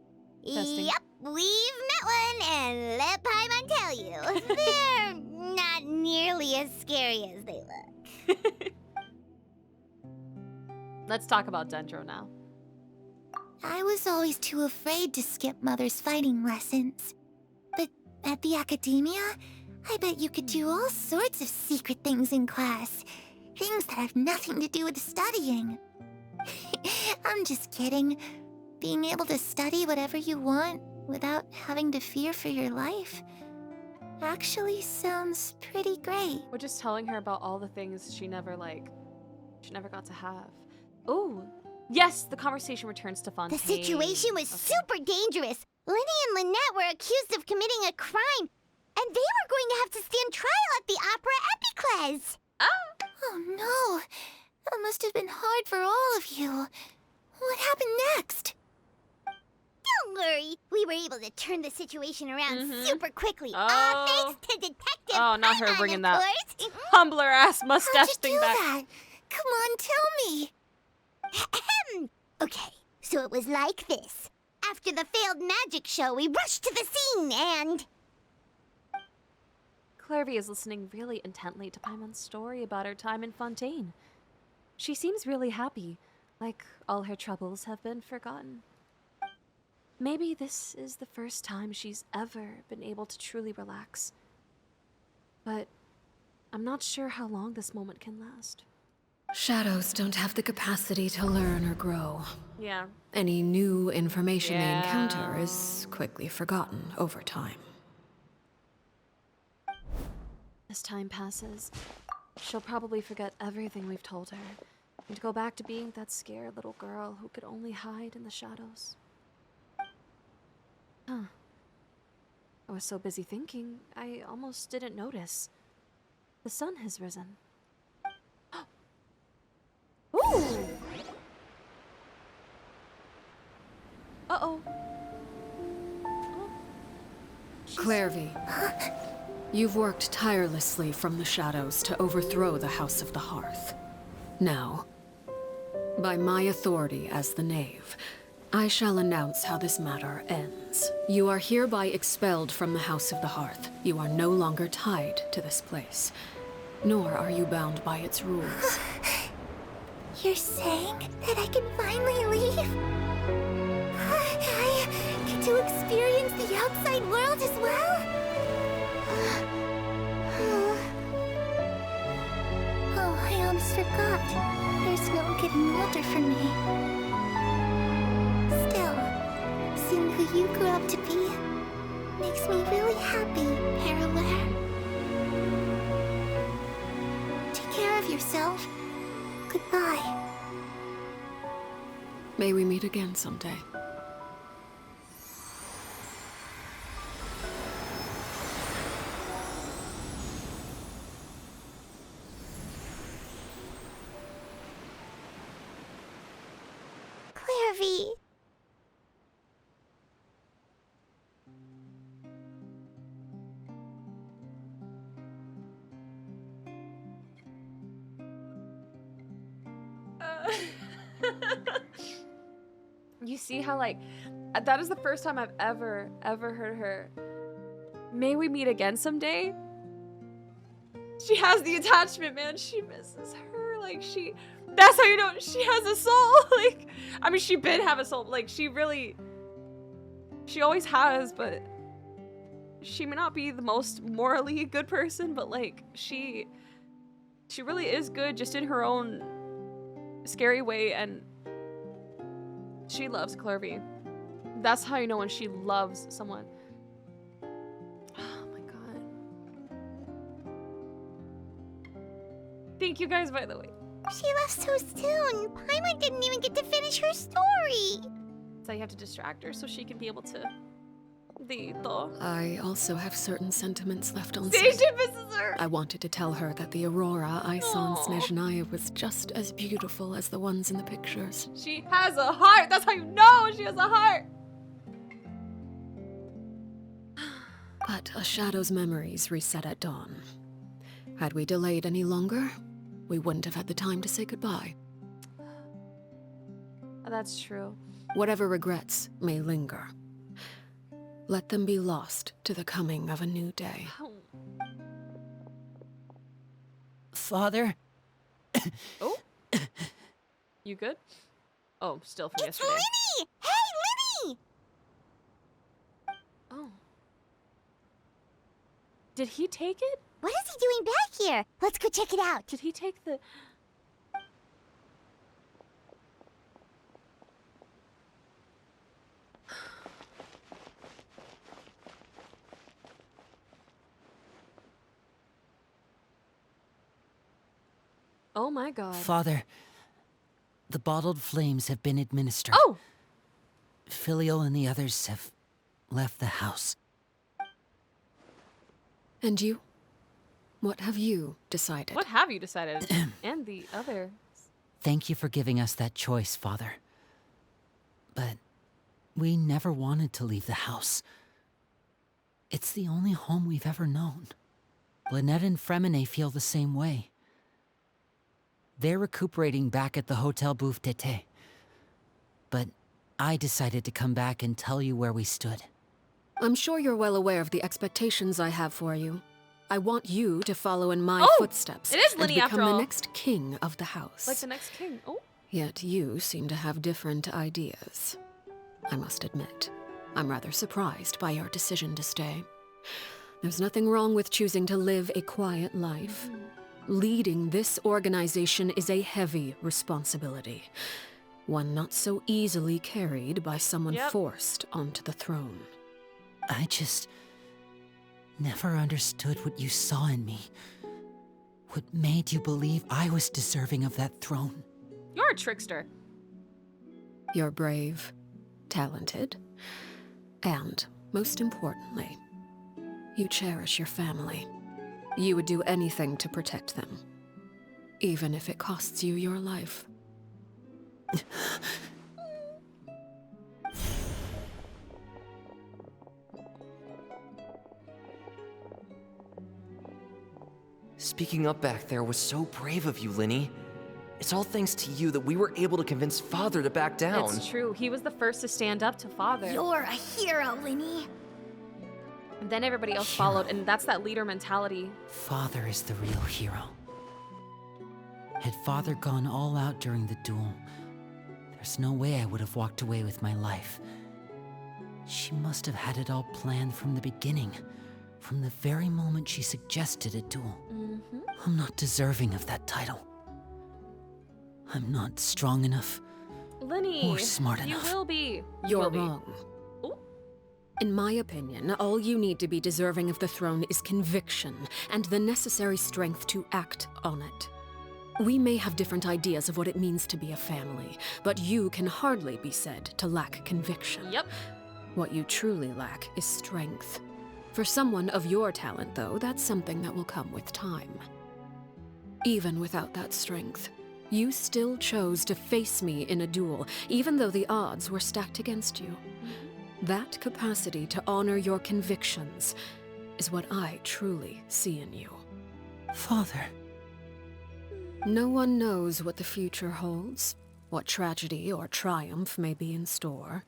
Testing. Yep, we've met one, and let Paimon tell you, they're not nearly as scary as they look. Let's talk about Dendro now. I was always too afraid to skip Mother's fighting lessons. But at the academia, I bet you could do all sorts of secret things in class. Things that have nothing to do with studying. I'm just kidding. Being able to study whatever you want without having to fear for your life actually sounds pretty great. We're just telling her about all the things she never got to have. Ooh. Yes, the conversation returns to Fontaine. The situation was super dangerous. Lyney and Lynette were accused of committing a crime, and they were going to have to stand trial at the Opera Epicles. Oh no, that must have been hard for all of you. What happened next? Don't worry, we were able to turn the situation around super quickly. Thanks to Detective not her Paimon, bringing of that course. humbler ass mustache How'd you thing do back. that? Come on, tell me. Okay, so it was like this. After the failed magic show, we rushed to the scene and... Clervie is listening really intently to Paimon's story about her time in Fontaine. She seems really happy, like all her troubles have been forgotten. Maybe this is the first time she's ever been able to truly relax. But I'm not sure how long this moment can last. Shadows don't have the capacity to learn or grow. Yeah. Any new information they encounter is quickly forgotten over time. As time passes, she'll probably forget everything we've told her and go back to being that scared little girl who could only hide in the shadows. Huh. I was so busy thinking, I almost didn't notice. The sun has risen. Ooh! Uh-oh. Clervie, you've worked tirelessly from the shadows to overthrow the House of the Hearth. Now, by my authority as the Knave, I shall announce how this matter ends. You are hereby expelled from the House of the Hearth. You are no longer tied to this place, nor are you bound by its rules. You're saying that I can finally leave? I get to experience the outside world as well? Oh, I almost forgot. There's no getting older for me. Still, seeing who you grew up to be makes me really happy, Parallel. Take care of yourself. Goodbye. May we meet again someday. Clervie. You see how, like, that is the first time I've ever heard her. May we meet again someday? She has the attachment, man. She misses her. Like, that's how you know she has a soul. Like, I mean, she did have a soul. Like, she always has, but she may not be the most morally good person, but, like, she really is good just in her own scary way, and she loves Clervie. That's how you know when she loves someone. Oh my god. Thank you guys, by the way. She left so soon. Paimon didn't even get to finish her story. So you have to distract her so she can be able to Bendito. I also have certain sentiments left See, unsaid. she misses her. I wanted to tell her that the aurora I saw in Snezhnaya was just as beautiful as the ones in the pictures. She has a heart. That's how you know she has a heart. But a shadow's memories reset at dawn. Had we delayed any longer, we wouldn't have had the time to say goodbye. That's true. Whatever regrets may linger, let them be lost to the coming of a new day. Father? Oh? You good? Oh, still from It's yesterday. Lyney! Hey, Lyney! Oh. Did he take it? What is he doing back here? Let's go check it out. Did he take the... Oh my god. Father, the bottled flames have been administered. Oh! Filial and the others have left the house. And you? What have you decided? What have you decided? And the other... Thank you for giving us that choice, Father. But we never wanted to leave the house. It's the only home we've ever known. Lynette and Freminet feel the same way. They're recuperating back at the Hotel Bouffe d'été. But I decided to come back and tell you where we stood. I'm sure you're well aware of the expectations I have for you. I want you to follow in my footsteps it is and Lyney become after all. the next king of the house. Like the next king. Oh. Yet you seem to have different ideas. I must admit, I'm rather surprised by your decision to stay. There's nothing wrong with choosing to live a quiet life. Leading this organization is a heavy responsibility. One not so easily carried by someone forced onto the throne. I just never understood what you saw in me. What made you believe I was deserving of that throne? You're a trickster. You're brave, talented, and, most importantly, you cherish your family. You would do anything to protect them, even if it costs you your life. Speaking up back there was so brave of you, Lyney. It's all thanks to you that we were able to convince Father to back down. It's true. He was the first to stand up to Father. You're a hero, Lyney. And then everybody else followed, and that's that leader mentality. Father is the real hero. Had Father gone all out during the duel, there's no way I would have walked away with my life. She must have had it all planned from the beginning, from the very moment she suggested a duel. I'm not deserving of that title. I'm not strong enough Lyney, or smart enough. You will be. You're wrong. In my opinion, all you need to be deserving of the throne is conviction and the necessary strength to act on it. We may have different ideas of what it means to be a family, but you can hardly be said to lack conviction. Yep. What you truly lack is strength. For someone of your talent, though, that's something that will come with time. Even without that strength, you still chose to face me in a duel, even though the odds were stacked against you. That capacity to honor your convictions is what I truly see in you. Father. No one knows what the future holds, what tragedy or triumph may be in store.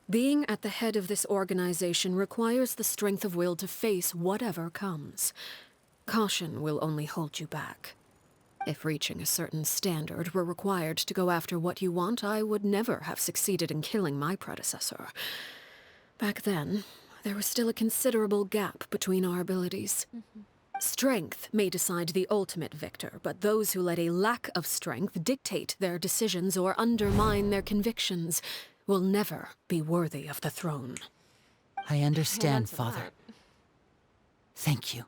Being at the head of this organization requires the strength of will to face whatever comes. Caution will only hold you back. If reaching a certain standard were required to go after what you want, I would never have succeeded in killing my predecessor. Back then, there was still a considerable gap between our abilities. Strength may decide the ultimate victor, but those who let a lack of strength dictate their decisions or undermine their convictions will never be worthy of the throne. I understand, Father. Thank you.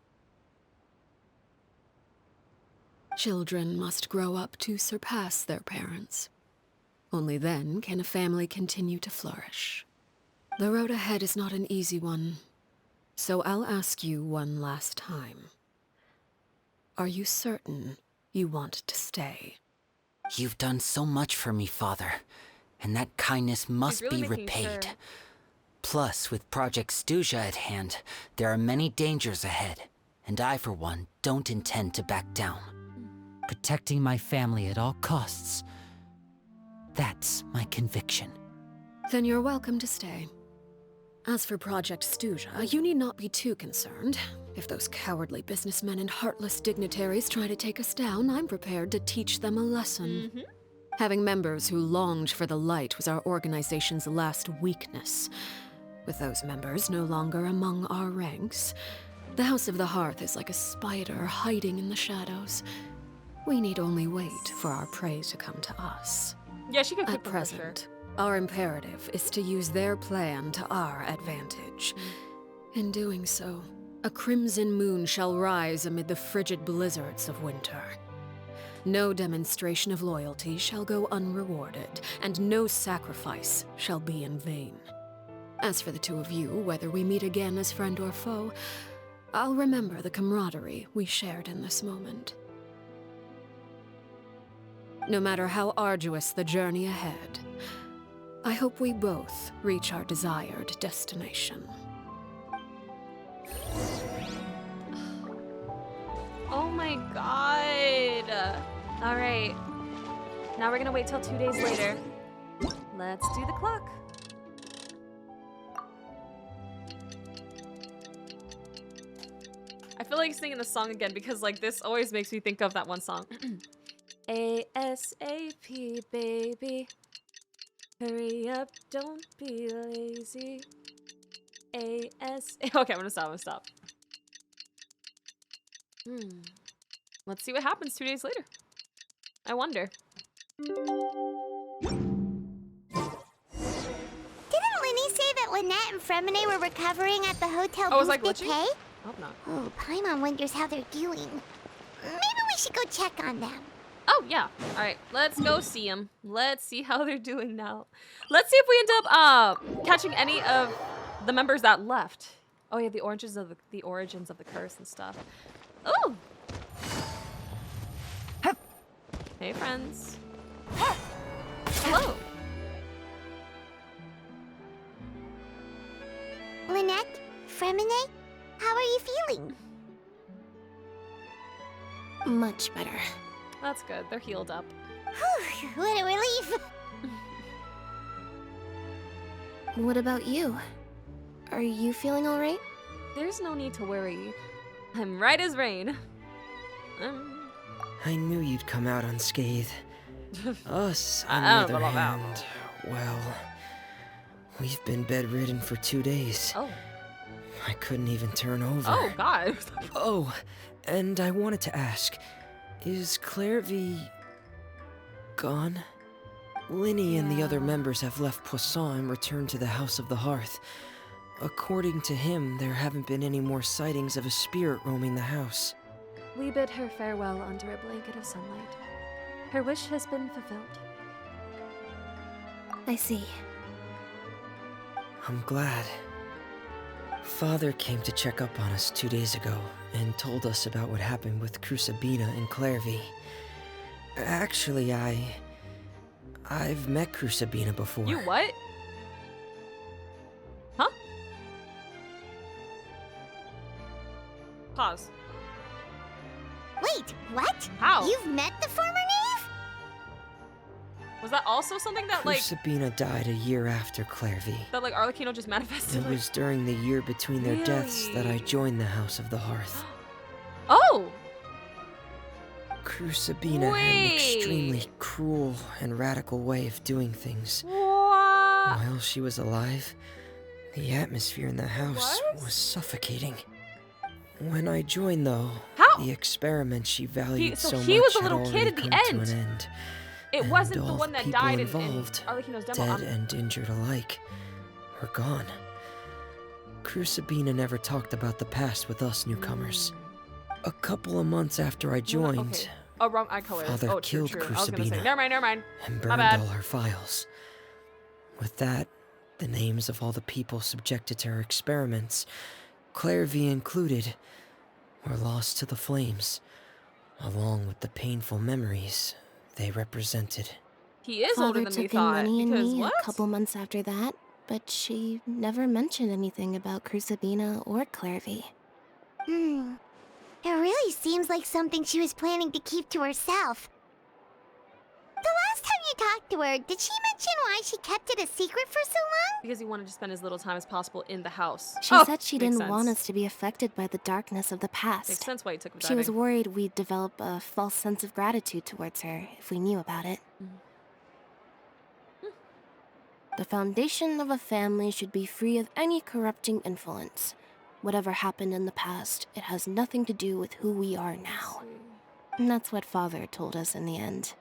Children must grow up to surpass their parents. Only then can a family continue to flourish. The road ahead is not an easy one, so I'll ask you one last time. Are you certain you want to stay? You've done so much for me, Father, and that kindness must really be making repaid. sure. Plus, with Project Stuja at hand, there are many dangers ahead, and I, for one, don't intend to back down. Protecting my family at all costs. That's my conviction. Then you're welcome to stay. As for Project Stuja, you need not be too concerned. If those cowardly businessmen and heartless dignitaries try to take us down, I'm prepared to teach them a lesson. Having members who longed for the light was our organization's last weakness. With those members no longer among our ranks, the House of the Hearth is like a spider hiding in the shadows. We need only wait for our prey to come to us. Yeah, she could At cook them for sure. present, our imperative is to use their plan to our advantage. In doing so, a crimson moon shall rise amid the frigid blizzards of winter. No demonstration of loyalty shall go unrewarded, and no sacrifice shall be in vain. As for the two of you, whether we meet again as friend or foe, I'll remember the camaraderie we shared in this moment. No matter how arduous the journey ahead, I hope we both reach our desired destination. Oh my god. All right. Now we're gonna wait till 2 days later. Let's do the clock. I feel like singing the song again because like this always makes me think of that one song. ASAP, baby. Hurry up, don't be lazy. Okay, I'm gonna stop. Let's see what happens 2 days later. I wonder. Didn't Lyney say that Lynette and Freminet were recovering at the hotel Oh, was I booth glitching? pay? Hope not. Oh, Paimon wonders how they're doing. Maybe we should go check on them. Oh, yeah. All right, let's go see them. Let's see how they're doing now. Let's see if we end up catching any of the members that left. Oh, yeah, the origins of the curse and stuff. Oh! Hey, friends. Hello. Lynette, Freminet, how are you feeling? Much better. That's good. They're healed up. Whew, what a relief. What about you? Are you feeling all right? There's no need to worry. I'm right as rain. I knew you'd come out unscathed. Us, on the other hand, well, we've been bedridden for 2 days. Oh. I couldn't even turn over. Oh, God. Oh, and I wanted to ask, is Clervie gone? Lyney and the other members have left Poisson and returned to the House of the Hearth. According to him, there haven't been any more sightings of a spirit roaming the house. We bid her farewell under a blanket of sunlight. Her wish has been fulfilled. I see. I'm glad. Father came to check up on us 2 days ago and told us about what happened with Crusabina and Clervie. Actually, I've met Crusabina before. You what? Huh? Pause. Wait, what? How? You've met the former knave? Was that also something that like Crusabina died a year after Clervie. Arlecchino just manifested? It was during the year between their deaths that I joined the House of the Hearth. Oh! Crusabina had an extremely cruel and radical way of doing things. What? While she was alive, the atmosphere in the house was suffocating. When I joined, though, the experiment she valued so much he was a had little kid already at the come to end. an end. It and wasn't the all one that people died in involved, Arlecchino's demo. dead and injured alike, were gone. Crusabina never talked about the past with us newcomers. A couple of months after I joined, Okay. Oh, wrong eye color. Father Oh, true, killed true. I was gonna say, Crusabina never mind. and My burned bad. all her files. With that, The names of all the people subjected to her experiments, Clervie included, were lost to the flames, along with the painful memories they represented. He is older Father than we took in thought. Lyney and Because me what? a couple months after that, but she never mentioned anything about Crucibina or Clervie. It really seems like something she was planning to keep to herself. The last time you talked to her, did she mention why she kept it a secret for so long? Because he wanted to spend as little time as possible in the house. She said she didn't want us to be affected by the darkness of the past. Makes sense why he took him She was diving. worried we'd develop a false sense of gratitude towards her if we knew about it. The foundation of a family should be free of any corrupting influence. Whatever happened in the past, it has nothing to do with who we are now. And that's what Father told us in the end.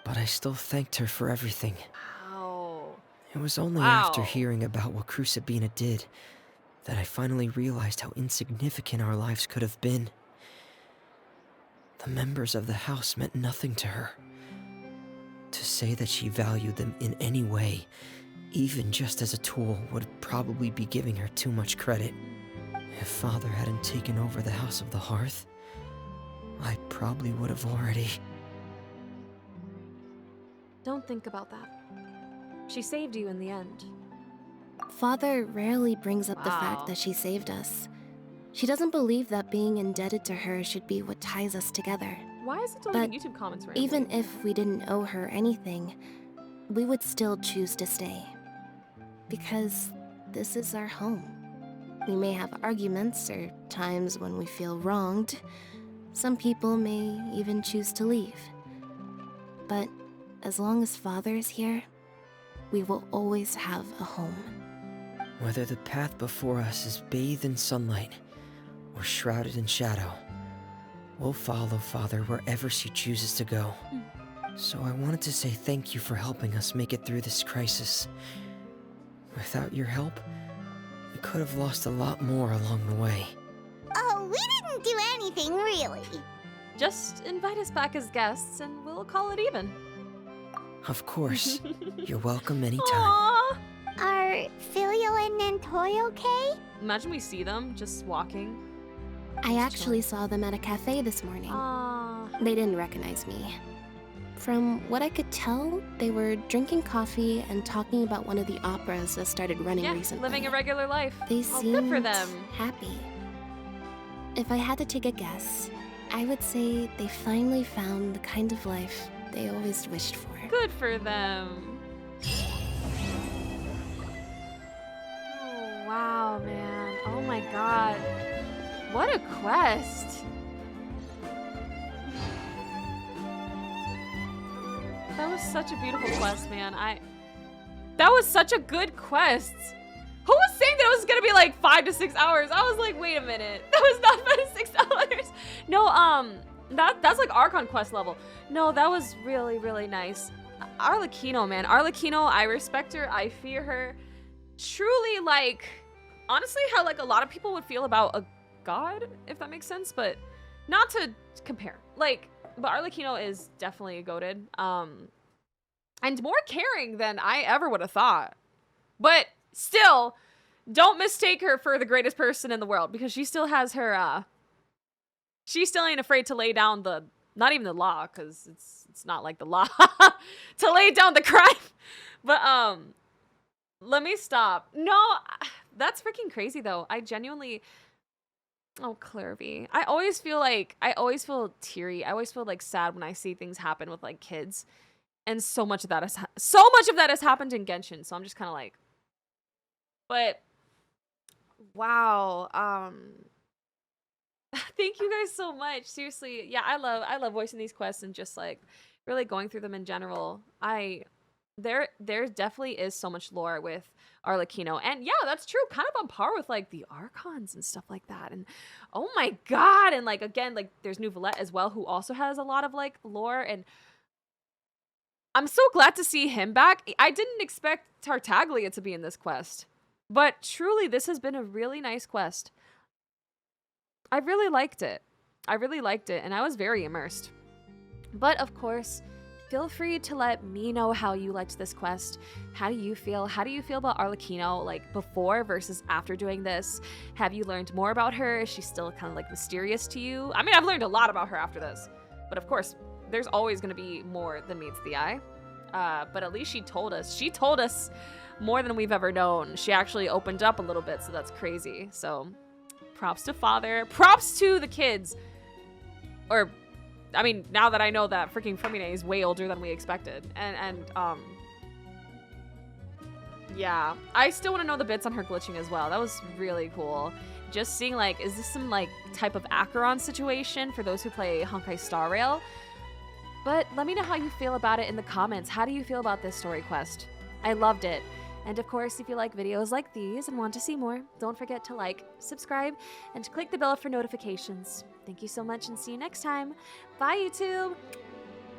But I still thanked her for everything. Wow. It was only after hearing about what Crucibina did that I finally realized how insignificant our lives could have been. The members of the house meant nothing to her. To say that she valued them in any way, even just as a tool, would probably be giving her too much credit. If Father hadn't taken over the House of the Hearth, I probably would have already... Don't think about that. She saved you in the end. Father rarely brings up the Wow. fact that she saved us. She doesn't believe that being indebted to her should be what ties us together. Why is it But deleting YouTube comments randomly? even if we didn't owe her anything, we would still choose to stay. Because this is our home. We may have arguments or times when we feel wronged. Some people may even choose to leave. But as long as Father is here, we will always have a home. Whether the path before us is bathed in sunlight or shrouded in shadow, we'll follow Father wherever she chooses to go. So I wanted to say thank you for helping us make it through this crisis. Without your help, we could have lost a lot more along the way. Oh, we didn't do anything, really. Just invite us back as guests and we'll call it even. Of course. You're welcome anytime. Aww. Are Filial and Nantoy okay? Imagine we see them just walking. I actually saw them at a cafe this morning. Aww. They didn't recognize me. From what I could tell, they were drinking coffee and talking about one of the operas that started running recently. Living a regular life. They Oh, seemed good for them. happy. If I had to take a guess, I would say they finally found the kind of life they always wished for. Good for them. Oh, wow, man. Oh my god. What a quest. That was such a beautiful quest, man. That was such a good quest. Who was saying that it was gonna be like 5 to 6 hours? I was like, wait a minute. That was not 5 to 6 hours. No, that's like Archon quest level. No, that was really, really nice. Arlecchino, man. Arlecchino, I respect her. I fear her. Truly, like, honestly, how like a lot of people would feel about a god, if that makes sense, but not to compare. Like, but Arlecchino is definitely goated. And more caring than I ever would have thought. But still, don't mistake her for the greatest person in the world, because she still has her, she still ain't afraid to lay down the, not even the law, because it's not like the law, to lay down the crime. But, let me stop. No, that's freaking crazy, though. I genuinely, oh, Clervie. I always feel teary. I always feel, like, sad when I see things happen with, like, kids. And so much of that has happened in Genshin, so I'm just kind of like, but, wow, thank you guys so much. Seriously, yeah, I love voicing these quests and just, like, really going through them in general. There definitely is so much lore with Arlecchino, and yeah, that's true, kind of on par with, like, the Archons and stuff like that, and oh my god, and, like, again, like, there's Neuvillette as well, who also has a lot of, like, lore, and I'm so glad to see him back. I didn't expect Tartaglia to be in this quest, but truly, this has been a really nice quest. I really liked it. And I was very immersed. But of course, feel free to let me know how you liked this quest. How do you feel? How do you feel about Arlecchino, like before versus after doing this? Have you learned more about her? Is she still kind of like mysterious to you? I mean, I've learned a lot about her after this, but of course, there's always going to be more than meets the eye. But at least she told us more than we've ever known. She actually opened up a little bit, so that's crazy. So props to father, props to the kids. Or, I mean, now that I know that freaking Freminet is way older than we expected. And yeah, I still want to know the bits on her glitching as well. That was really cool. Just seeing, like, is this some, like, type of Acheron situation for those who play Honkai Star Rail? But let me know how you feel about it in the comments. How do you feel about this story quest? I loved it. And of course, if you like videos like these and want to see more, don't forget to like, subscribe, and to click the bell for notifications. Thank you so much and see you next time. Bye, YouTube!